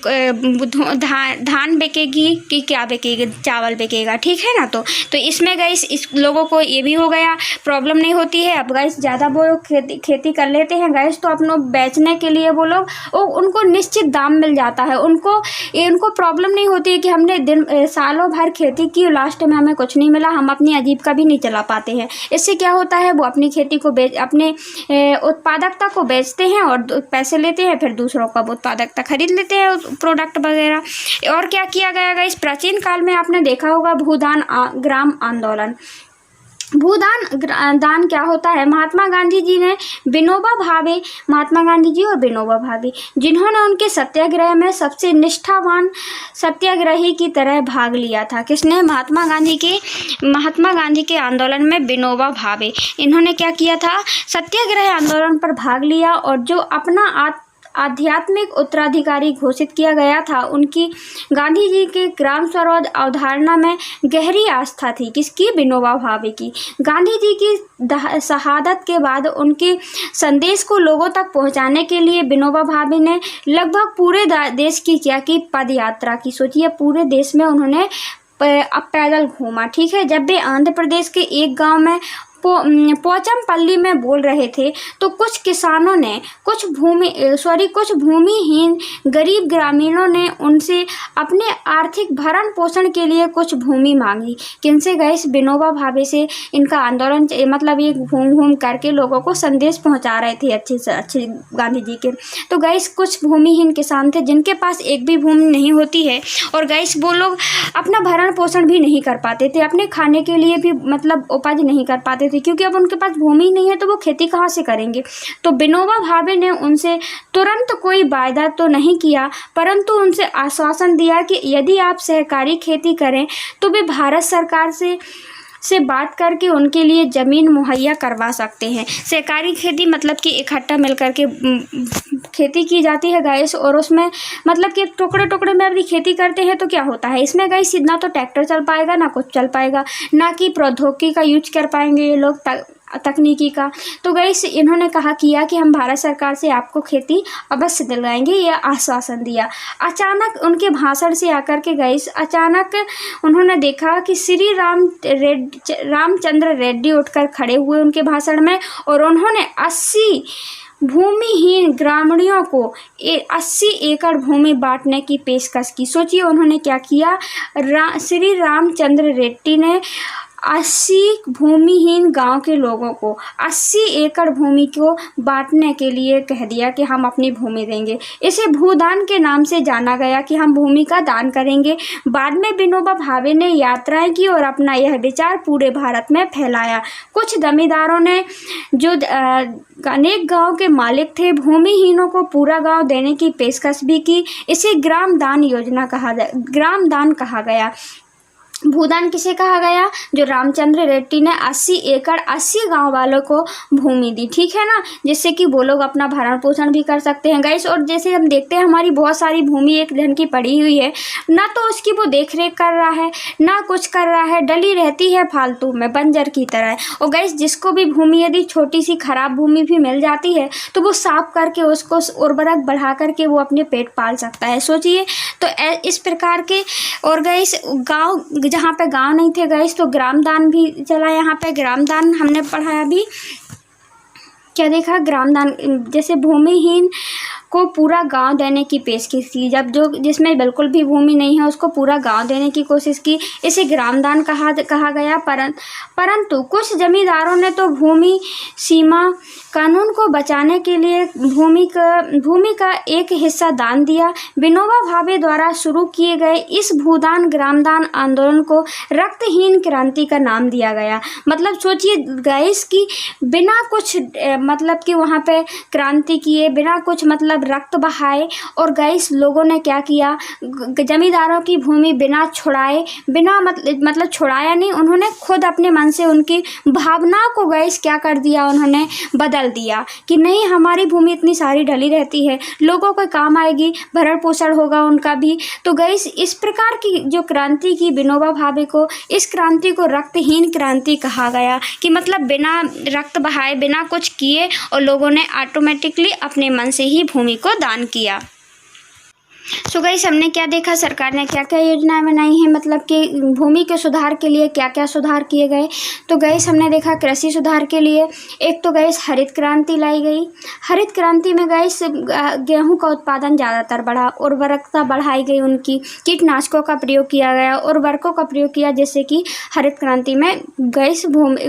Speaker 1: धान बिकेगी कि क्या बिकेगी, चावल बिकेगा, ठीक है ना। तो इसमें गाइस इस लोगों को ये भी हो गया, प्रॉब्लम नहीं होती है। अब गाइस ज़्यादा वो खेती कर लेते हैं गाइस, तो अपनों बेचने के लिए वो लोग उनको निश्चित दाम मिल जाता है, उनको प्रॉब्लम नहीं होती है कि हमने सालों भर खेती की, लास्ट में हमें कुछ नहीं मिला, हम अपनी आजीविका भी नहीं चला पाते हैं। इससे क्या होता है, वो अपनी खेती को अपने उत्पादकता को बेचते हैं और पैसे लेते हैं, फिर दूसरों का उत्पादकता खरीद लेते हैं, प्रोडक्ट वगैरह। और क्या किया गया इस प्राचीन काल में, आपने देखा होगा भूदान ग्राम आंदोलन। दान क्या होता है, महात्मा गांधी जी और विनोबा भावे, जिन्होंने उनके सत्याग्रह में सबसे निष्ठावान सत्याग्रही की तरह भाग लिया था। किसने, महात्मा गांधी के आंदोलन में विनोबा भावे, इन्होंने क्या किया था, सत्याग्रह आंदोलन पर भाग लिया, और जो अपना आध्यात्मिक उत्तराधिकारी घोषित किया गया था, उनकी गांधी जी के ग्राम स्वराज अवधारणा में गहरी आस्था थी। किसकी, विनोबा भावे की। गांधी जी की शहादत के बाद उनके संदेश को लोगों तक पहुंचाने के लिए विनोबा भावे ने लगभग पूरे देश की क्या की, पद यात्रा की। सोचिए पूरे देश में उन्होंने पैदल घूमा, ठीक है। जब वे आंध्र प्रदेश के एक गांव में पोचमपल्ली में बोल रहे थे, तो कुछ किसानों ने, कुछ भूमिहीन गरीब ग्रामीणों ने उनसे अपने आर्थिक भरण पोषण के लिए कुछ भूमि मांगी। किनसे गाइस, विनोबा भावे से। इनका आंदोलन मतलब ये घूम करके लोगों को संदेश पहुंचा रहे थे अच्छे से अच्छे गांधी जी के। तो गाइस कुछ भूमिहीन किसान थे जिनके पास एक भी भूमि नहीं होती है, और गाइस वो लोग अपना भरण पोषण भी नहीं कर पाते थे, अपने खाने के लिए भी मतलब उपज नहीं कर पाते थे, क्योंकि अब उनके पास भूमि नहीं है तो वो खेती कहाँ से करेंगे। तो विनोबा भावे ने उनसे तुरंत कोई वायदा तो नहीं किया, परंतु उनसे आश्वासन दिया कि यदि आप सहकारी खेती करें तो वे भारत सरकार से बात करके उनके लिए ज़मीन मुहैया करवा सकते हैं। सहकारी खेती मतलब कि इकट्ठा मिलकर के खेती की जाती है गाइस, और उसमें मतलब कि टुकड़े में यदि खेती करते हैं तो क्या होता है, इसमें गाइस ना तो ट्रैक्टर चल पाएगा, ना कुछ चल पाएगा, ना कि प्रौद्योगिकी का यूज कर पाएंगे ये लोग, तकनीकी का। तो गाइस इन्होंने किया कि हम भारत सरकार से आपको खेती अवश्य दिलवाएंगे, यह आश्वासन दिया। अचानक उनके भाषण से आकर के गाइस अचानक उन्होंने देखा कि श्री रामचंद्र रेड्डी उठकर खड़े हुए उनके भाषण में, और उन्होंने 80 भूमिहीन ग्रामीणों को 80 एकड़ भूमि बांटने की पेशकश की। सोचिए उन्होंने क्या किया, श्री रामचंद्र रेड्डी ने 80 भूमिहीन गांव के लोगों को 80 एकड़ भूमि को बांटने के लिए कह दिया कि हम अपनी भूमि देंगे। इसे भूदान के नाम से जाना गया कि हम भूमि का दान करेंगे। बाद में विनोबा भावे ने यात्राएं की और अपना यह विचार पूरे भारत में फैलाया। कुछ जमींदारों ने जो अनेक गांव के मालिक थे, भूमिहीनों को पूरा गांव देने की पेशकश भी की। इसे ग्राम दान कहा गया। भूदान किसे कहा गया, जो रामचंद्र रेड्डी ने 80 एकड़ 80 गांव वालों को भूमि दी, ठीक है ना, जिससे कि वो लोग अपना भरण पोषण भी कर सकते हैं गाइस। और जैसे हम देखते हैं हमारी बहुत सारी भूमि एक जन की पड़ी हुई है, ना तो उसकी वो देख रेख कर रहा है, ना कुछ कर रहा है, डली रहती है फालतू में बंजर की तरह। और गाइस जिसको भी भूमि यदि छोटी सी खराब भूमि भी मिल जाती है तो वो साफ करके उसको उर्वरक बढ़ा करके वो अपने पेट पाल सकता है। सोचिए तो इस प्रकार के। और गाइस गाँव, जहाँ पे गांव नहीं थे गाइस तो ग्राम दान भी चला। यहाँ पे ग्राम दान हमने पढ़ाया अभी, क्या देखा, ग्राम दान जैसे भूमिहीन को पूरा गांव देने की पेशकश की। जब जो जिसमें बिल्कुल भी भूमि नहीं है उसको पूरा गांव देने की कोशिश की। इसे ग्रामदान कहा गया। परंतु कुछ जमींदारों ने तो भूमि सीमा कानून को बचाने के लिए भूमि का एक हिस्सा दान दिया। विनोबा भावे द्वारा शुरू किए गए इस भूदान ग्रामदान आंदोलन को रक्तहीन क्रांति का नाम दिया गया। मतलब सोचिए गाइस कि बिना कुछ मतलब कि वहाँ पे क्रांति किए, बिना कुछ मतलब रक्त बहाए, और गाइस लोगों ने क्या किया, जमींदारों की भूमि बिना छुड़ाए, बिना मतलब छुड़ाया नहीं, उन्होंने खुद अपने मन से उनकी भावनाओं को गाइस क्या कर दिया, उन्होंने बदल दिया कि नहीं, हमारी भूमि इतनी सारी ढली रहती है, लोगों को काम आएगी, भरण पोषण होगा उनका भी। तो गाइस इस प्रकार की जो क्रांति की विनोबा भावे को, इस क्रांति को रक्तहीन क्रांति कहा गया कि मतलब बिना रक्त बहाए, बिना कुछ किए, और लोगों ने ऑटोमेटिकली अपने मन से ही भूमि को दान किया। सो गाइस हमने क्या देखा, सरकार ने क्या क्या योजनाएं बनाई हैं, मतलब कि भूमि के सुधार के लिए क्या क्या सुधार किए गए। तो गाइस हमने देखा कृषि सुधार के लिए एक तो गाइस हरित क्रांति लाई गई। हरित क्रांति में गाइस गेहूं का उत्पादन ज़्यादातर बढ़ा, उर्वरकता बढ़ाई गई उनकी, कीटनाशकों का प्रयोग किया गया, उर्वरकों का प्रयोग किया, जिससे कि हरित क्रांति में गाइस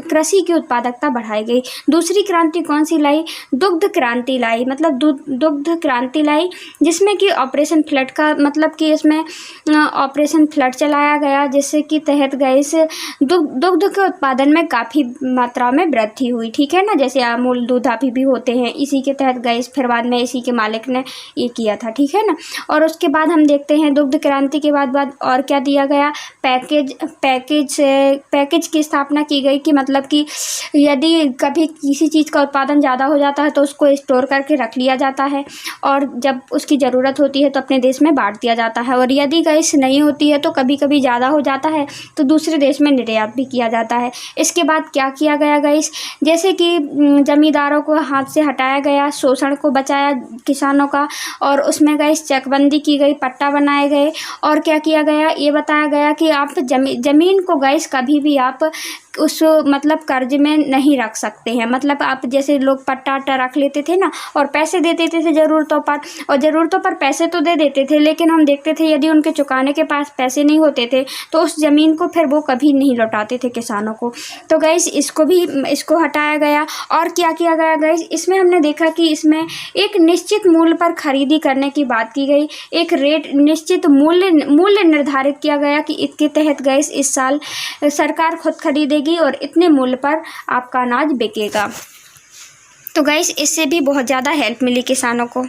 Speaker 1: कृषि की उत्पादकता बढ़ाई गई। दूसरी क्रांति कौन सी लाई, दुग्ध क्रांति लाई, मतलब दुग्ध क्रांति लाई, जिसमें कि ऑपरेशन फ्लड का मतलब कि इसमें ऑपरेशन फ्लड चलाया गया, जिससे कि तहत गाइस दुग्ध के उत्पादन में काफ़ी मात्रा में वृद्धि हुई। ठीक है ना, जैसे अमूल दूध अभी भी होते हैं, इसी के तहत गाइस फिर बाद में इसी के मालिक ने ये किया था। ठीक है ना। और उसके बाद हम देखते हैं दुग्ध क्रांति के बाद और क्या दिया गया, पैकेज की स्थापना की गई कि मतलब कि यदि कभी किसी चीज़ का उत्पादन ज़्यादा हो जाता है तो उसको स्टोर करके रख लिया जाता है, और जब उसकी ज़रूरत होती है तो अपने देश में बांट दिया जाता है, और यदि गाइस नहीं होती है तो कभी कभी ज़्यादा हो जाता है तो दूसरे देश में निर्यात भी किया जाता है। इसके बाद क्या किया गया गाइस, जैसे कि जमींदारों को हाथ से हटाया गया, शोषण को बचाया किसानों का, और उसमें गाइस चकबंदी की गई, पट्टा बनाए गए, और क्या किया गया, ये बताया गया कि आप ज़मीन को गाइस कभी भी आप उस मतलब कर्ज में नहीं रख सकते हैं। मतलब आप जैसे लोग पट्टा रख लेते थे ना, और पैसे दे देते थे ज़रूरतों पर, और ज़रूरतों पर पैसे तो दे देते थे, लेकिन हम देखते थे यदि उनके चुकाने के पास पैसे नहीं होते थे तो उस ज़मीन को फिर वो कभी नहीं लौटाते थे किसानों को। तो गाइस इसको हटाया गया। और क्या किया गया गाइस, इसमें हमने देखा कि इसमें एक निश्चित मूल्य पर खरीदी करने की बात की गई, एक रेट निश्चित मूल्य निर्धारित किया गया कि इसके तहत गाइस इस साल सरकार खुद खरीदेगी और इतने मूल्य पर आपका अनाज बिकेगा। तो गाइस इससे भी बहुत ज़्यादा हेल्प मिली किसानों को।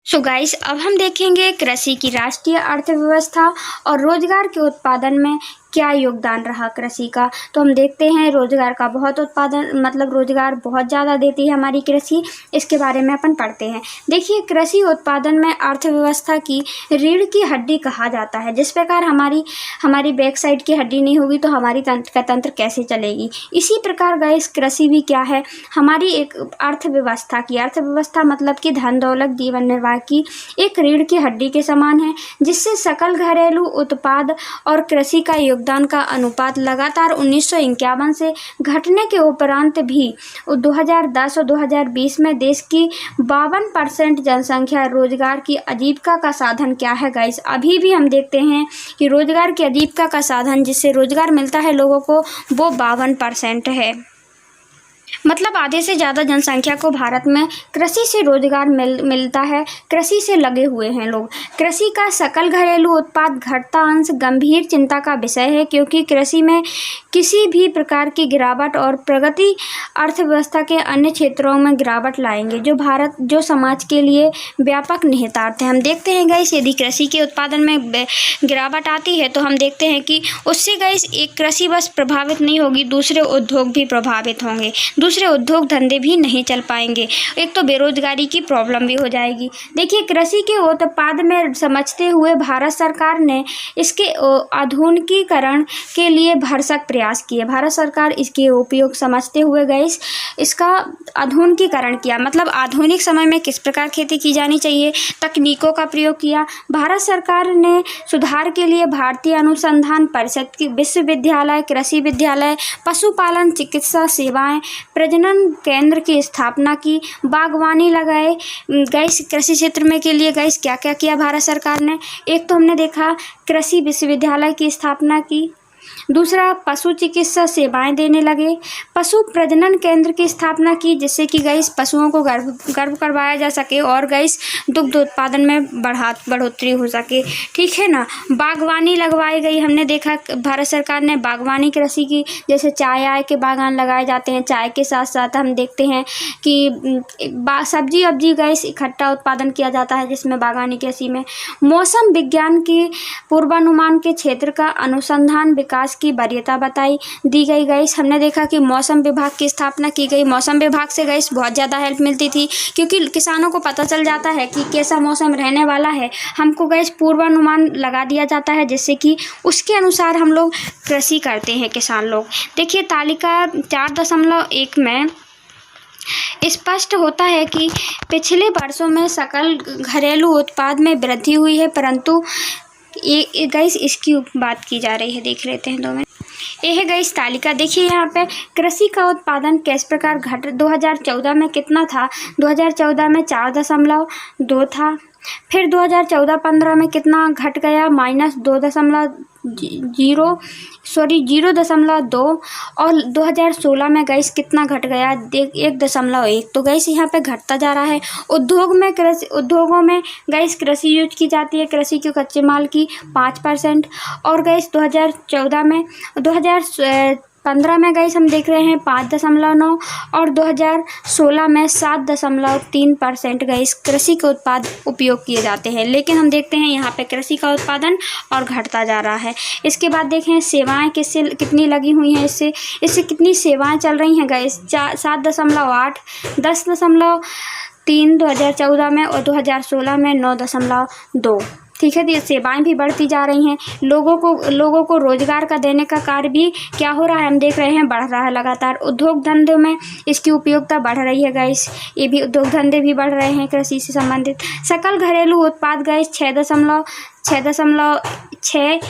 Speaker 1: सो गाइस अब हम देखेंगे कृषि की राष्ट्रीय अर्थव्यवस्था और रोजगार के उत्पादन में क्या योगदान रहा कृषि का। तो हम देखते हैं रोजगार का बहुत उत्पादन, मतलब रोजगार बहुत ज़्यादा देती है हमारी कृषि। इसके बारे में अपन पढ़ते हैं। देखिए कृषि उत्पादन में अर्थव्यवस्था की रीढ़ की हड्डी कहा जाता है। जिस प्रकार हमारी बैक साइड की हड्डी नहीं होगी तो हमारी तंत्र कैसे चलेगी, इसी प्रकार गाइस कृषि भी क्या है, हमारी एक अर्थव्यवस्था मतलब कि धन दौलत जीवन निर्वाह की एक रीढ़ की हड्डी के समान है, जिससे सकल घरेलू उत्पाद और कृषि का योगदान का अनुपात लगातार 1951 से घटने के उपरांत भी 2010 और 2020 में देश की 52% जनसंख्या रोजगार की आजीविका का साधन क्या है गाइस, अभी भी हम देखते हैं कि रोजगार की आजीविका का साधन जिससे रोजगार मिलता है लोगों को वो 52% है। मतलब आधे से ज़्यादा जनसंख्या को भारत में कृषि से रोजगार मिलता है, कृषि से लगे हुए हैं लोग। कृषि का सकल घरेलू उत्पाद घटता अंश गंभीर चिंता का विषय है, क्योंकि कृषि में किसी भी प्रकार की गिरावट और प्रगति अर्थव्यवस्था के अन्य क्षेत्रों में गिरावट लाएंगे, जो समाज के लिए व्यापक निहितार्थ है। हम देखते हैं गाइस यदि कृषि के उत्पादन में गिरावट आती है तो हम देखते हैं कि उससे गाइस एक कृषि बस प्रभावित नहीं होगी, दूसरे उद्योग भी प्रभावित होंगे, दूसरे उद्योग धंधे भी नहीं चल पाएंगे, एक तो बेरोजगारी की प्रॉब्लम भी हो जाएगी। देखिए कृषि के उत्पाद में समझते हुए भारत सरकार ने इसके आधुनिकीकरण के लिए भरसक प्रयास किए। भारत सरकार इसके उपयोग समझते हुए गाइस इसका आधुनिकीकरण किया, मतलब आधुनिक समय में किस प्रकार खेती की जानी चाहिए, तकनीकों का प्रयोग किया। भारत सरकार ने सुधार के लिए भारतीय अनुसंधान परिषद की विश्वविद्यालय, कृषि विद्यालय, पशुपालन चिकित्सा सेवाएं, प्रजनन केंद्र की स्थापना की, बागवानी लगाए। गाइस कृषि क्षेत्र में के लिए गाइस क्या क्या किया भारत सरकार ने? एक तो हमने देखा कृषि विश्वविद्यालय की स्थापना की, दूसरा पशु चिकित्सा सेवाएं देने लगे, पशु प्रजनन केंद्र की स्थापना की जिससे कि गाइस पशुओं को गर्भ करवाया जा सके और गाइस दुग्ध उत्पादन में बढ़ोतरी हो सके, ठीक है ना। बागवानी लगवाई गई, हमने देखा भारत सरकार ने बागवानी कृषि की, जैसे चाय आय के बागान लगाए जाते हैं, चाय के साथ साथ हम देखते हैं कि सब्जी अब्जी गाइस इकट्ठा उत्पादन किया जाता है जिसमें बागवानी कृषि में। मौसम विज्ञान की पूर्वानुमान के क्षेत्र का अनुसंधान विकास की वरीयता बताई दी गई। गाइस हमने देखा कि मौसम विभाग की स्थापना की गई। मौसम विभाग से गाइस बहुत ज़्यादा हेल्प मिलती थी क्योंकि किसानों को पता चल जाता है कि कैसा मौसम रहने वाला है, हमको गाइस पूर्वानुमान लगा दिया जाता है जिससे कि उसके अनुसार हम लोग कृषि करते हैं किसान लोग। देखिए तालिका 4.1 में स्पष्ट होता है कि पिछले वर्षों में सकल घरेलू उत्पाद में वृद्धि हुई है, परंतु ये गाइस इसकी बात की जा रही है, देख लेते हैं 2 मिनट। ये है गाइस तालिका, देखिए यहाँ पे कृषि का उत्पादन किस प्रकार 2014 में कितना था? 2014 में 4.2 था, फिर 2014-15 में कितना घट गया? -0.2 और 2016 में गाइस कितना घट गया? 1.1। तो गाइस यहाँ पे घटता जा रहा है। उद्योगों में गाइस कृषि यूज की जाती है, कृषि के कच्चे माल की 5%। और गाइस 2015 में गाइस हम देख रहे हैं 5.9 और 2016 में 7.3% गाइस कृषि के उत्पाद उपयोग किए जाते हैं। लेकिन हम देखते हैं यहाँ पे कृषि का उत्पादन और घटता जा रहा है। इसके बाद देखें सेवाएं कितनी लगी हुई हैं, इससे कितनी सेवाएं चल रही हैं गाइस? 7.8, 10.3 2014 में और 2016 में 9.2, ठीक है। ये सेवाएं भी बढ़ती जा रही हैं। लोगों को रोजगार का देने का कार्य भी क्या हो रहा है? हम देख रहे हैं बढ़ रहा है लगातार। उद्योग धंधों में इसकी उपयोगिता बढ़ रही है गाइस, ये भी उद्योग धंधे भी बढ़ रहे हैं कृषि से संबंधित। सकल घरेलू उत्पाद गाइस 6.6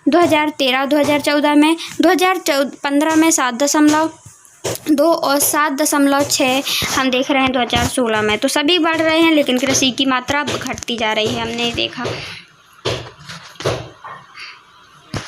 Speaker 1: 2013-2014 में, 2015 में 7.2 और 7.6 हम देख रहे हैं 2016 में। तो सभी बढ़ रहे हैं लेकिन कृषि की मात्रा घटती जा रही है, हमने देखा।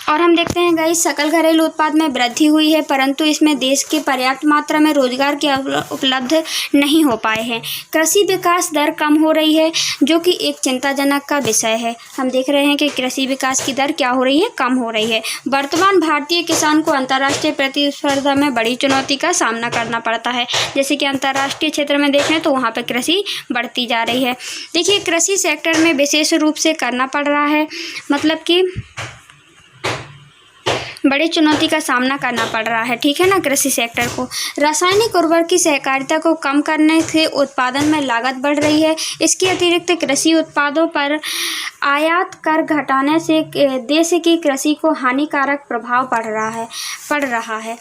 Speaker 1: और हम देखते हैं गाइस सकल घरेलू उत्पाद में वृद्धि हुई है, परंतु इसमें देश के पर्याप्त मात्रा में रोजगार के उपलब्ध नहीं हो पाए हैं। कृषि विकास दर कम हो रही है जो कि एक चिंताजनक का विषय है। हम देख रहे हैं कि कृषि विकास की दर क्या हो रही है? कम हो रही है। वर्तमान भारतीय किसान को अंतर्राष्ट्रीय प्रतिस्पर्धा में बड़ी चुनौती का सामना करना पड़ता है। जैसे कि अंतर्राष्ट्रीय क्षेत्र में देखें तो वहाँ पर कृषि बढ़ती जा रही है। देखिए कृषि सेक्टर में विशेष रूप से करना पड़ रहा है, मतलब कि बड़ी चुनौती का सामना करना पड़ रहा है, ठीक है ना। कृषि सेक्टर को रासायनिक उर्वरक की सहकारिता को कम करने से उत्पादन में लागत बढ़ रही है। इसके अतिरिक्त कृषि उत्पादों पर आयात कर घटाने से देश की कृषि को हानिकारक प्रभाव पड़ रहा है।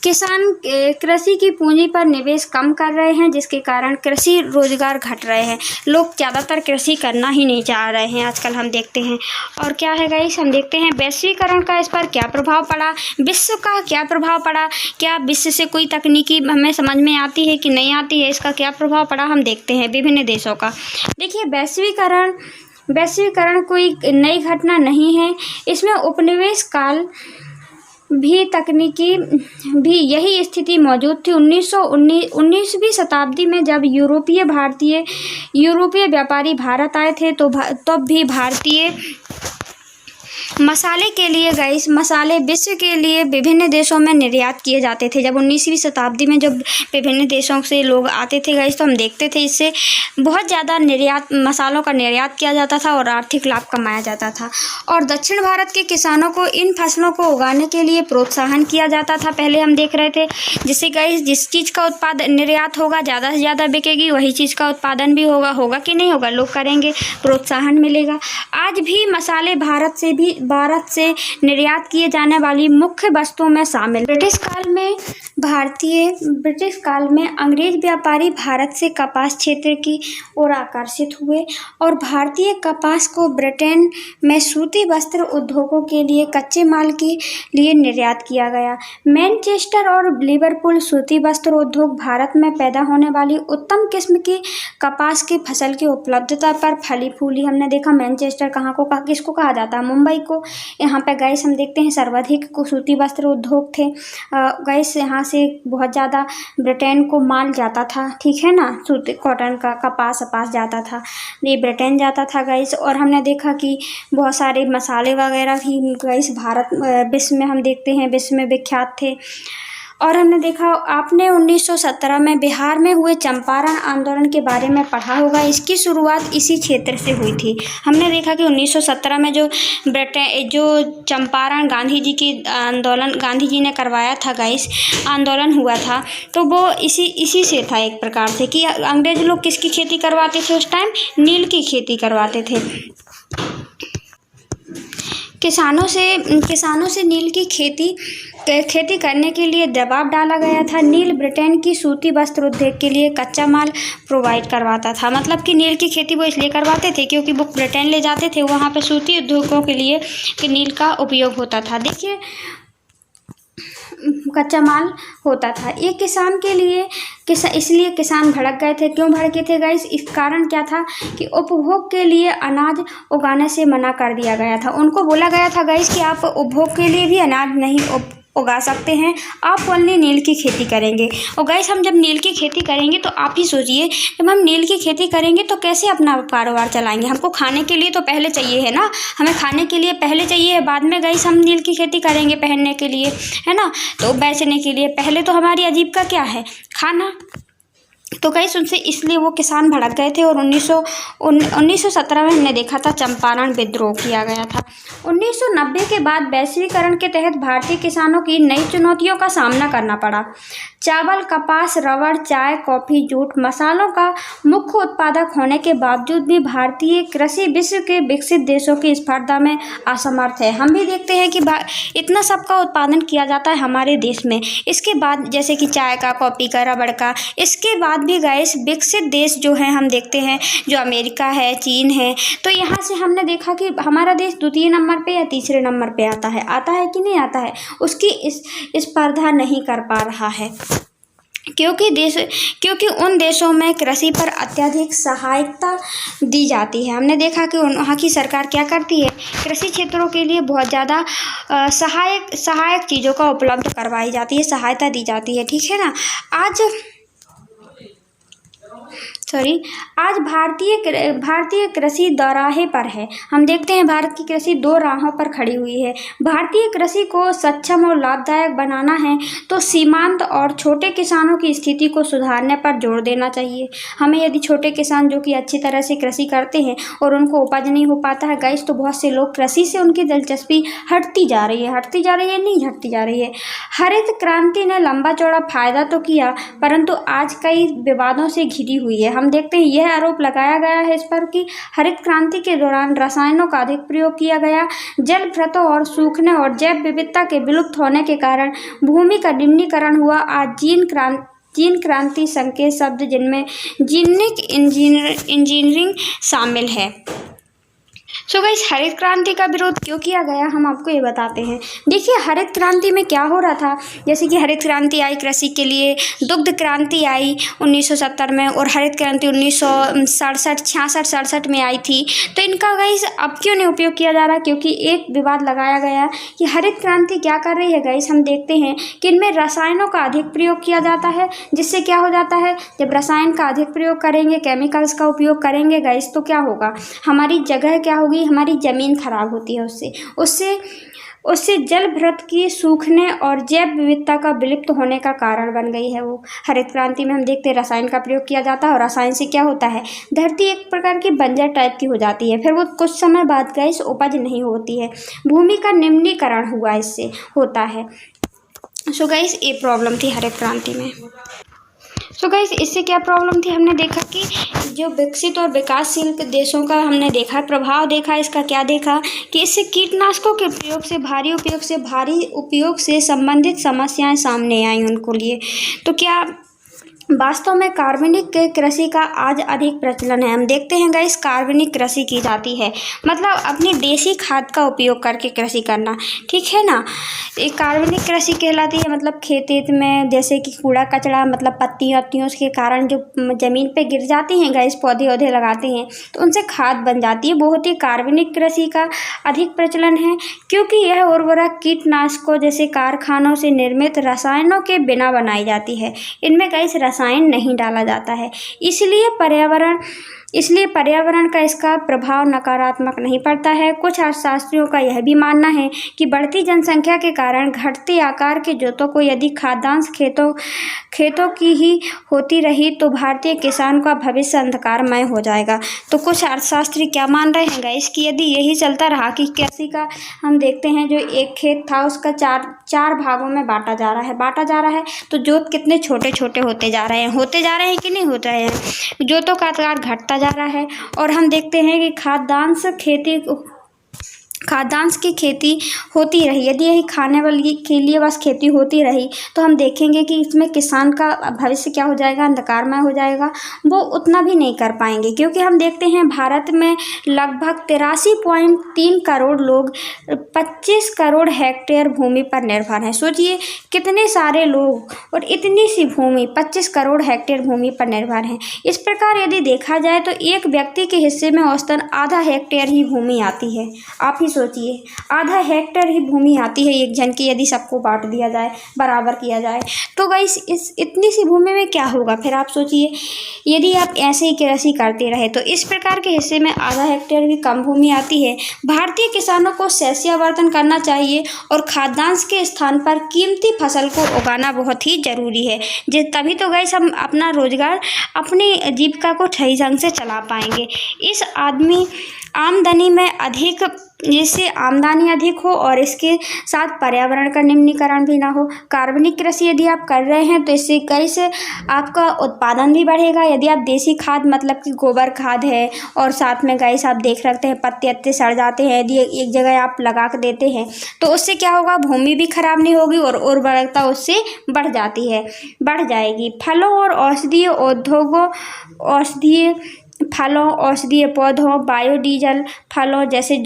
Speaker 1: किसान कृषि की पूंजी पर निवेश कम कर रहे हैं जिसके कारण कृषि रोजगार घट रहे हैं। लोग ज़्यादातर कृषि करना ही नहीं चाह रहे हैं आजकल, हम देखते हैं। और क्या है गाइस, हम देखते हैं वैश्वीकरण का इस पर क्या प्रभाव पड़ा, विश्व का क्या प्रभाव पड़ा, क्या विश्व से कोई तकनीकी हमें समझ में आती है कि नहीं आती है, इसका क्या प्रभाव पड़ा हम देखते हैं विभिन्न देशों का। देखिए वैश्वीकरण कोई नई घटना नहीं है, इसमें उपनिवेश काल भी तकनीकी भी यही स्थिति मौजूद थी। 19वीं शताब्दी में जब यूरोपीय व्यापारी भारत आए थे तो तब भी भारतीय मसाले के लिए गाइस मसाले विश्व के लिए विभिन्न देशों में निर्यात किए जाते थे। जब 19वीं शताब्दी में जब विभिन्न देशों से लोग आते थे गाइस तो हम देखते थे इससे बहुत ज़्यादा मसालों का निर्यात किया जाता था और आर्थिक लाभ कमाया जाता था। और दक्षिण भारत के किसानों को इन फसलों को उगाने के लिए प्रोत्साहन किया जाता था। पहले हम देख रहे थे जिससे गाइस जिस चीज़ का उत्पादन निर्यात होगा ज़्यादा से ज़्यादा बिकेगी, वही चीज़ का उत्पादन भी होगा कि नहीं होगा, लोग करेंगे, प्रोत्साहन मिलेगा। आज भी मसाले भारत से भी भारत से निर्यात किए जाने वाली मुख्य वस्तुओं में शामिल। ब्रिटिश काल में अंग्रेज व्यापारी भारत से कपास क्षेत्र की ओर आकर्षित हुए और भारतीय कपास को ब्रिटेन में सूती वस्त्र उद्योगों के लिए कच्चे माल के लिए निर्यात किया गया। मैनचेस्टर और लिवरपूल सूती वस्त्र उद्योग भारत में पैदा होने वाली उत्तम किस्म की कपास की फसल की उपलब्धता पर फली फूली। हमने देखा मैनचेस्टर किसको कहा जाता है, मुंबई को। यहाँ पे गाइस हम देखते हैं सर्वाधिक सूती वस्त्र उद्योग थे। गाइस यहाँ से बहुत ज़्यादा ब्रिटेन को माल जाता था, ठीक है ना, सूती कॉटन का कपास जाता था, ये ब्रिटेन जाता था गाइस। और हमने देखा कि बहुत सारे मसाले वगैरह भी गाइस भारत विश्व में हम देखते हैं विश्व में विख्यात थे। और हमने देखा आपने 1917 में बिहार में हुए चंपारण आंदोलन के बारे में पढ़ा होगा। इसकी शुरुआत इसी क्षेत्र से हुई थी। हमने देखा कि 1917 में जो चंपारण गांधी जी ने करवाया था गाइस, आंदोलन हुआ था, तो वो इसी से था एक प्रकार से कि अंग्रेज लोग किसकी खेती करवाते थे उस टाइम, नील की खेती करवाते थे। किसानों से नील की खेती करने के लिए दबाव डाला गया था। नील ब्रिटेन की सूती वस्त्र उद्योग के लिए कच्चा माल प्रोवाइड करवाता था। मतलब कि नील की खेती वो इसलिए करवाते थे क्योंकि वो ब्रिटेन ले जाते थे, वहाँ पे सूती उद्योगों के लिए कि नील का उपयोग होता था। देखिए कच्चा माल होता था। ये किसान के लिए इसलिए किसान भड़क गए थे। क्यों भड़के थे गाइस? इस कारण क्या था कि उपभोग के लिए अनाज उगाने से मना कर दिया गया था। उनको बोला गया था गाइस कि आप उपभोग के लिए भी अनाज नहीं उगा सकते हैं, आप ओनली नील की खेती करेंगे। और गाइस हम जब नील की खेती करेंगे तो आप ही सोचिए, जब हम नील की खेती करेंगे तो कैसे अपना कारोबार चलाएंगे? हमको खाने के लिए तो पहले चाहिए है ना, हमें खाने के लिए पहले चाहिए, बाद में गाइस हम नील की खेती करेंगे पहनने के लिए, है ना, तो बेचने के लिए। पहले तो हमारी आजीविका क्या है? खाना। तो गाइस उनसे इसलिए वो किसान भड़क गए थे और 1917 में हमने देखा था चंपारण विद्रोह किया गया था। 1990 के बाद वैश्वीकरण के तहत भारतीय किसानों की नई चुनौतियों का सामना करना पड़ा। चावल, कपास, रबड़, चाय, कॉफ़ी, जूट, मसालों का मुख्य उत्पादक होने के बावजूद भी भारतीय कृषि विश्व के विकसित देशों की स्पर्धा में असमर्थ है। हम भी देखते हैं कि इतना सबका उत्पादन किया जाता है हमारे देश में, इसके बाद जैसे कि चाय का, कॉफ़ी का, रबड़ का, इसके बाद भी गाइस विकसित देश जो हैं हम देखते हैं, जो अमेरिका है, चीन है, तो यहाँ से हमने देखा कि हमारा देश द्वितीय नंबर पे या तीसरे नंबर पे आता है कि नहीं आता है, उसकी स्पर्धा नहीं कर पा रहा है। क्योंकि उन देशों में कृषि पर अत्यधिक सहायता दी जाती है। हमने देखा कि वहाँ की सरकार क्या करती है, कृषि क्षेत्रों के लिए बहुत ज़्यादा सहायक चीज़ों का उपलब्ध करवाई जाती है, सहायता दी जाती है, ठीक है ना। आज भारतीय कृषि दोराहे पर है। हम देखते हैं भारत की कृषि दो राहों पर खड़ी हुई है। भारतीय कृषि को सक्षम और लाभदायक बनाना है तो सीमांत और छोटे किसानों की स्थिति को सुधारने पर जोर देना चाहिए। हमें यदि छोटे किसान जो कि अच्छी तरह से कृषि करते हैं और उनको उपज नहीं हो पाता है गाइस, तो बहुत से लोग कृषि से उनकी दिलचस्पी हटती जा रही है। हरित क्रांति ने लंबा चौड़ा फायदा तो किया, परंतु आज कई विवादों से घिरी हुई है। हम देखते हैं यह आरोप लगाया गया है इस पर कि हरित क्रांति के दौरान रसायनों का अधिक प्रयोग किया गया, जल भृतों और सूखने और जैव विविधता के विलुप्त होने के कारण भूमि का निम्नीकरण हुआ। आज जीन क्रांति संकेत शब्द जिनमें जीनिक इंजीनियरिंग शामिल है। सो गाइस हरित क्रांति का विरोध क्यों किया गया, हम आपको ये बताते हैं। देखिए हरित क्रांति में क्या हो रहा था, जैसे कि हरित क्रांति आई कृषि के लिए, दुग्ध क्रांति आई 1970 में और हरित क्रांति 1967 में आई थी। तो इनका गाइस अब क्यों नहीं उपयोग किया जा रहा, क्योंकि एक विवाद लगाया गया कि हरित क्रांति क्या कर रही है गाइस। हम देखते हैं कि इनमें रसायनों का अधिक प्रयोग किया जाता है, जिससे क्या हो जाता है, जब रसायन का अधिक प्रयोग करेंगे, केमिकल्स का उपयोग करेंगे गाइस, तो क्या होगा, हमारी जगह क्या होगी, हमारी जमीन खराब होती है। उससे जल भृत की सूखने और जैव विविधता का विलुप्त होने का कारण बन गई है वो। हरित क्रांति में हम देखते हैं रसायन का प्रयोग किया जाता है और रसायन से क्या होता है, धरती एक प्रकार की बंजर टाइप की हो जाती है, फिर वो कुछ समय बाद गाइस उपज नहीं होती है, भूमि का निम्नीकरण हुआ इससे होता है। सो गाइस ये प्रॉब्लम थी हरित क्रांति में। सो गाइस इससे क्या प्रॉब्लम थी, हमने देखा कि जो विकसित और विकासशील देशों का हमने देखा प्रभाव देखा, इसका क्या देखा कि इससे कीटनाशकों के प्रयोग से भारी उपयोग से संबंधित समस्याएं सामने आई उनको लिए। तो क्या वास्तव में कार्बनिक कृषि का आज अधिक प्रचलन है। हम देखते हैं गाइस कार्बनिक कृषि की जाती है, मतलब अपनी देसी खाद का उपयोग करके कृषि करना, ठीक है ना। एक कार्बनिक कृषि कहलाती है, मतलब खेत में जैसे कि कूड़ा कचरा, मतलब पत्तियों के कारण जो ज़मीन पे गिर जाती हैं गाइस, पौधे वौधे लगाते हैं तो उनसे खाद बन जाती है। बहुत ही कार्बनिक कृषि का अधिक प्रचलन है, क्योंकि यह उर्वरक कीटनाशकों जैसे कारखानों से निर्मित रसायनों के बिना बनाई जाती है। इनमें गाइस रसायन नहीं डाला जाता है, इसलिए पर्यावरण का इसका प्रभाव नकारात्मक नहीं पड़ता है। कुछ अर्थशास्त्रियों का यह भी मानना है कि बढ़ती जनसंख्या के कारण घटते आकार के जोतों को यदि खाद्यांश खेतों की ही होती रही तो भारतीय किसान का भविष्य अंधकारमय हो जाएगा। तो कुछ अर्थशास्त्री क्या मान रहे हैं गाइस कि यदि यही चलता रहा कि कृषि का, हम देखते हैं जो एक खेत था उसका चार भागों में बांटा जा रहा है तो जोत कितने छोटे छोटे होते जा रहे हैं कि नहीं होते हैं, जोतों का आकार घटता जा रहा है। और हम देखते हैं कि खाद्यान्न की खेती होती रही, यदि यही खाने वाली के लिए बस खेती होती रही तो हम देखेंगे कि इसमें किसान का भविष्य क्या हो जाएगा, अंधकारमय हो जाएगा। वो उतना भी नहीं कर पाएंगे, क्योंकि हम देखते हैं भारत में लगभग 83.3 करोड़ लोग 25 करोड़ हेक्टेयर भूमि पर निर्भर हैं। सोचिए कितने सारे लोग और इतनी सी भूमि 25 करोड़ हेक्टेयर भूमि पर निर्भर हैं। इस प्रकार यदि देखा जाए तो एक व्यक्ति के हिस्से में औसतन आधा हेक्टेयर ही भूमि आती है। आप ही सोचिए, आधा हेक्टेयर ही भूमि आती है एक जन की, यदि सबको बांट दिया जाए, बराबर किया जाए तो गाइस इस इतनी सी भूमि में क्या होगा। फिर आप सोचिए यदि आप ऐसे ही कृषि करते रहे तो इस प्रकार के हिस्से में आधा हेक्टेयर भी कम भूमि आती है। भारतीय किसानों को शस्यावर्धन करना चाहिए और खाद्यान्न के स्थान पर कीमती फसल को उगाना बहुत ही जरूरी है, तभी तो गाइस हम अपना रोजगार, अपनी जीविका को सही ढंग से चला पाएंगे। इस आमदनी में अधिक, जिससे आमदनी अधिक हो और इसके साथ पर्यावरण का निम्नीकरण भी ना हो। कार्बनिक कृषि यदि आप कर रहे हैं तो इससे कैसे आपका उत्पादन भी बढ़ेगा। यदि आप देसी खाद, मतलब कि गोबर खाद है और साथ में गाइस आप देख रखते हैं पत्ते सड़ जाते हैं, यदि एक जगह आप लगा के देते हैं तो उससे क्या होगा, भूमि भी खराब नहीं होगी और उर्वरकता उससे बढ़ जाएगी। फलों और औषधीय पौधों, बायोडीजल फलों जैसे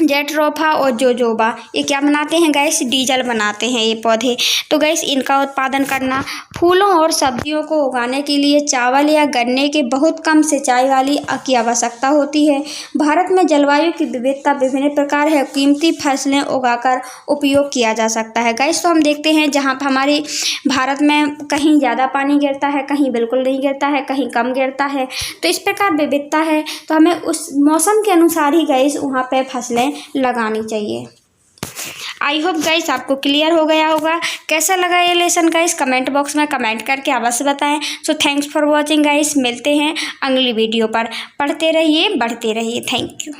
Speaker 1: जेट्रोफा और जोजोबा, ये क्या बनाते हैं गाइस, डीजल बनाते हैं ये पौधे। तो गाइस इनका उत्पादन करना, फूलों और सब्जियों को उगाने के लिए चावल या गन्ने के बहुत कम सिंचाई वाली की आवश्यकता होती है। भारत में जलवायु की विविधता विभिन्न प्रकार है, कीमती फसलें उगाकर उपयोग किया जा सकता है। गाइस तो हम देखते हैं जहाँ पर हमारे भारत में कहीं ज़्यादा पानी गिरता है, कहीं बिल्कुल नहीं गिरता है, कहीं कम गिरता है, तो इस प्रकार विविधता है। तो हमें उस मौसम के अनुसार ही गाइस वहाँ पे फसलें लगानी चाहिए। आई होप गाइस आपको क्लियर हो गया होगा। कैसा लगा ये लेसन गाइस, कमेंट बॉक्स में कमेंट करके अवश्य बताएं। So thanks for watching guys, मिलते हैं अगली वीडियो पर। पढ़ते रहिए, बढ़ते रहिए। Thank you.